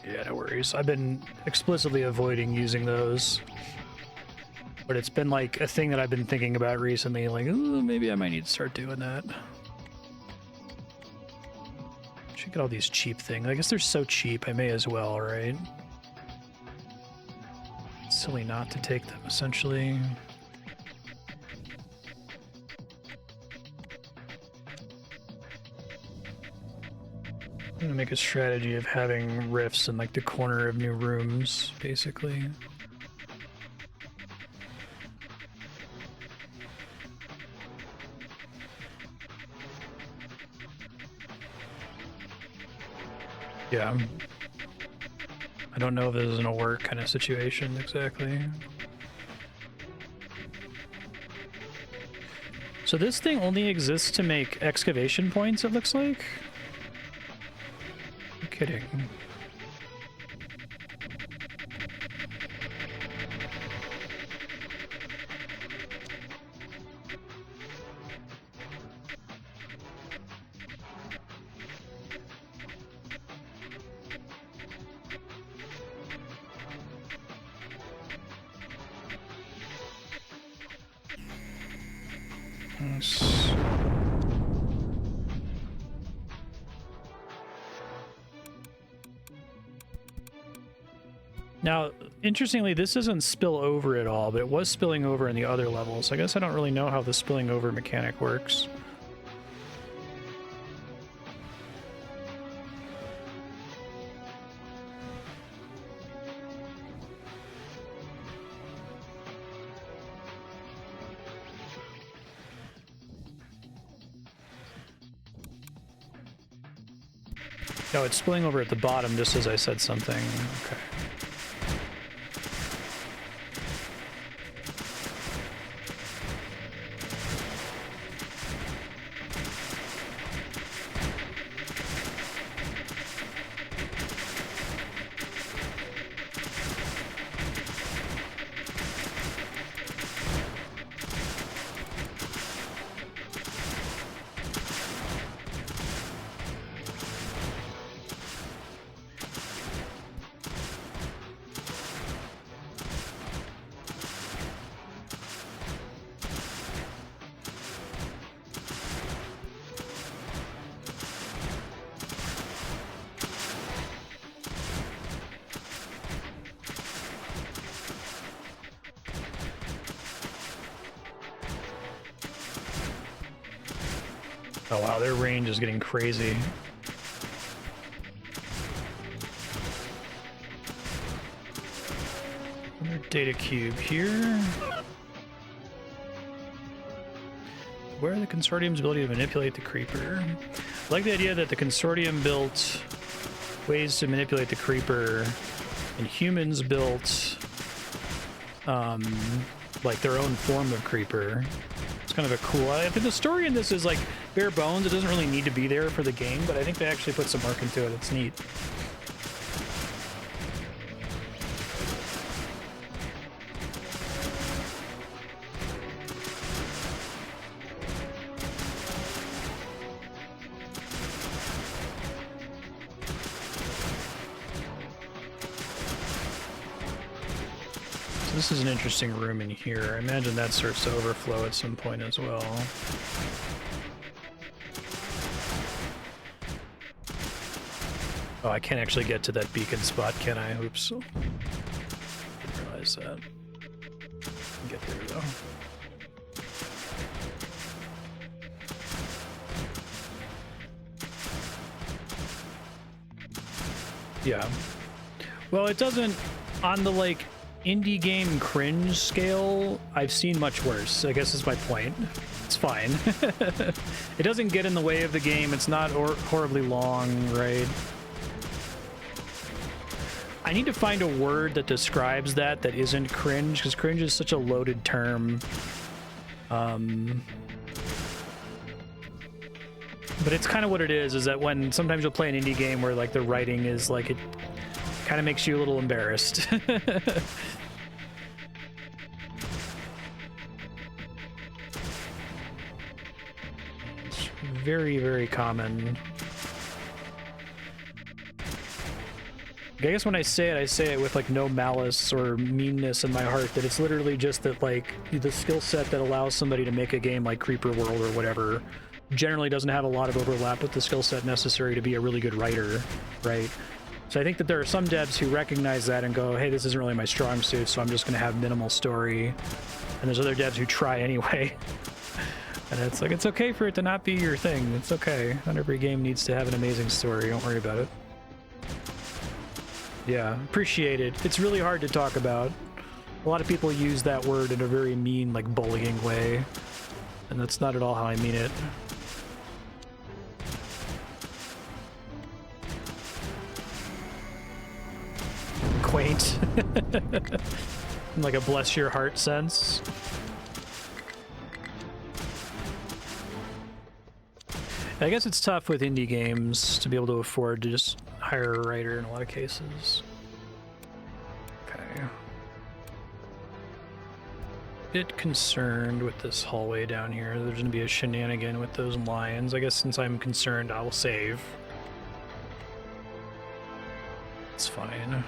Yeah, no worries. I've been explicitly avoiding using those. But it's been like a thing that I've been thinking about recently, like, ooh, maybe I might need to start doing that. Should get all these cheap things. I guess they're so cheap, I may as well, right? It's silly not to take them, essentially. I'm gonna make a strategy of having rifts in like the corner of new rooms, basically. Yeah. I don't know if this is gonna work kind of situation exactly. So this thing only exists to make excavation points, it looks like? Kidding. Nice. Now, interestingly, this doesn't spill over at all, but it was spilling over in the other levels. I guess I don't really know how the spilling over mechanic works. No, it's spilling over at the bottom just as I said something. Okay. Oh wow, their range is getting crazy. Another data cube here. Where are the Consortium's ability to manipulate the Creeper? I like the idea that the Consortium built ways to manipulate the Creeper, and humans built like their own form of Creeper. It's kind of a cool. I think the story in this is like bare bones. It doesn't really need to be there for the game, but I think they actually put some work into it. It's neat. This is an interesting room in here. I imagine that starts to overflow at some point as well. Oh, I can't actually get to that beacon spot, can I? Oops. Didn't realize that. Get there though. Yeah. Well, it doesn't, on the like indie game cringe scale, I've seen much worse. I guess is my point. It's fine. It doesn't get in the way of the game. It's not horribly long, right? I need to find a word that describes that isn't cringe, because cringe is such a loaded term. But it's kind of what it is that when sometimes you'll play an indie game where like the writing is like, it kind of makes you a little embarrassed. It's very, very common. I guess when I say it with like no malice or meanness in my heart, that it's literally just that like the skill set that allows somebody to make a game like Creeper World or whatever generally doesn't have a lot of overlap with the skill set necessary to be a really good writer, right? So I think that there are some devs who recognize that and go, hey, this isn't really my strong suit, so I'm just going to have minimal story. And there's other devs who try anyway. And it's like, it's okay for it to not be your thing. It's okay. Not every game needs to have an amazing story. Don't worry about it. Yeah, appreciate it. It's really hard to talk about. A lot of people use that word in a very mean, like, bullying way. And that's not at all how I mean it. Quaint. In like a bless your heart sense. I guess it's tough with indie games to be able to afford to just hire a writer in a lot of cases. Okay. Bit concerned with this hallway down here. There's gonna be a shenanigan with those lions. I guess since I'm concerned, I'll save. It's fine.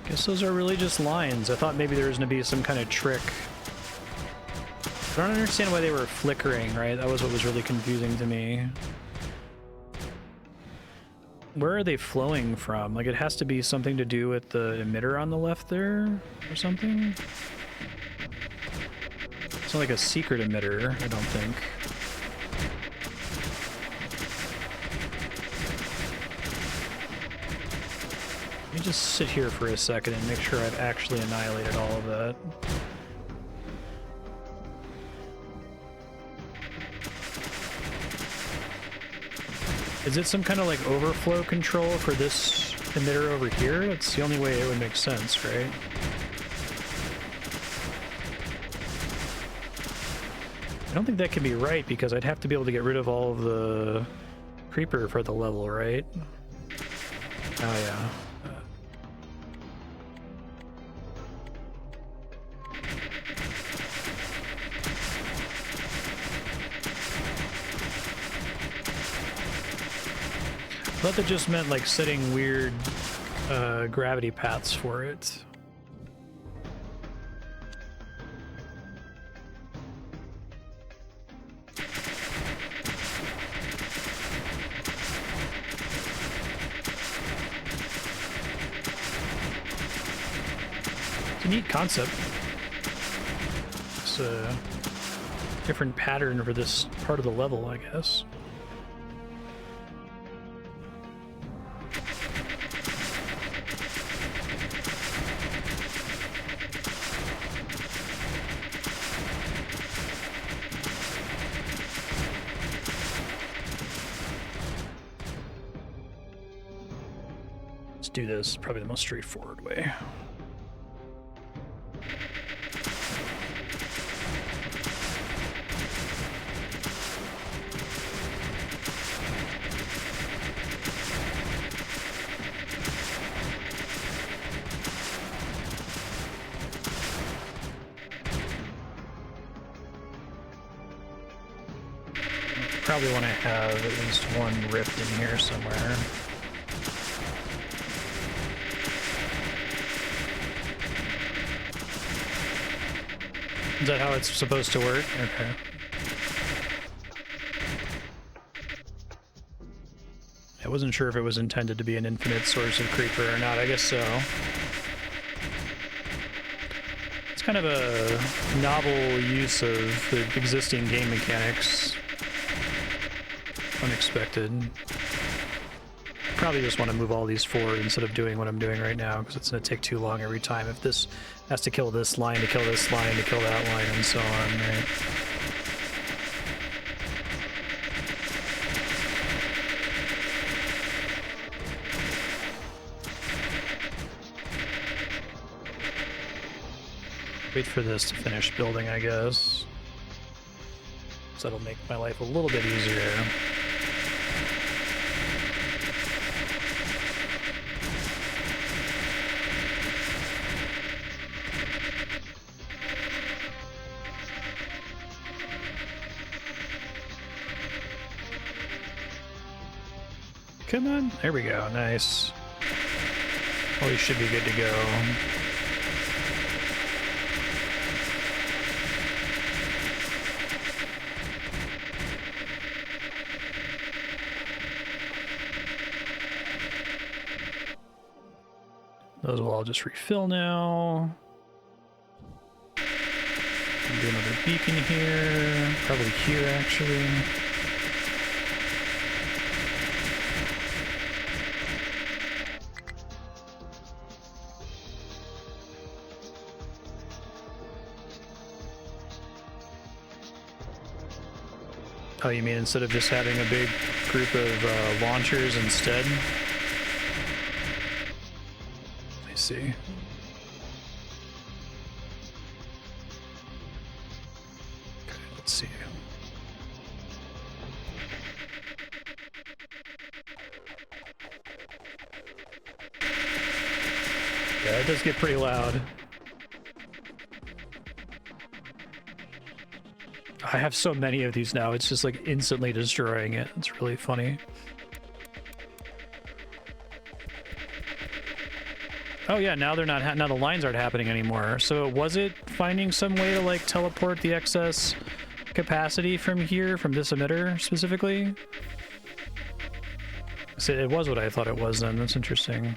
Guess those are really just lines. I thought maybe there was going to be some kind of trick. I don't understand why they were flickering, right? That was what was really confusing to me. Where are they flowing from? Like, it has to be something to do with the emitter on the left there or something? It's not like a secret emitter, I don't think. Let me just sit here for a second and make sure I've actually annihilated all of that. Is it some kind of like overflow control for this emitter over here? That's the only way it would make sense, right? I don't think that can be right because I'd have to be able to get rid of all of the creeper for the level, right? Oh yeah. I thought that just meant like setting weird gravity paths for it. It's a neat concept. It's a different pattern for this part of the level, I guess. Do this probably the most straightforward way. Probably want to have at least one rift in here somewhere. Is that how it's supposed to work? Okay. I wasn't sure if it was intended to be an infinite source of creeper or not. I guess so. It's kind of a novel use of the existing game mechanics. Unexpected. Probably just want to move all these forward instead of doing what I'm doing right now, because it's going to take too long every time. If this has to kill this line to kill this line to kill that line and so on, right? Wait for this to finish building, I guess. So that'll make my life a little bit easier. Come on, there we go, nice. Well, we should be good to go. Those will all just refill now. Do another beacon here, probably here actually. Oh, you mean instead of just having a big group of launchers instead? I see. Okay, let's see. Yeah, it does get pretty loud. I have so many of these now, it's just like instantly destroying it. It's really funny. Oh yeah, now they're not, now the lines aren't happening anymore. So was it finding some way to like teleport the excess capacity from here, from this emitter specifically? So it was what I thought it was then. That's interesting.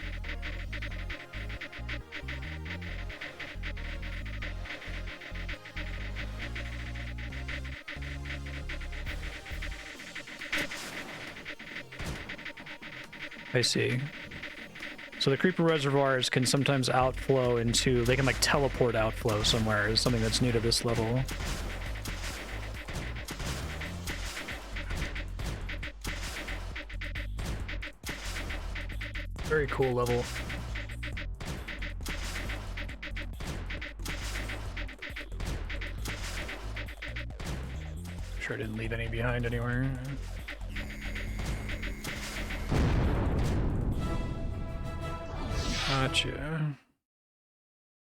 I see. So the creeper reservoirs can sometimes outflow into, they can like teleport outflow somewhere, is something that's new to this level. Very cool level. Sure I didn't leave any behind anywhere. Gotcha.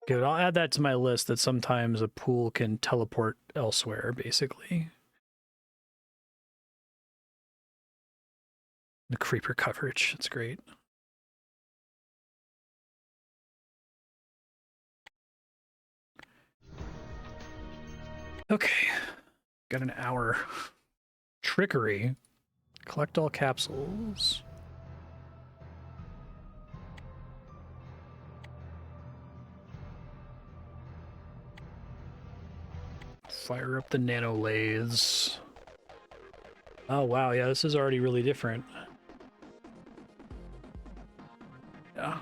Good, I'll add that to my list that sometimes a pool can teleport elsewhere, basically. The creeper coverage, that's great. Okay, got an hour. Trickery. Collect all capsules. Fire up the nano lathes. Oh wow, yeah, this is already really different. Yeah.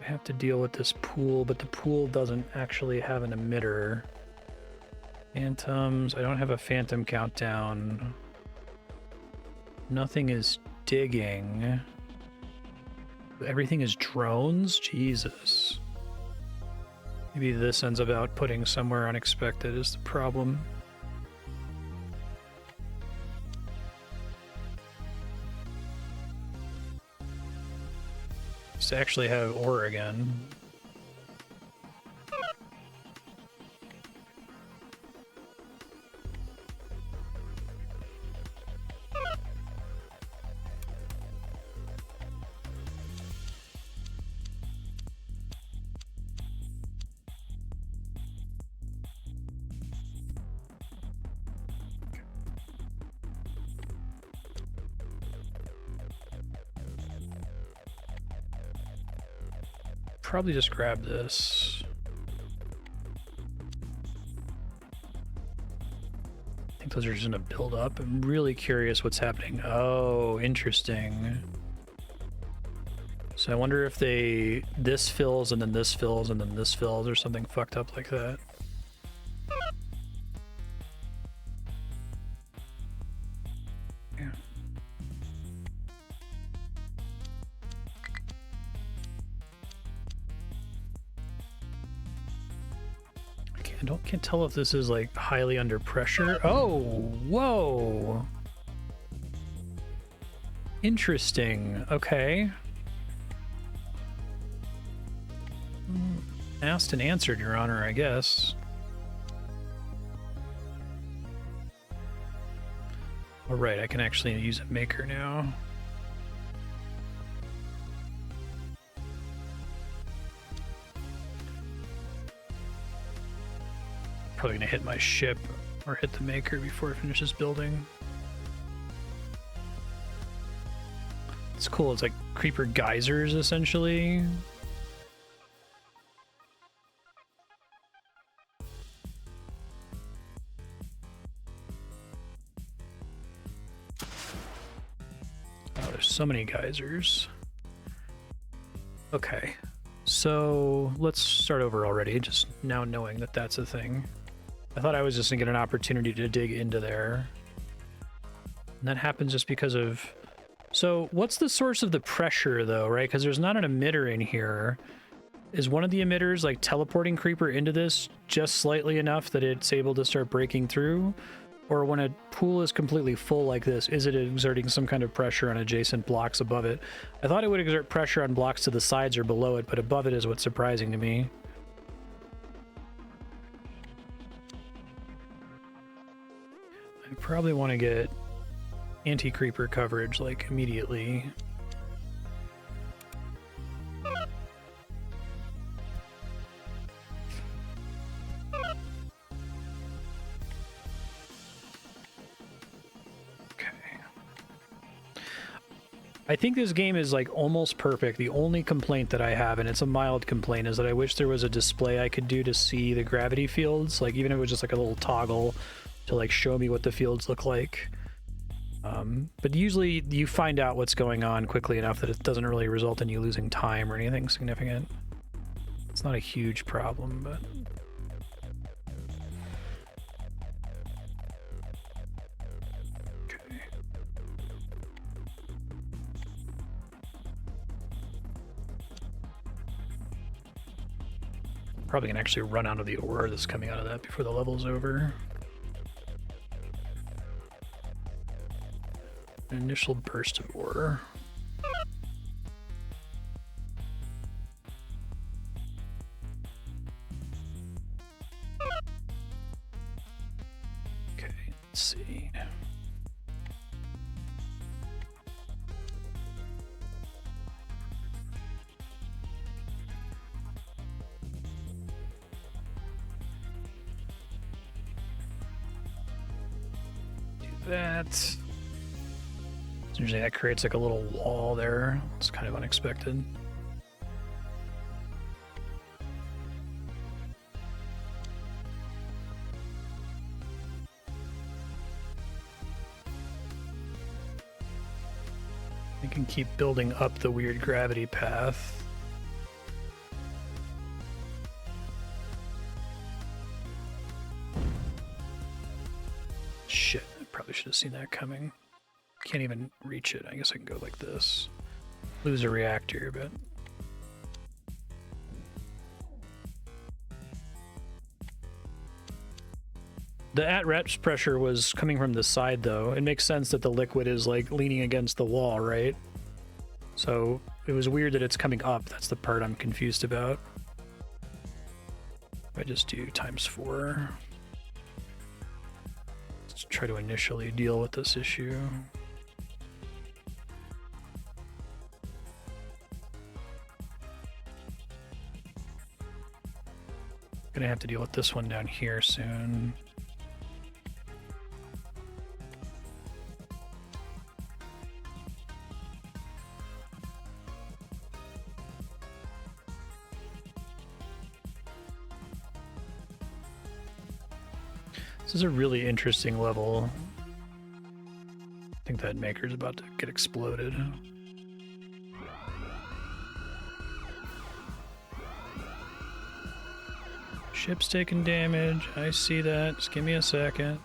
I have to deal with this pool, but the pool doesn't actually have an emitter. Phantoms, I don't have a phantom countdown. Nothing is digging. Everything is drones? Jesus. Maybe this ends up outputting somewhere unexpected is the problem. Just to actually have ore again. Probably just grab this. I think those are just gonna build up. I'm really curious what's happening. Oh, interesting. So I wonder if this fills and then this fills and then this fills or something fucked up like that. Yeah. Can't tell if this is like highly under pressure. Oh, whoa. Interesting. Okay. Asked and answered, Your Honor, I guess. All right, I can actually use a maker now. Probably gonna hit my ship or hit the maker before it finishes building. It's cool, it's like creeper geysers essentially. Oh, there's so many geysers. Okay, so let's start over already, just now knowing that that's a thing. I thought I was just gonna get an opportunity to dig into there. And that happens just because of... So what's the source of the pressure though, right? Because there's not an emitter in here. Is one of the emitters like teleporting creeper into this just slightly enough that it's able to start breaking through? Or when a pool is completely full like this, is it exerting some kind of pressure on adjacent blocks above it? I thought it would exert pressure on blocks to the sides or below it, but above it is what's surprising to me. I probably want to get anti-creeper coverage like immediately. I think this game is like almost perfect. The only complaint that I have, and it's a mild complaint, is that I wish there was a display I could do to see the gravity fields, like even if it was just like a little toggle to like show me what the fields look like. But usually you find out what's going on quickly enough that it doesn't really result in you losing time or anything significant. It's not a huge problem, but... Okay. Probably can actually run out of the ore that's coming out of that before the level's over. An initial burst of ore. Okay, let's see. Do that. Usually that creates like a little wall there. It's kind of unexpected. You can keep building up the weird gravity path. Shit, I probably should have seen that coming. Can't even reach it. I guess I can go like this. Lose a reactor, but... The at-rest pressure was coming from the side, though. It makes sense that the liquid is, like, leaning against the wall, right? So, it was weird that it's coming up. That's the part I'm confused about. If I just do ×4. Let's try to initially deal with this issue. Gonna have to deal with this one down here soon. This is a really interesting level. I think that maker's about to get exploded. Ship's taking damage. I see that. Just give me a second.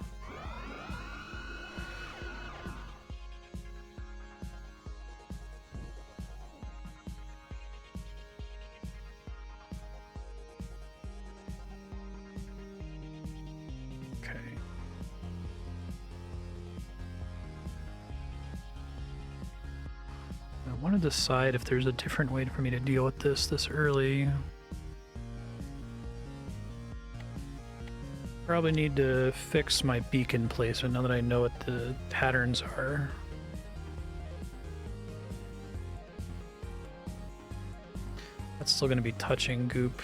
Okay. I want to decide if there's a different way for me to deal with this early. Probably need to fix my beacon placement now that I know what the patterns are. That's still going to be touching goop.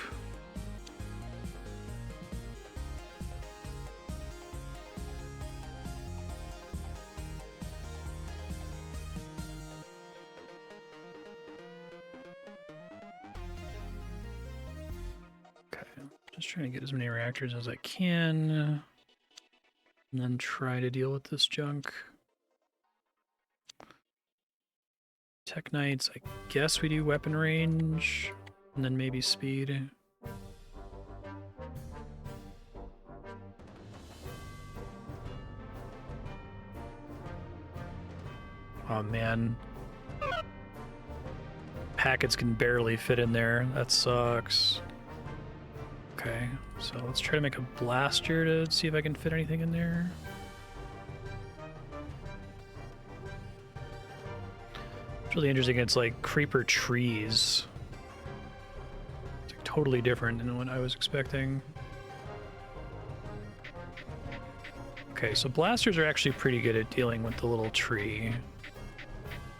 Just trying to get as many reactors as I can, and then try to deal with this junk. Teknites, I guess we do weapon range, and then maybe speed. Oh man. Packets can barely fit in there, that sucks. Okay, so let's try to make a blaster to see if I can fit anything in there. It's really interesting, it's like creeper trees. It's like totally different than what I was expecting. Okay, so blasters are actually pretty good at dealing with the little tree.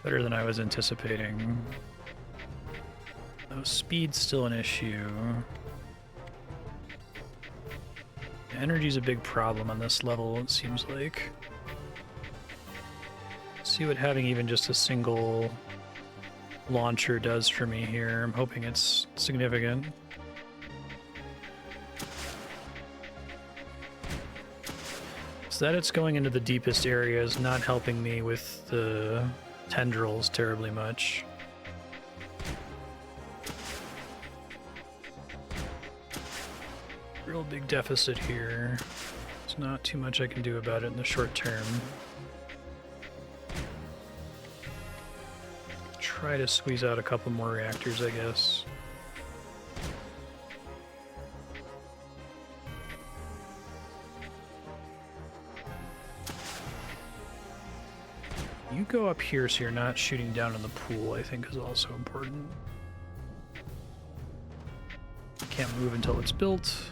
Better than I was anticipating. Though speed's still an issue. Energy's a big problem on this level, it seems like. See what having even just a single launcher does for me here. I'm hoping it's significant. So that it's going into the deepest area is not helping me with the tendrils terribly much. Real big deficit here. There's not too much I can do about it in the short term. Try to squeeze out a couple more reactors, I guess. You go up here so you're not shooting down in the pool, I think is also important. Can't move until it's built.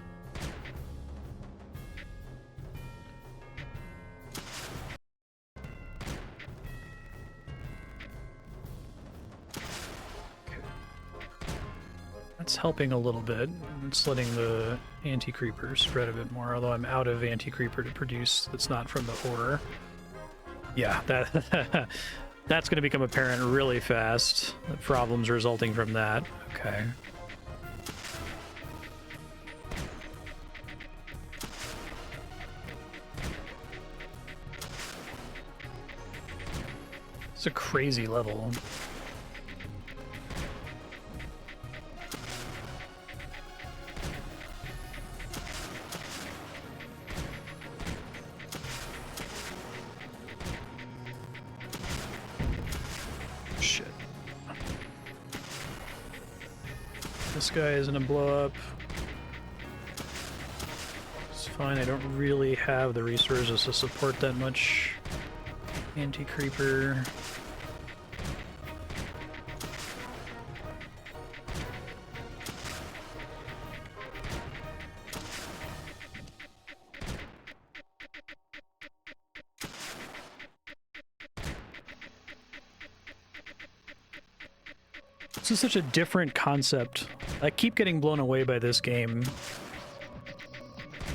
That's helping a little bit. It's letting the anti-creeper spread a bit more, although I'm out of anti-creeper to produce that's not from the ore. Yeah, that's going to become apparent really fast. The problems resulting from that. Okay. It's a crazy level. This guy isn't a blow up. It's fine, I don't really have the resources to support that much anti-creeper. This is such a different concept. I keep getting blown away by this game.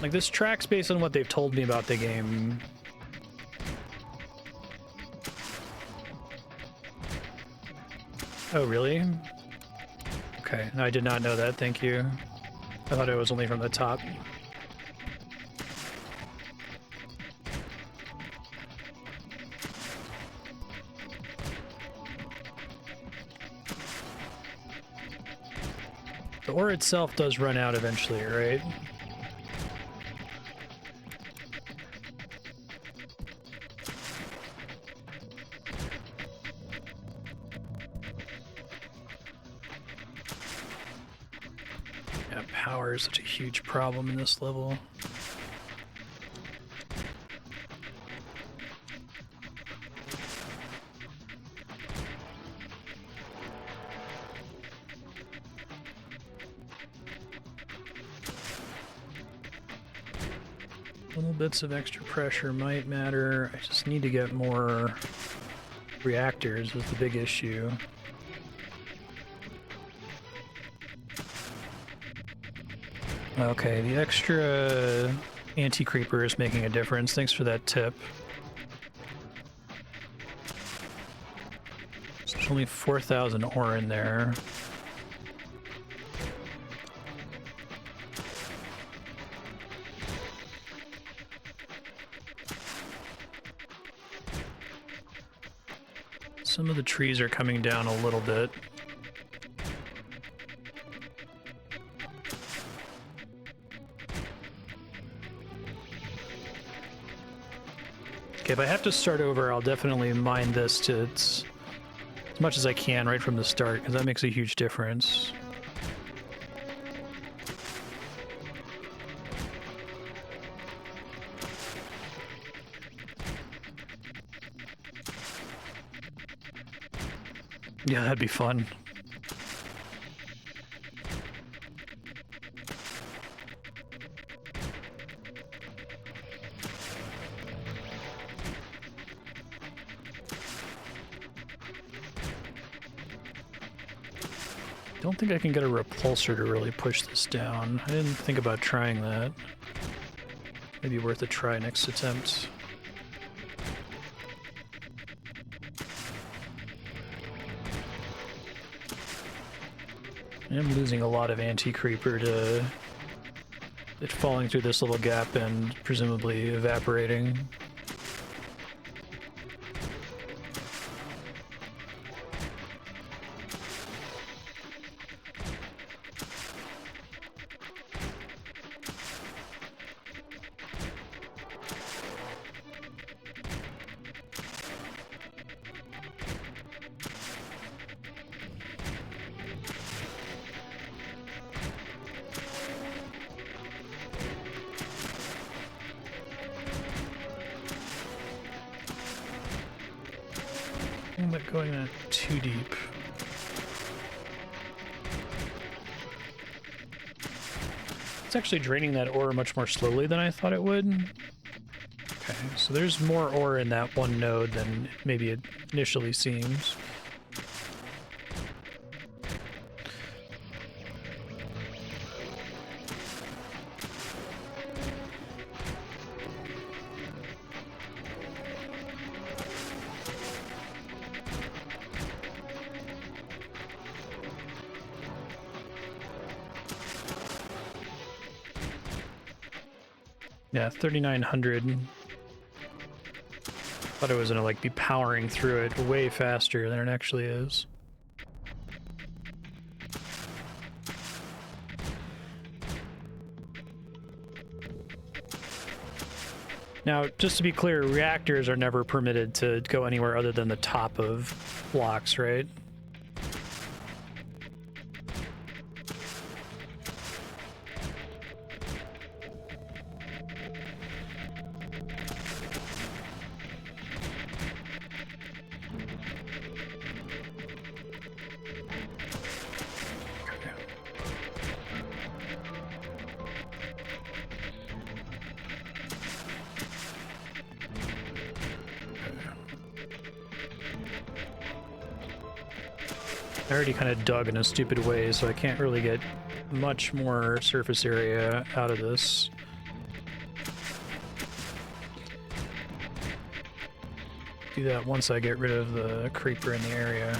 Like, this track's based on what they've told me about the game. Oh, really? Okay, no, I did not know that, thank you. I thought it was only from the top. The ore itself does run out eventually, right? Yeah, power is such a huge problem in this level. Little bits of extra pressure might matter. I just need to get more reactors is the big issue. Okay, the extra anti-creeper is making a difference. Thanks for that tip. There's only 4,000 ore in there. Some of the trees are coming down a little bit. Okay, if I have to start over, I'll definitely mine this to as much as I can right from the start, because that makes a huge difference. Yeah, that'd be fun. Don't think I can get a repulsor to really push this down. I didn't think about trying that. Maybe worth a try next attempt. I'm losing a lot of anti-creeper to it falling through this little gap and presumably evaporating. I'm not going too deep. It's actually draining that ore much more slowly than I thought it would. Okay, so there's more ore in that one node than maybe it initially seems. Yeah, 3,900. Thought it was gonna like be powering through it way faster than it actually is. Now, just to be clear, reactors are never permitted to go anywhere other than the top of blocks, right? I already kind of dug in a stupid way, so I can't really get much more surface area out of this. Do that once I get rid of the creeper in the area.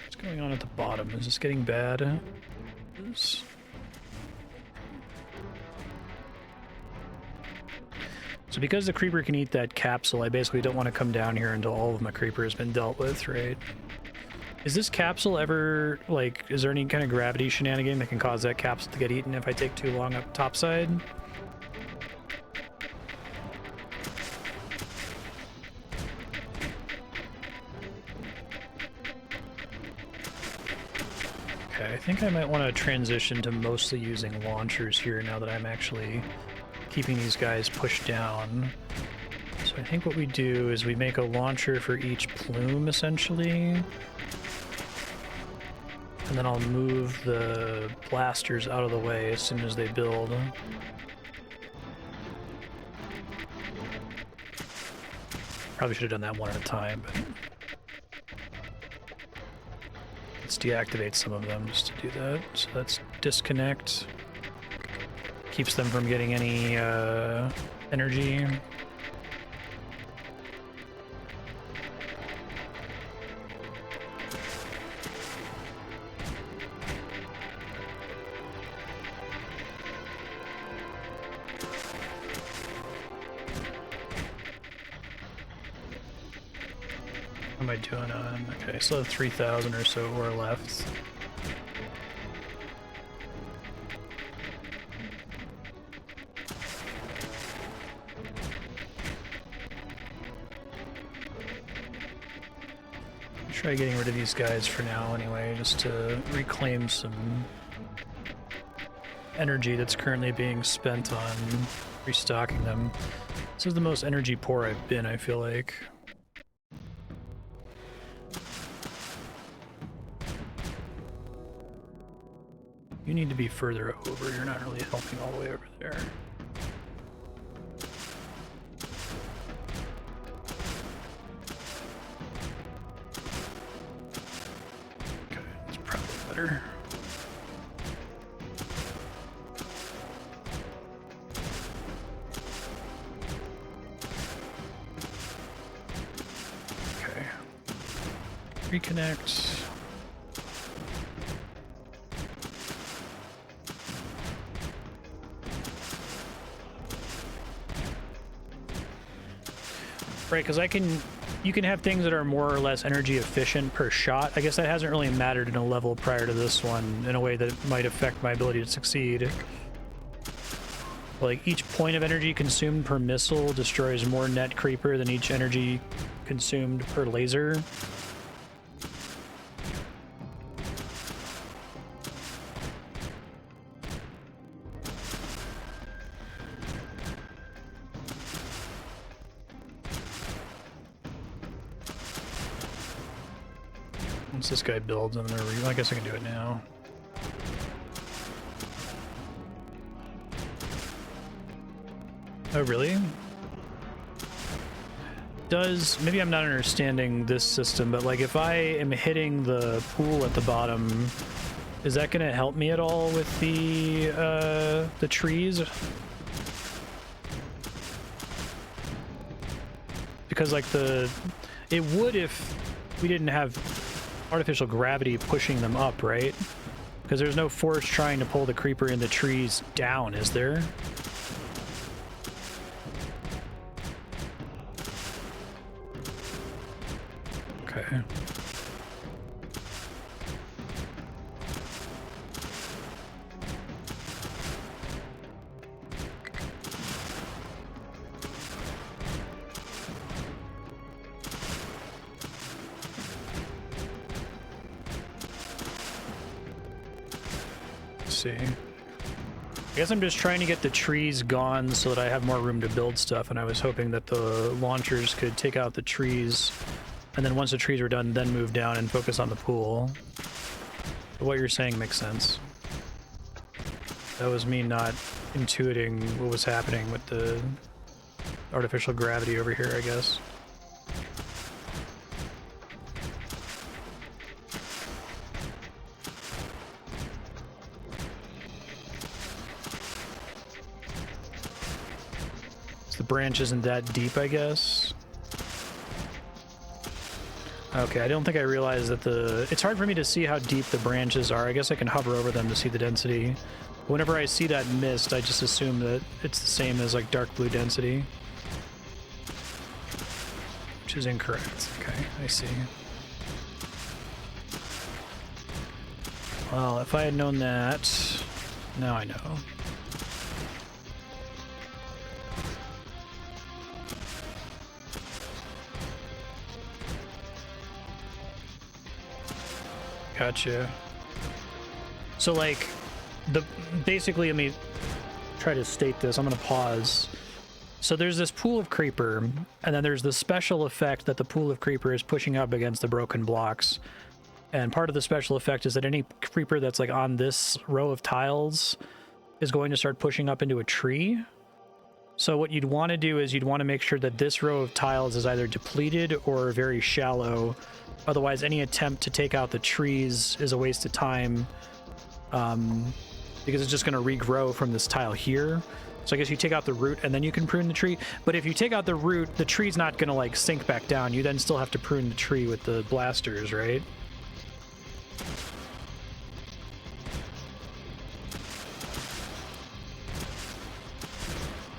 What's going on at the bottom? Is this getting bad? So because the creeper can eat that capsule, I basically don't want to come down here until all of my creeper has been dealt with, right? Is this capsule ever, like, is there any kind of gravity shenanigan that can cause that capsule to get eaten if I take too long up topside? Okay, I think I might want to transition to mostly using launchers here now that I'm actually keeping these guys pushed down. So I think what we do is we make a launcher for each plume, essentially. And then I'll move the blasters out of the way as soon as they build. Probably should have done that one at a time, but let's deactivate some of them just to do that. So let's disconnect. Keeps them from getting any energy. What am I doing on? Okay, still have 3,000 or so ore left. Try getting rid of these guys for now anyway, just to reclaim some energy that's currently being spent on restocking them. This is the most energy poor I've been, I feel like. You need to be further over, you're not really helping all the way over there. Better. Okay. Reconnect. Right, because you can have things that are more or less energy efficient per shot. I guess that hasn't really mattered in a level prior to this one in a way that might affect my ability to succeed. Like, each point of energy consumed per missile destroys more net creeper than each energy consumed per laser. Once this guy builds, I'm gonna I guess I can do it now. Oh, really? Maybe I'm not understanding this system, but like if I am hitting the pool at the bottom, is that gonna help me at all with the trees? Because like it would if we didn't have artificial gravity pushing them up, right? Because there's no force trying to pull the creeper in the trees down, is there? Okay. See. I guess I'm just trying to get the trees gone so that I have more room to build stuff, and I was hoping that the launchers could take out the trees, and then once the trees are done, then move down and focus on the pool. But what you're saying makes sense. That was me not intuiting what was happening with the artificial gravity over here, I guess. The branch isn't that deep, I guess. Okay, I don't think I realized that it's hard for me to see how deep the branches are. I guess I can hover over them to see the density. Whenever I see that mist, I just assume that it's the same as like dark blue density. Which is incorrect. Okay, I see. Well, if I had known that, now I know. Gotcha. So like, basically, let me try to state this. I'm gonna pause. So there's this pool of creeper, and then there's the special effect that the pool of creeper is pushing up against the broken blocks. And part of the special effect is that any creeper that's like on this row of tiles is going to start pushing up into a tree. So what you'd want to do is you'd want to make sure that this row of tiles is either depleted or very shallow. Otherwise, any attempt to take out the trees is a waste of time, because it's just going to regrow from this tile here. So I guess you take out the root and then you can prune the tree. But if you take out the root, the tree's not going to like sink back down. You then still have to prune the tree with the blasters, right?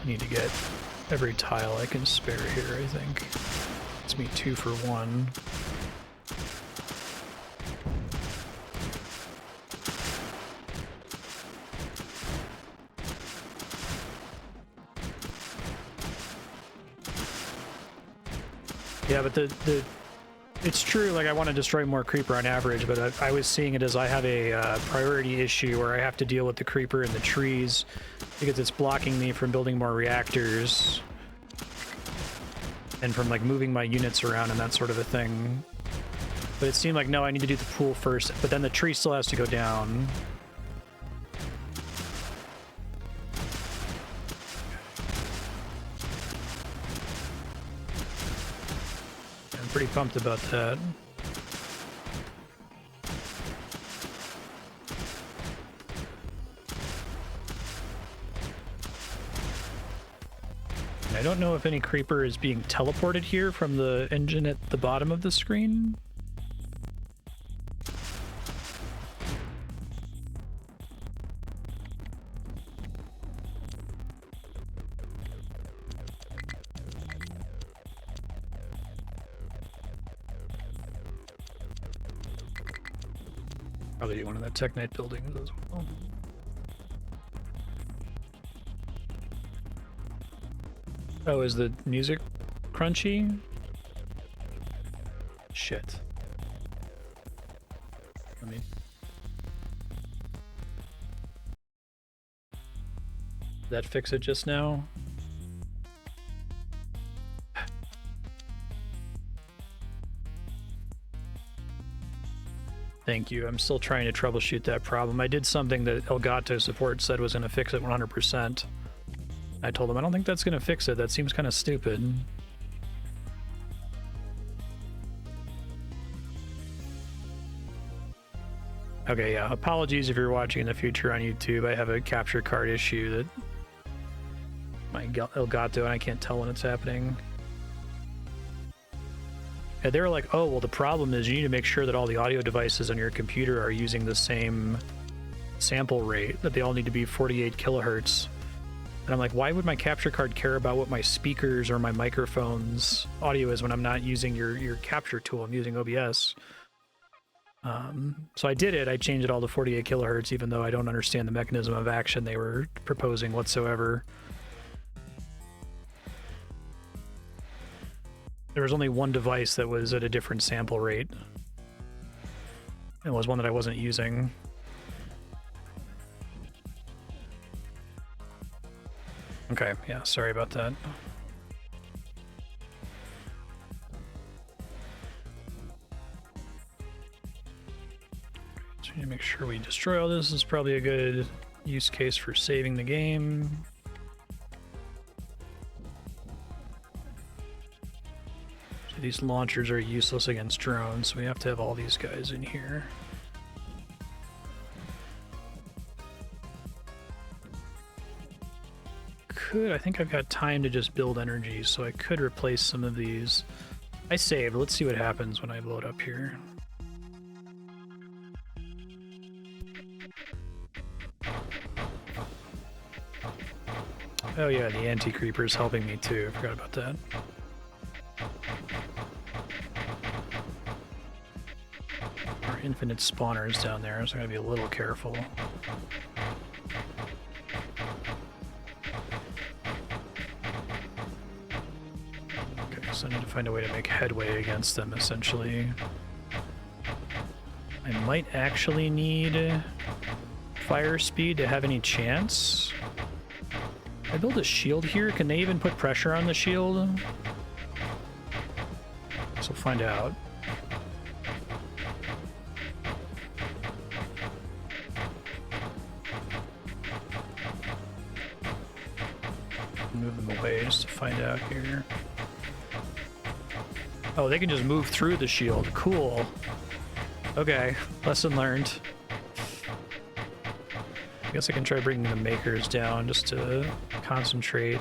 I need to get every tile I can spare here, I think. It's me 2 for 1. Yeah, but it's true, like I want to destroy more creeper on average, but I was seeing it as I have a priority issue where I have to deal with the creeper in the trees because it's blocking me from building more reactors and from like moving my units around and that sort of a thing. But it seemed like, no, I need to do the pool first, but then the tree still has to go down. Pretty pumped about that. I don't know if any creeper is being teleported here from the engine at the bottom of the screen. probably one of the Technite buildings as well. Oh, is the music crunchy? Shit. Let me... Did that fix it just now? Thank you. I'm still trying to troubleshoot that problem. I did something that Elgato support said was going to fix it 100%. I told them, I don't think that's going to fix it. That seems kind of stupid. Okay, yeah. Apologies if you're watching in the future on YouTube. I have a capture card issue that my Elgato, and I can't tell when it's happening. And they were like, oh, well, the problem is you need to make sure that all the audio devices on your computer are using the same sample rate, that they all need to be 48 kilohertz. And I'm like, why would my capture card care about what my speakers or my microphone's audio is when I'm not using your capture tool? I'm using OBS. So I did it. I changed it all to 48 kilohertz, even though I don't understand the mechanism of action they were proposing whatsoever. There was only one device that was at a different sample rate. It was one that I wasn't using. Okay, yeah, sorry about that. So we need to make sure we destroy all this. This is probably a good use case for saving the game. These launchers are useless against drones, so we have to have all these guys in here. I think I've got time to just build energy, so I could replace some of these. I saved. Let's see what happens when I load up here. Oh yeah, the anti-creeper is helping me too. I forgot about that. Our infinite spawners down there, so I gotta be a little careful. Okay, so I need to find a way to make headway against them, essentially. I might actually need fire speed to have any chance. I build a shield here. Can they even put pressure on the shield? So we'll find out. Move them away just to find out here. Oh, they can just move through the shield. Cool. Okay, lesson learned. I guess I can try bringing the makers down just to concentrate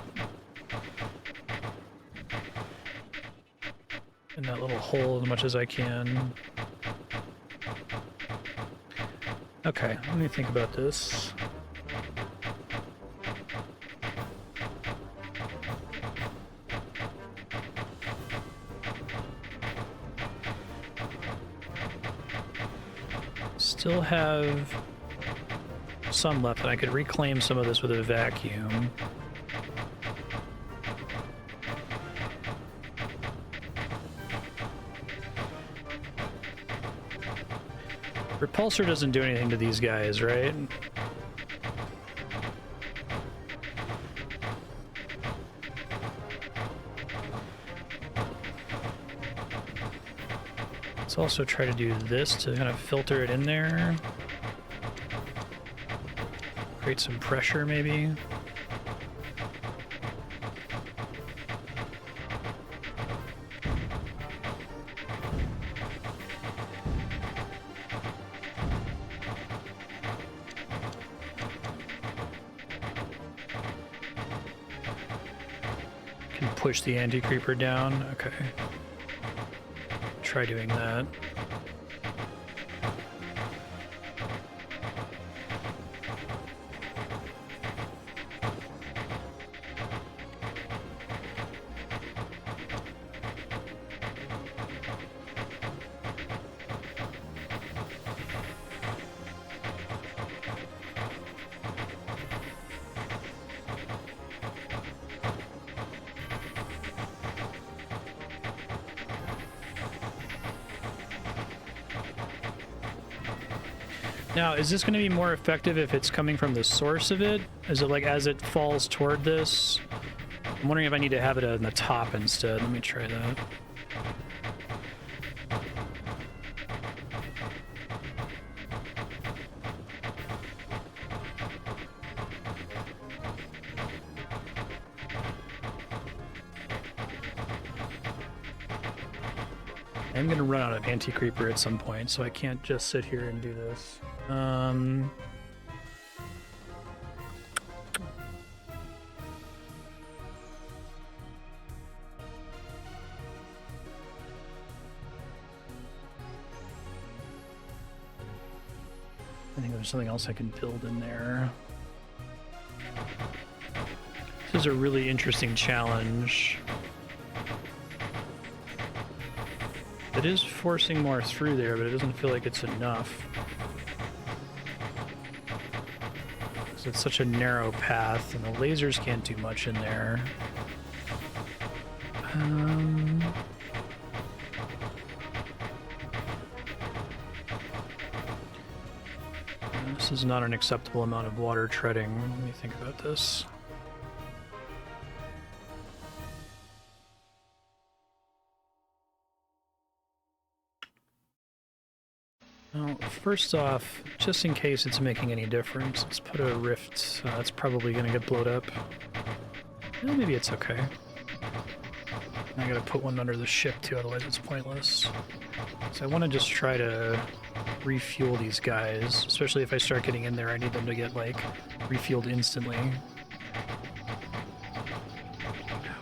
in that little hole as much as I can. Okay, let me think about this. Still have some left, and I could reclaim some of this with a vacuum. Repulsor doesn't do anything to these guys, right? Let's also try to do this to kind of filter it in there. Create some pressure, maybe. Can push the anti-creeper down. Okay. Try doing that. Now, is this going to be more effective if it's coming from the source of it? Is it like as it falls toward this? I'm wondering if I need to have it on the top instead. Let me try that. I'm going to run out of anti-creeper at some point, so I can't just sit here and do this. I think there's something else I can build in there. This is a really interesting challenge. It is forcing more through there, but it doesn't feel like it's enough. Because it's such a narrow path, and the lasers can't do much in there. This is not an acceptable amount of water treading. Let me think about this. Well, first off, just in case it's making any difference, let's put a rift. That's probably going to get blowed up. Well, maybe it's okay. I gotta put one under the ship too, otherwise it's pointless. So I want to just try to refuel these guys, especially if I start getting in there. I need them to get, like, refueled instantly.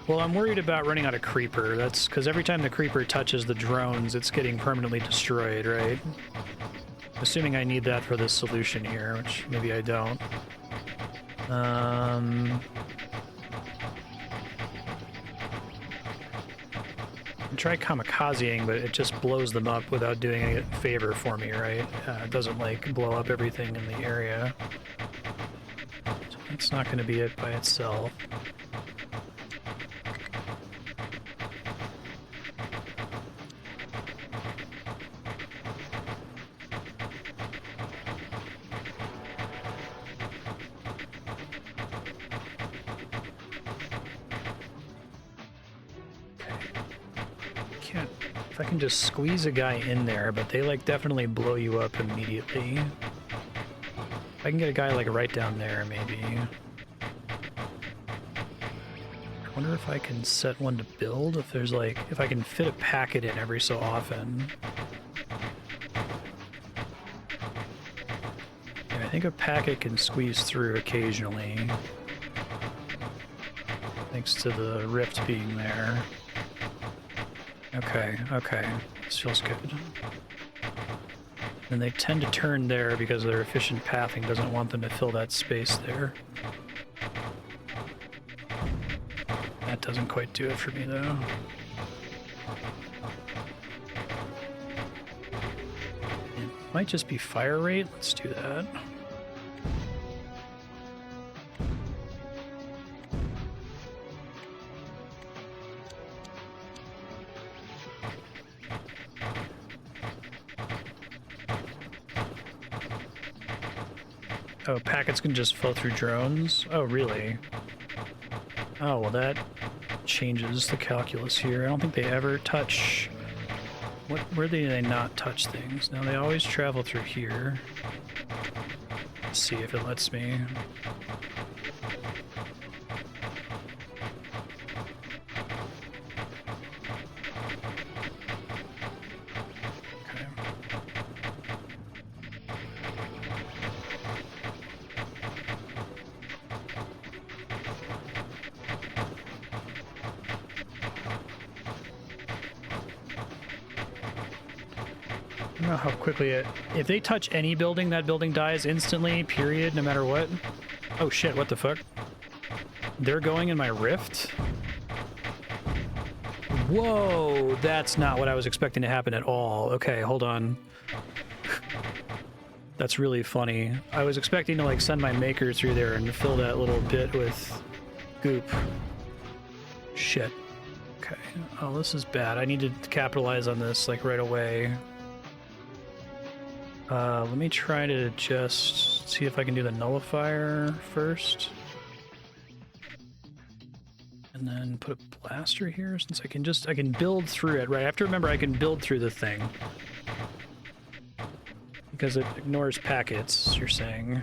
Well, I'm worried about running out of creeper. That's because every time the creeper touches the drones, it's getting permanently destroyed, right? Assuming I need that for this solution here, which maybe I don't. Try kamikazing, but it just blows them up without doing a favor for me, right? It doesn't, like, blow up everything in the area. So that's not going to be it by itself. If I can just squeeze a guy in there, but they, like, definitely blow you up immediately. If I can get a guy, like, right down there, maybe. I wonder if I can set one to build, if there's, like, if I can fit a packet in every so often. Yeah, I think a packet can squeeze through occasionally. Thanks to the rift being there. Okay, okay. This feels good. And they tend to turn there because their efficient pathing doesn't want them to fill that space there. That doesn't quite do it for me, though. It might just be fire rate. Let's do that. Oh, packets can just flow through drones? Oh, really? Oh, well, that changes the calculus here. I don't think they ever touch... Where do they not touch things? No, they always travel through here. Let's see if it lets me. I don't know how quickly if they touch any building, that building dies instantly, period, no matter what. Oh shit, what the fuck? They're going in my rift? Whoa, that's not what I was expecting to happen at all. Okay, hold on. That's really funny. I was expecting to, like, send my maker through there and fill that little bit with goop. Shit. Okay. Oh, this is bad. I need to capitalize on this, like, right away. Let me try to just see if I can do the nullifier first. And then put a blaster here since I can build through it, right? I have to remember I can build through the thing. Because it ignores packets, you're saying.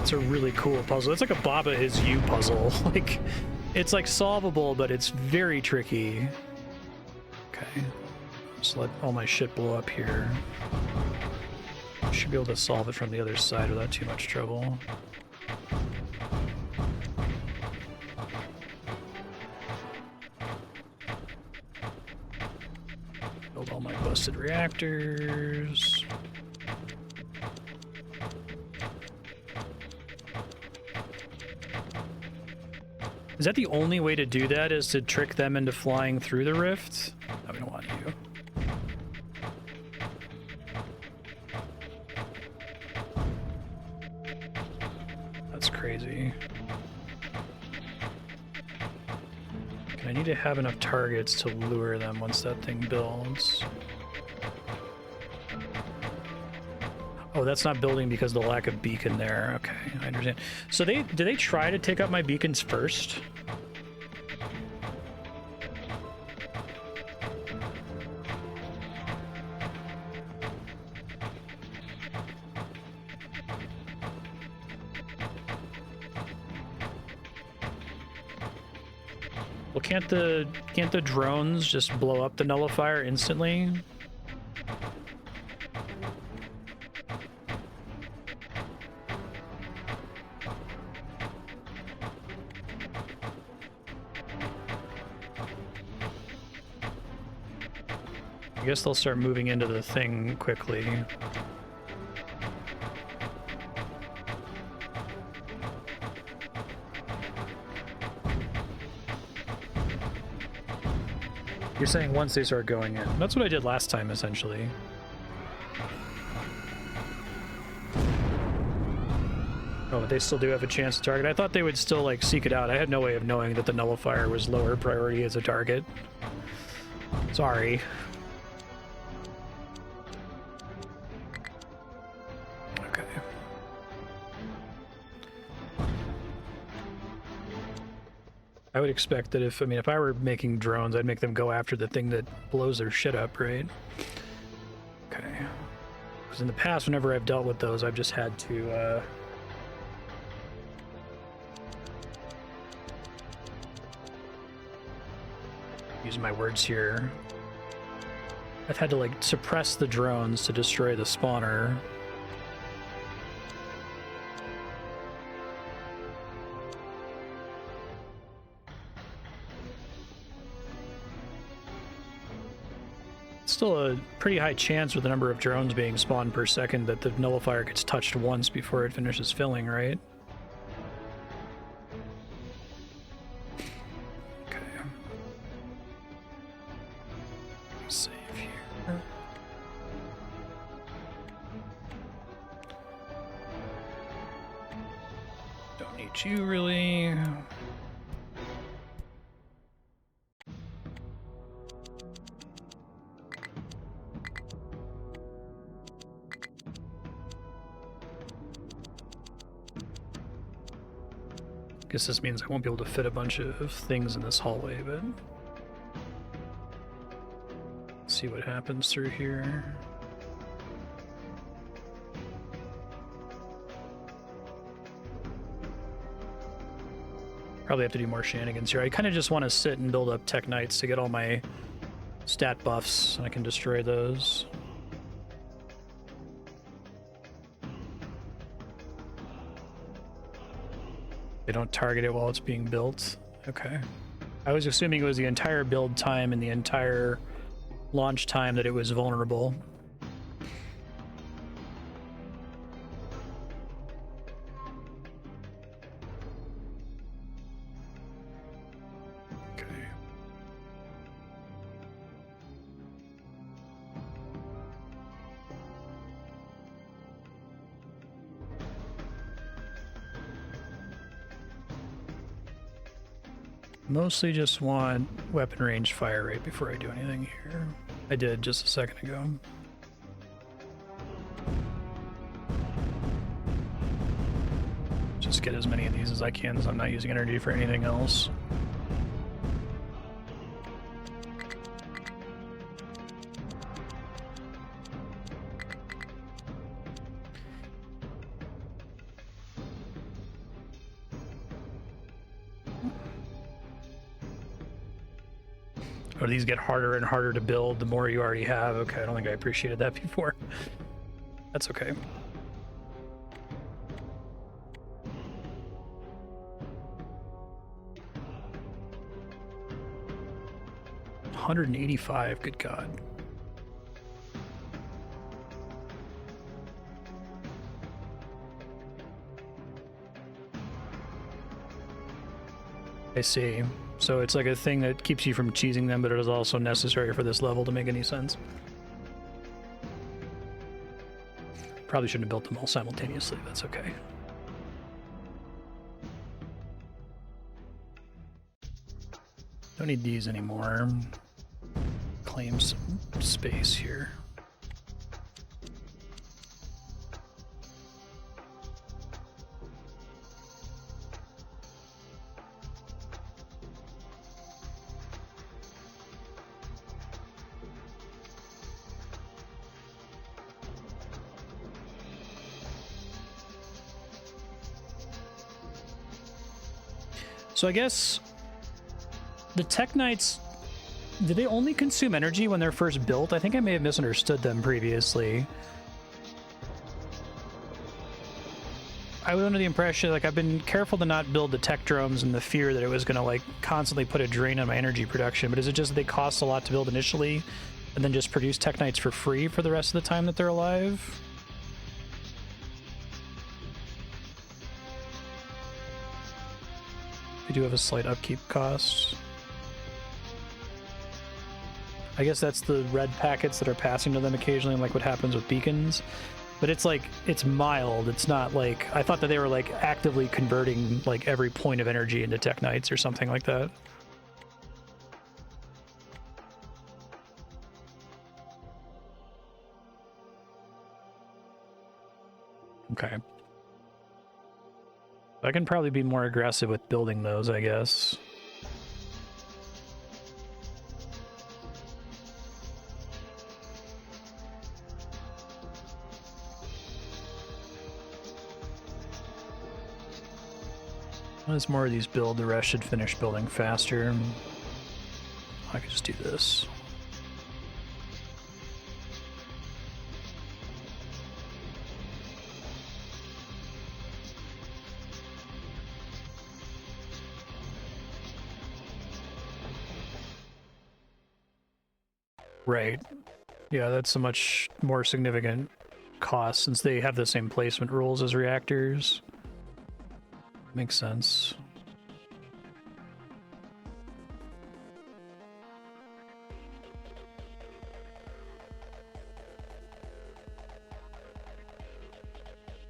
It's a really cool puzzle. It's like a Baba Is You puzzle. Like, it's like solvable, but it's very tricky. Okay. Just let all my shit blow up here. Should be able to solve it from the other side without too much trouble. Build all my busted reactors. Is that the only way to do that, is to trick them into flying through the rift? No, we don't want you. That's crazy. I need to have enough targets to lure them once that thing builds. Oh, that's not building because of the lack of beacon there. Okay, I understand. So do they try to take up my beacons first? Well, can't the drones just blow up the nullifier instantly? I guess they'll start moving into the thing quickly. You're saying once they start going in. That's what I did last time, essentially. Oh, but they still do have a chance to target. I thought they would still, like, seek it out. I had no way of knowing that the nullifier was lower priority as a target. Sorry. Okay. I would expect that if I were making drones, I'd make them go after the thing that blows their shit up, right? Okay. Because in the past, whenever I've dealt with those, I've just had to, use my words here. I've had to, like, suppress the drones to destroy the spawner. Still a pretty high chance with the number of drones being spawned per second that the nullifier gets touched once before it finishes filling, right? Okay. Save here. Don't need you, really. Guess this means I won't be able to fit a bunch of things in this hallway, but let's see what happens through here. Probably have to do more shenanigans here. I kind of just want to sit and build up Tech Knights to get all my stat buffs, and I can destroy those. They don't target it while it's being built. Okay. I was assuming it was the entire build time and the entire launch time that it was vulnerable. Okay. Mostly just want weapon range fire rate before I do anything here. I did just a second ago. Just get as many of these as I can, so I'm not using energy for anything else. Or these get harder and harder to build the more you already have. Okay, I don't think I appreciated that before. That's okay. $185, good God. I see. So it's like a thing that keeps you from cheesing them, but it is also necessary for this level to make any sense. Probably shouldn't have built them all simultaneously, that's okay. Don't need these anymore. Claim some space here. So I guess the Teknites, do they only consume energy when they're first built? I think I may have misunderstood them previously. I was under the impression, like, I've been careful to not build the tech drones in the fear that it was going to, like, constantly put a drain on my energy production, but is it just that they cost a lot to build initially and then just produce Teknites for free for the rest of the time that they're alive? They do have a slight upkeep cost. I guess that's the red packets that are passing to them occasionally, like what happens with beacons. But it's like, it's mild. It's not like, I thought that they were like actively converting like every point of energy into Teknites or something like that. Okay. I can probably be more aggressive with building those, I guess. As more of these build, the rest should finish building faster. I could just do this. Right. Yeah, that's a much more significant cost since they have the same placement rules as reactors. Makes sense.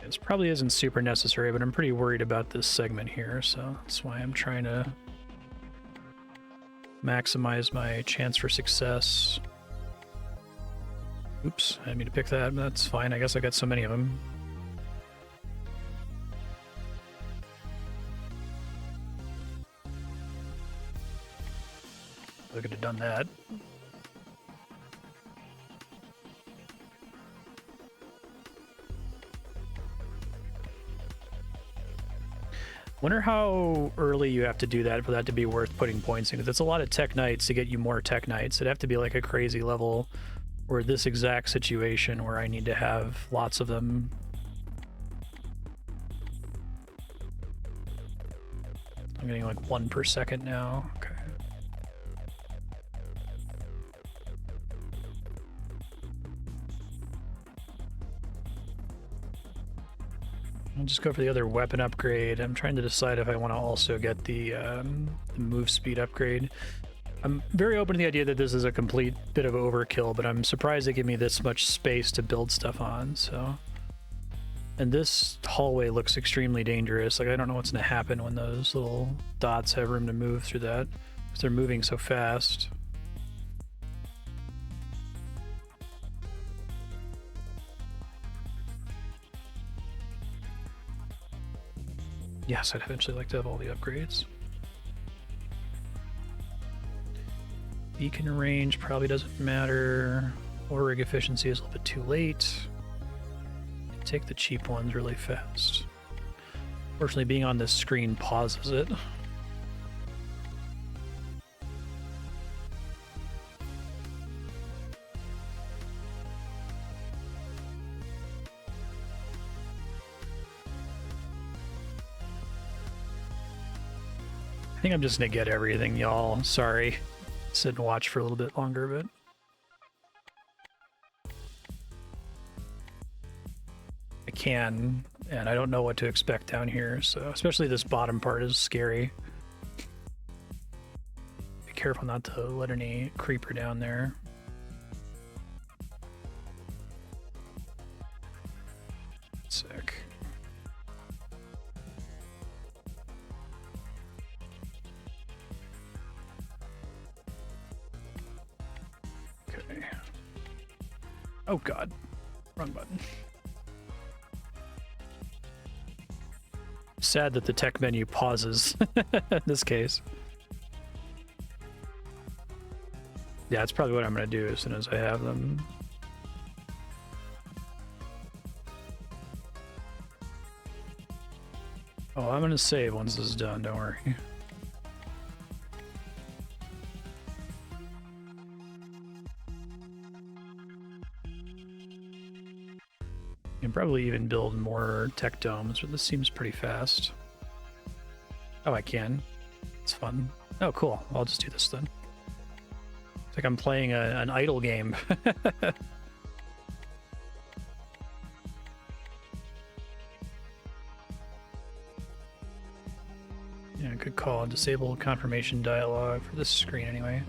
This probably isn't super necessary, but I'm pretty worried about this segment here, so that's why I'm trying to maximize my chance for success. Oops, I didn't mean to pick that, but that's fine. I guess I got so many of them. I could have done that. Wonder how early you have to do that for that to be worth putting points in, because it's a lot of Teknites to get you more Teknites. It'd have to be like a crazy level, or this exact situation where I need to have lots of them. I'm getting like 1 per second now. Okay. I'll just go for the other weapon upgrade. I'm trying to decide if I want to also get the move speed upgrade. I'm very open to the idea that this is a complete bit of overkill, but I'm surprised they give me this much space to build stuff on, so... And this hallway looks extremely dangerous. Like, I don't know what's going to happen when those little dots have room to move through that, because they're moving so fast. Yes, I'd eventually like to have all the upgrades. Beacon range probably doesn't matter. Ore rig efficiency is a little bit too late. Take the cheap ones really fast. Fortunately, being on this screen pauses it. I think I'm just gonna get everything, y'all. Sorry. Sit and watch for a little bit longer, but I can, and I don't know what to expect down here, so especially this bottom part is scary. Be careful not to let any creeper down there. Sick. Okay. Oh god. Wrong button. Sad that the tech menu pauses in this case. Yeah, that's probably what I'm going to do as soon as I have them. Oh, I'm going to save once this is done, don't worry. You can probably even build more tech domes, but this seems pretty fast. Oh, I can. It's fun. Oh, cool. I'll just do this then. It's like I'm playing an idle game. Yeah, good call. Disable confirmation dialog for this screen anyway.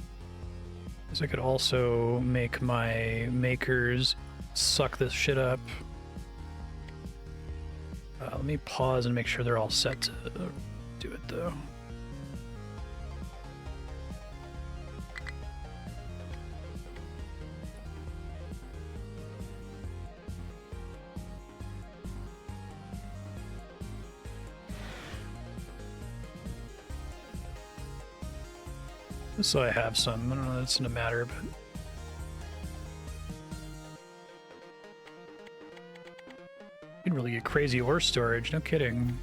Because I could also make my makers suck this shit up. Let me pause and make sure they're all set to do it though. So I have some. I don't know if it's gonna matter, but you can really get crazy ore storage, no kidding.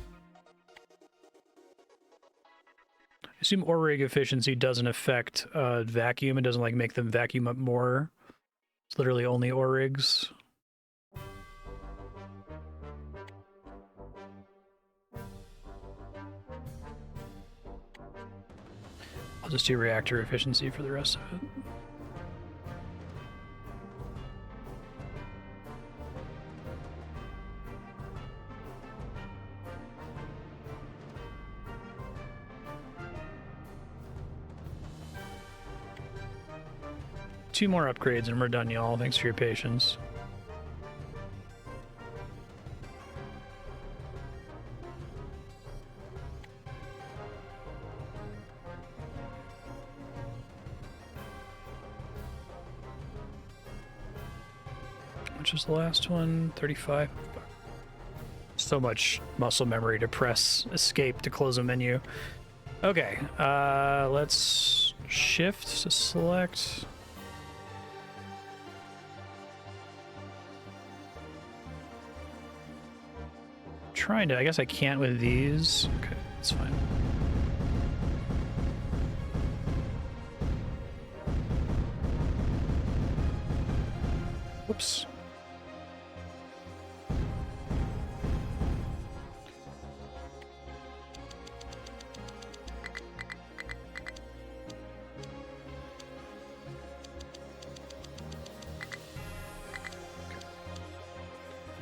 I assume ore rig efficiency doesn't affect vacuum. It doesn't like make them vacuum up more. It's literally only ore rigs. I'll just do reactor efficiency for the rest of it. Two more upgrades and we're done, y'all. Thanks for your patience. Which is the last one? 35. So much muscle memory to press escape to close a menu. Okay, let's shift to select. Trying to, I guess I can't with these. Okay, that's fine. Whoops.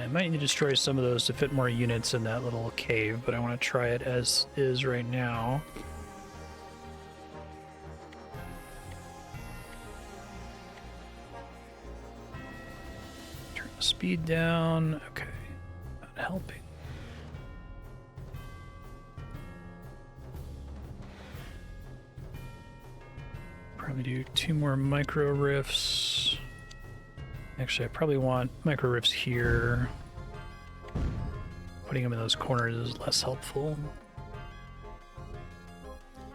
I might need to destroy some of those to fit more units in that little cave, but I want to try it as is right now. Turn the speed down. Okay. helping. Probably do 2 more micro rifts. Actually, I probably want micro rifts here. Putting them in those corners is less helpful.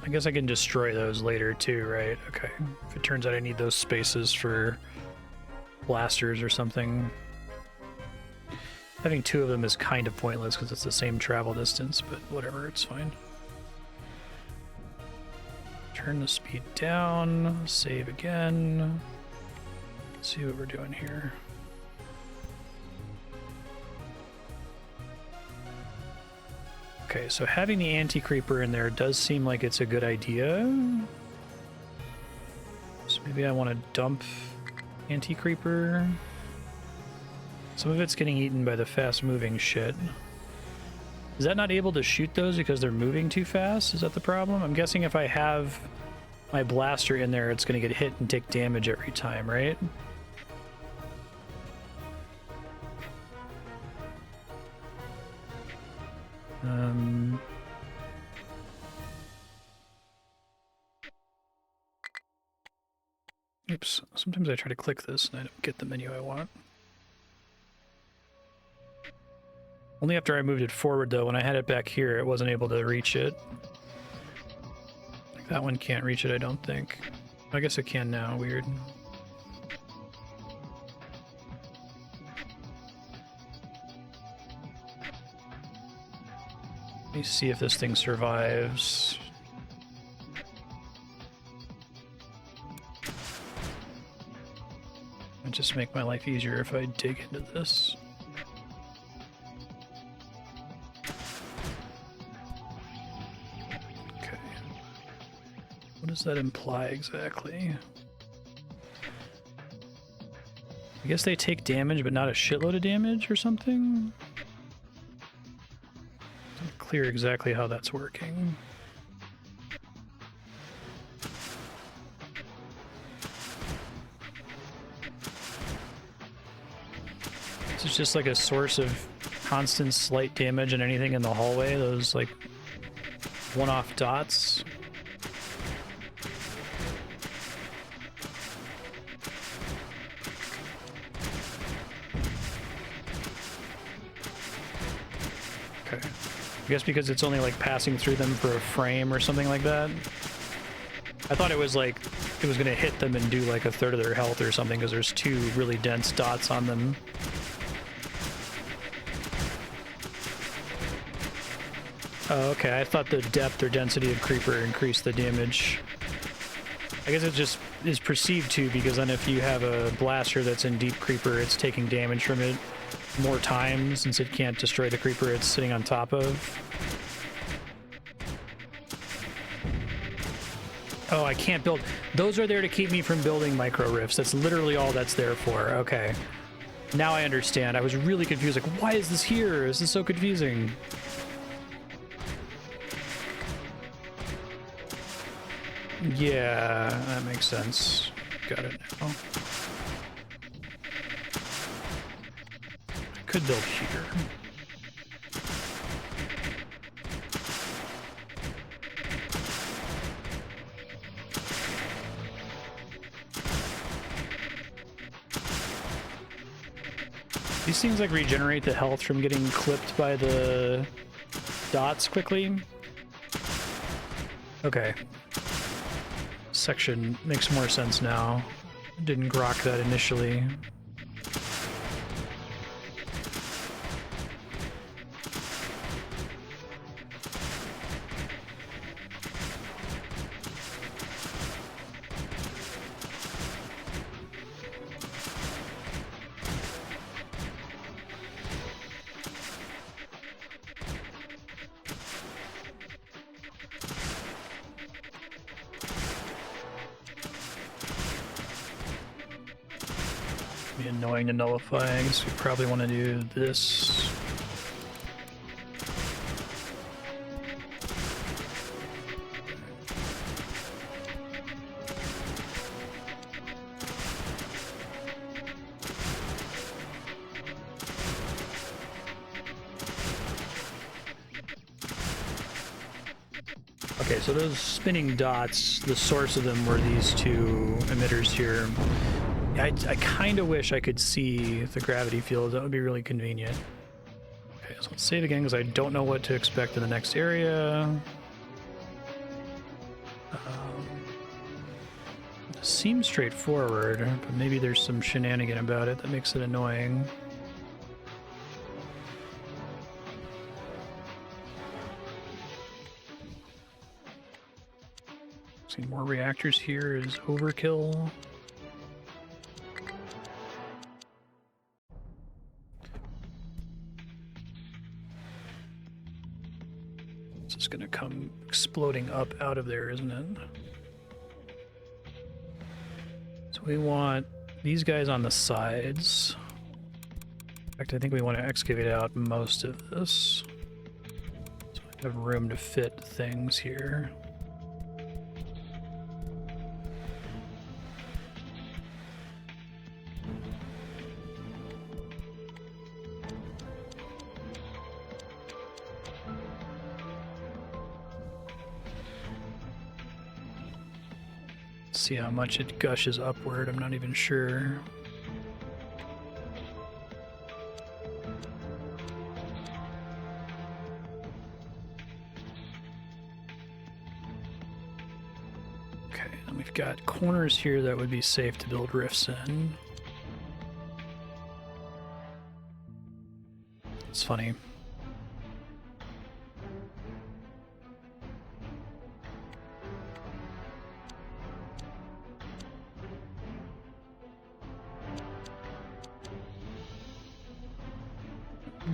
I guess I can destroy those later too, right? Okay. If it turns out I need those spaces for blasters or something. Having 2 of them is kind of pointless because it's the same travel distance, but whatever, it's fine. Turn the speed down, save again. Let's see what we're doing here. Okay, so having the anti-creeper in there does seem like it's a good idea. So maybe I want to dump anti-creeper. Some of it's getting eaten by the fast-moving shit. Is that not able to shoot those because they're moving too fast? Is that the problem? I'm guessing if I have my blaster in there, it's going to get hit and take damage every time, right? Oops. Sometimes I try to click this and I don't get the menu I want. Only after I moved it forward, though. When I had it back here, it wasn't able to reach it. Like that one can't reach it, I don't think. I guess it can now. Weird. Let me see if this thing survives. It'd just make my life easier if I dig into this. Okay. What does that imply exactly? I guess they take damage, but not a shitload of damage or something? Not clear exactly how that's working. It's just like a source of constant slight damage on anything in the hallway, those like one-off dots. Okay. I guess because it's only like passing through them for a frame or something like that. I thought it was like it was gonna hit them and do like a third of their health or something because there's 2 really dense dots on them. Oh, okay. I thought the depth or density of Creeper increased the damage. I guess it just is perceived to, because then if you have a blaster that's in deep Creeper, it's taking damage from it more times since it can't destroy the Creeper it's sitting on top of. Oh, I can't build. Those are there to keep me from building micro rifts. That's literally all that's there for. Okay. Now I understand. I was really confused. Like, why is this here? This is so confusing. Yeah, that makes sense. Got it now. I could build here. These things like regenerate the health from getting clipped by the dots quickly. Okay. Section makes more sense now. Didn't grok that initially. Be annoying to nullify. I guess we probably want to do this. Okay, so those spinning dots, the source of them were these two emitters here. I kind of wish I could see the gravity field. That would be really convenient. Okay, so let's save again because I don't know what to expect in the next area. Seems straightforward, but maybe there's some shenanigan about it that makes it annoying. See, more reactors here is overkill. It's just gonna come exploding up out of there, isn't it? So we want these guys on the sides. In fact, I think we want to excavate out most of this. So we have room to fit things here. See how much it gushes upward. I'm not even sure. Okay, and we've got corners here that would be safe to build rifts in. It's funny.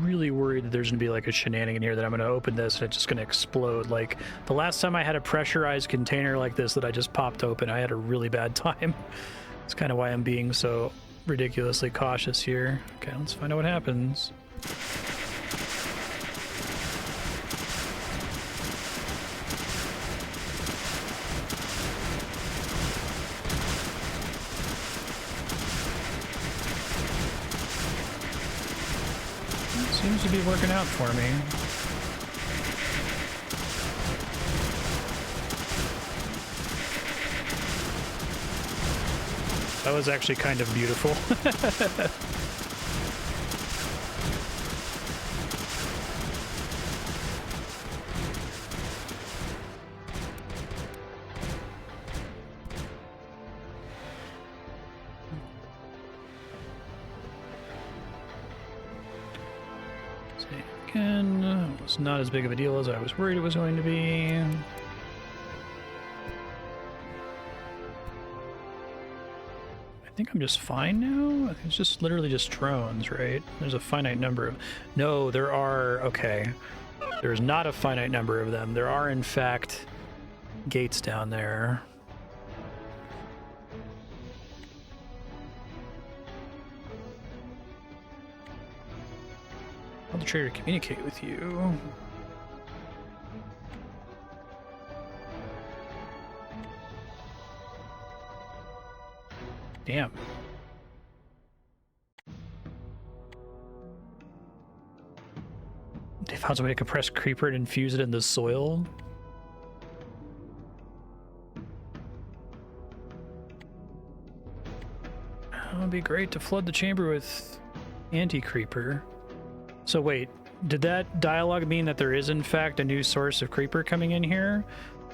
Really worried that there's gonna be like a shenanigan here that I'm gonna open this and it's just gonna explode. Like the last time I had a pressurized container like this that I just popped open, I had a really bad time. That's kind of why I'm being so ridiculously cautious here. Okay, let's find out what happens. Seems to be working out for me. That was actually kind of beautiful. Again, it's not as big of a deal as I was worried it was going to be. I think I'm just fine now. It's just literally just drones, right? There's a finite number of... No, there are... Okay. There's not a finite number of them. There are, in fact, gates down there. How the trader communicate with you? Damn. They found some way to compress Creeper and infuse it in the soil? It would be great to flood the chamber with anti-Creeper. So wait, did that dialogue mean that there is in fact a new source of Creeper coming in here?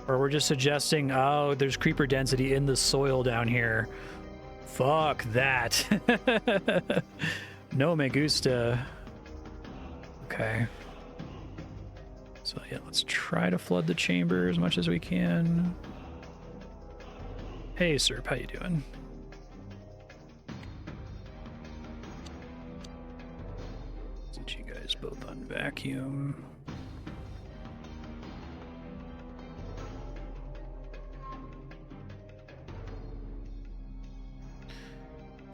Or we're just suggesting, oh, there's Creeper density in the soil down here. Fuck that. No me gusta. Okay. So yeah, let's try to flood the chamber as much as we can. Hey, Serp, how you doing? Since you guys both on vacuum.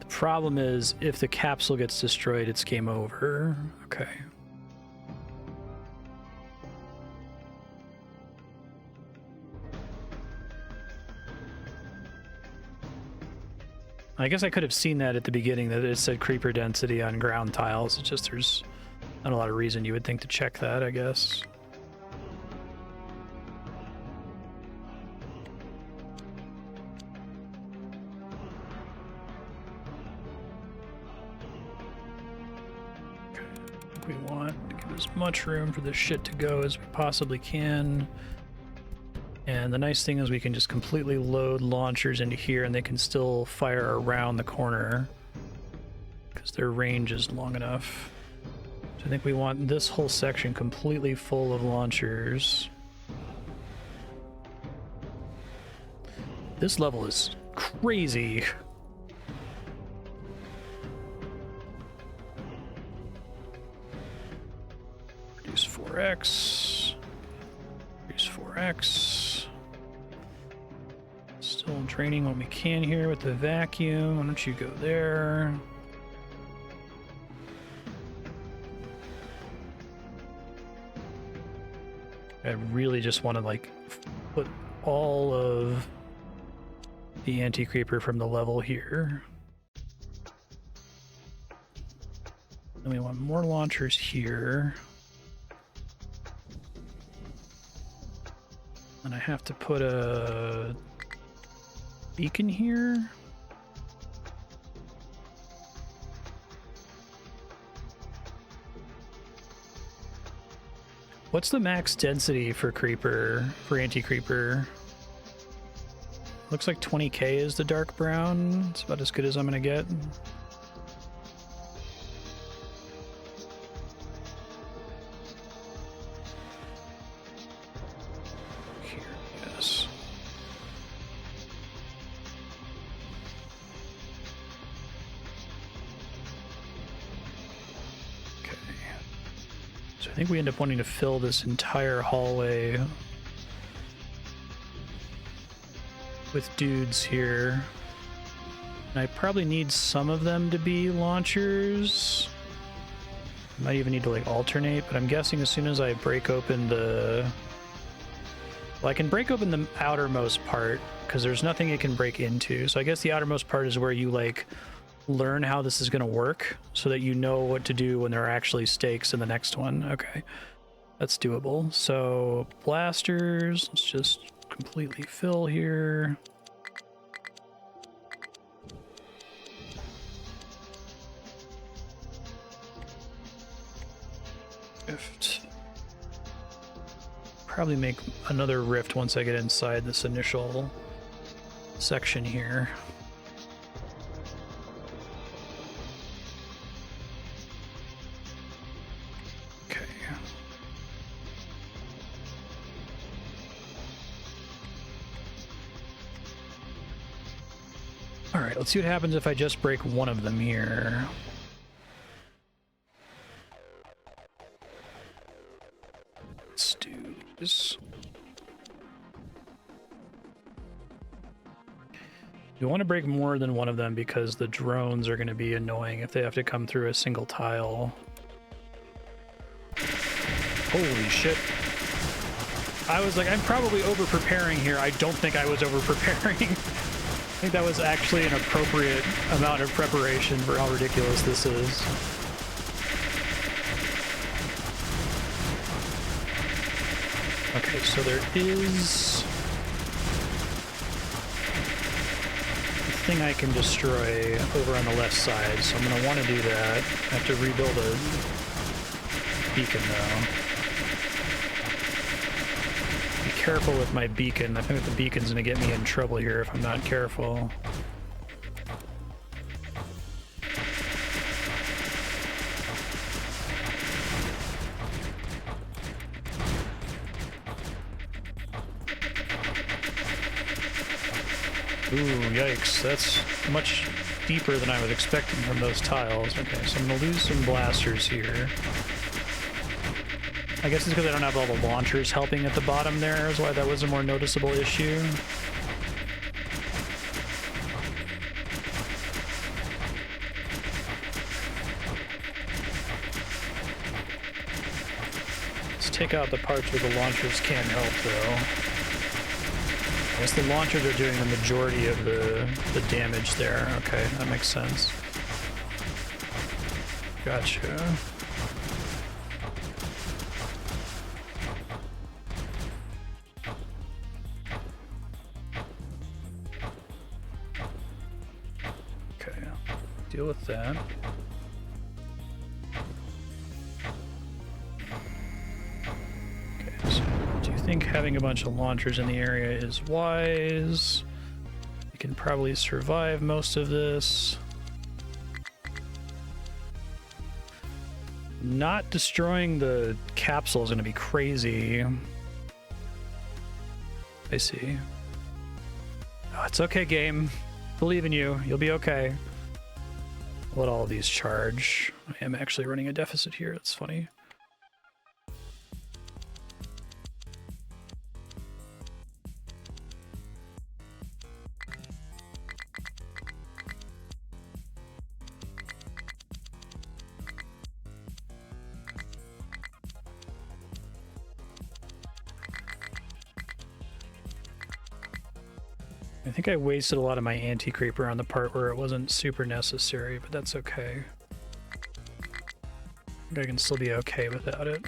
The problem is, if the capsule gets destroyed, it's game over. Okay. I guess I could have seen that at the beginning, that it said creeper density on ground tiles. It's just there's not a lot of reason you would think to check that, I guess. think we want to give as much room for this shit to go as we possibly can. And the nice thing is we can just completely load launchers into here and they can still fire around the corner because their range is long enough. So I think we want this whole section completely full of launchers. This level is crazy. Reduce 4x. Reduce 4x. Still draining what we can here with the vacuum. Why don't you go there? I really just want to like put all of the anti-creeper from the level here. Then we want more launchers here. And I have to put a beacon here. What's the max density for creeper, for anti-creeper? Looks like 20k is the dark brown. It's about as good as I'm gonna get. Here, yes. Okay. So I think we end up wanting to fill this entire hallway with dudes here. And I probably need some of them to be launchers. Might even need to like alternate, but I'm guessing as soon as I break open the... Well, I can break open the outermost part because there's nothing it can break into. So I guess the outermost part is where you like learn how this is going to work so that you know what to do when there are actually stakes in the next one. Okay, that's doable. So blasters, let's just completely fill here. Rift. Probably make another rift once I get inside this initial section here. Okay. All right, let's see what happens if I just break one of them here. Let's do this. You want to break more than one of them because the drones are going to be annoying if they have to come through a single tile. Holy shit. I was like, I'm probably over-preparing here. I don't think I was over-preparing. I think that was actually an appropriate amount of preparation for how ridiculous this is. Okay, so there is a thing I can destroy over on the left side, so I'm going to want to do that. I have to rebuild a beacon, though. Be careful with my beacon. I think the beacon's going to get me in trouble here if I'm not careful. Ooh, yikes. That's much deeper than I was expecting from those tiles. Okay, so I'm going to lose some blasters here. I guess it's because I don't have all the launchers helping at the bottom there, is why that was a more noticeable issue. Let's take out the parts where the launchers can't help, though. I guess the launchers are doing the majority of the damage there. Okay, that makes sense. Gotcha. Okay, deal with that. think having a bunch of launchers in the area is wise. We can probably survive most of this. Not destroying the capsule is going to be crazy. I see. Oh, it's okay, game. Believe in you. You'll be okay. Let all of these charge. I am actually running a deficit here. That's funny. I think I wasted a lot of my anti-creeper on the part where it wasn't super necessary, but that's okay. I think I can still be okay without it.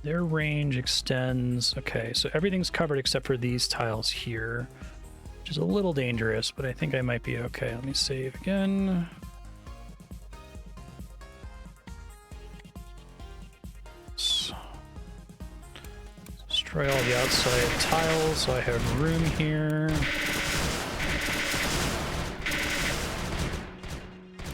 Their range extends. Okay, so everything's covered except for these tiles here, which is a little dangerous, but I think I might be okay. Let me save again. Destroy all the outside tiles so I have room here.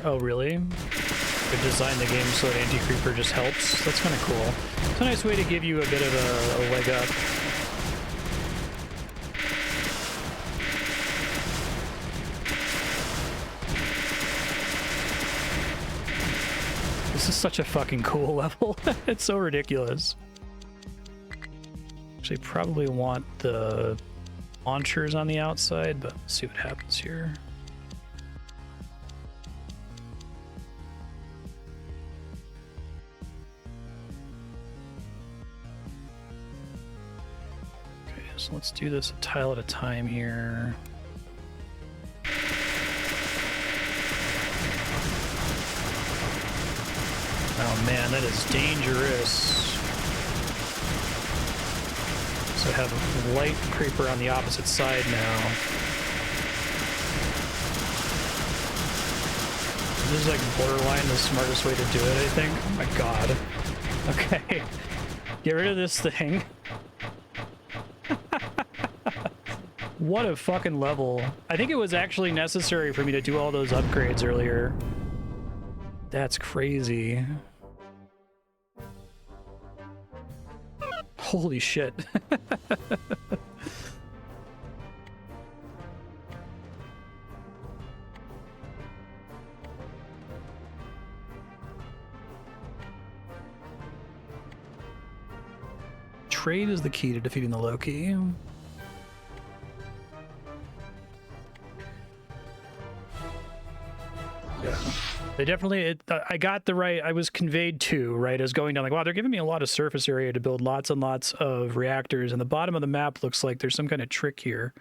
Oh, really? They designed the game so that anti-creeper just helps. That's kind of cool. It's a nice way to give you a bit of a leg up. This is such a fucking cool level. It's so ridiculous. Actually, probably want the launchers on the outside, but let's see what happens here. Okay, so let's do this a tile at a time here. Oh man, that is dangerous. So I have a light creeper on the opposite side now. This is like borderline the smartest way to do it, I think. Oh my god. Okay. Get rid of this thing. What a fucking level. I think it was actually necessary for me to do all those upgrades earlier. That's crazy. Holy shit. Trade is the key to defeating the Loki. Yeah. They definitely, I got the right, I was conveyed to, right, as going down, like, wow, they're giving me a lot of surface area to build lots and lots of reactors, and the bottom of the map looks like there's some kind of trick here.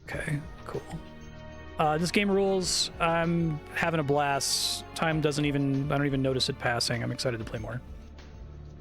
Okay, cool. This game rules. I'm having a blast. Time doesn't even, I don't even notice it passing. I'm excited to play more.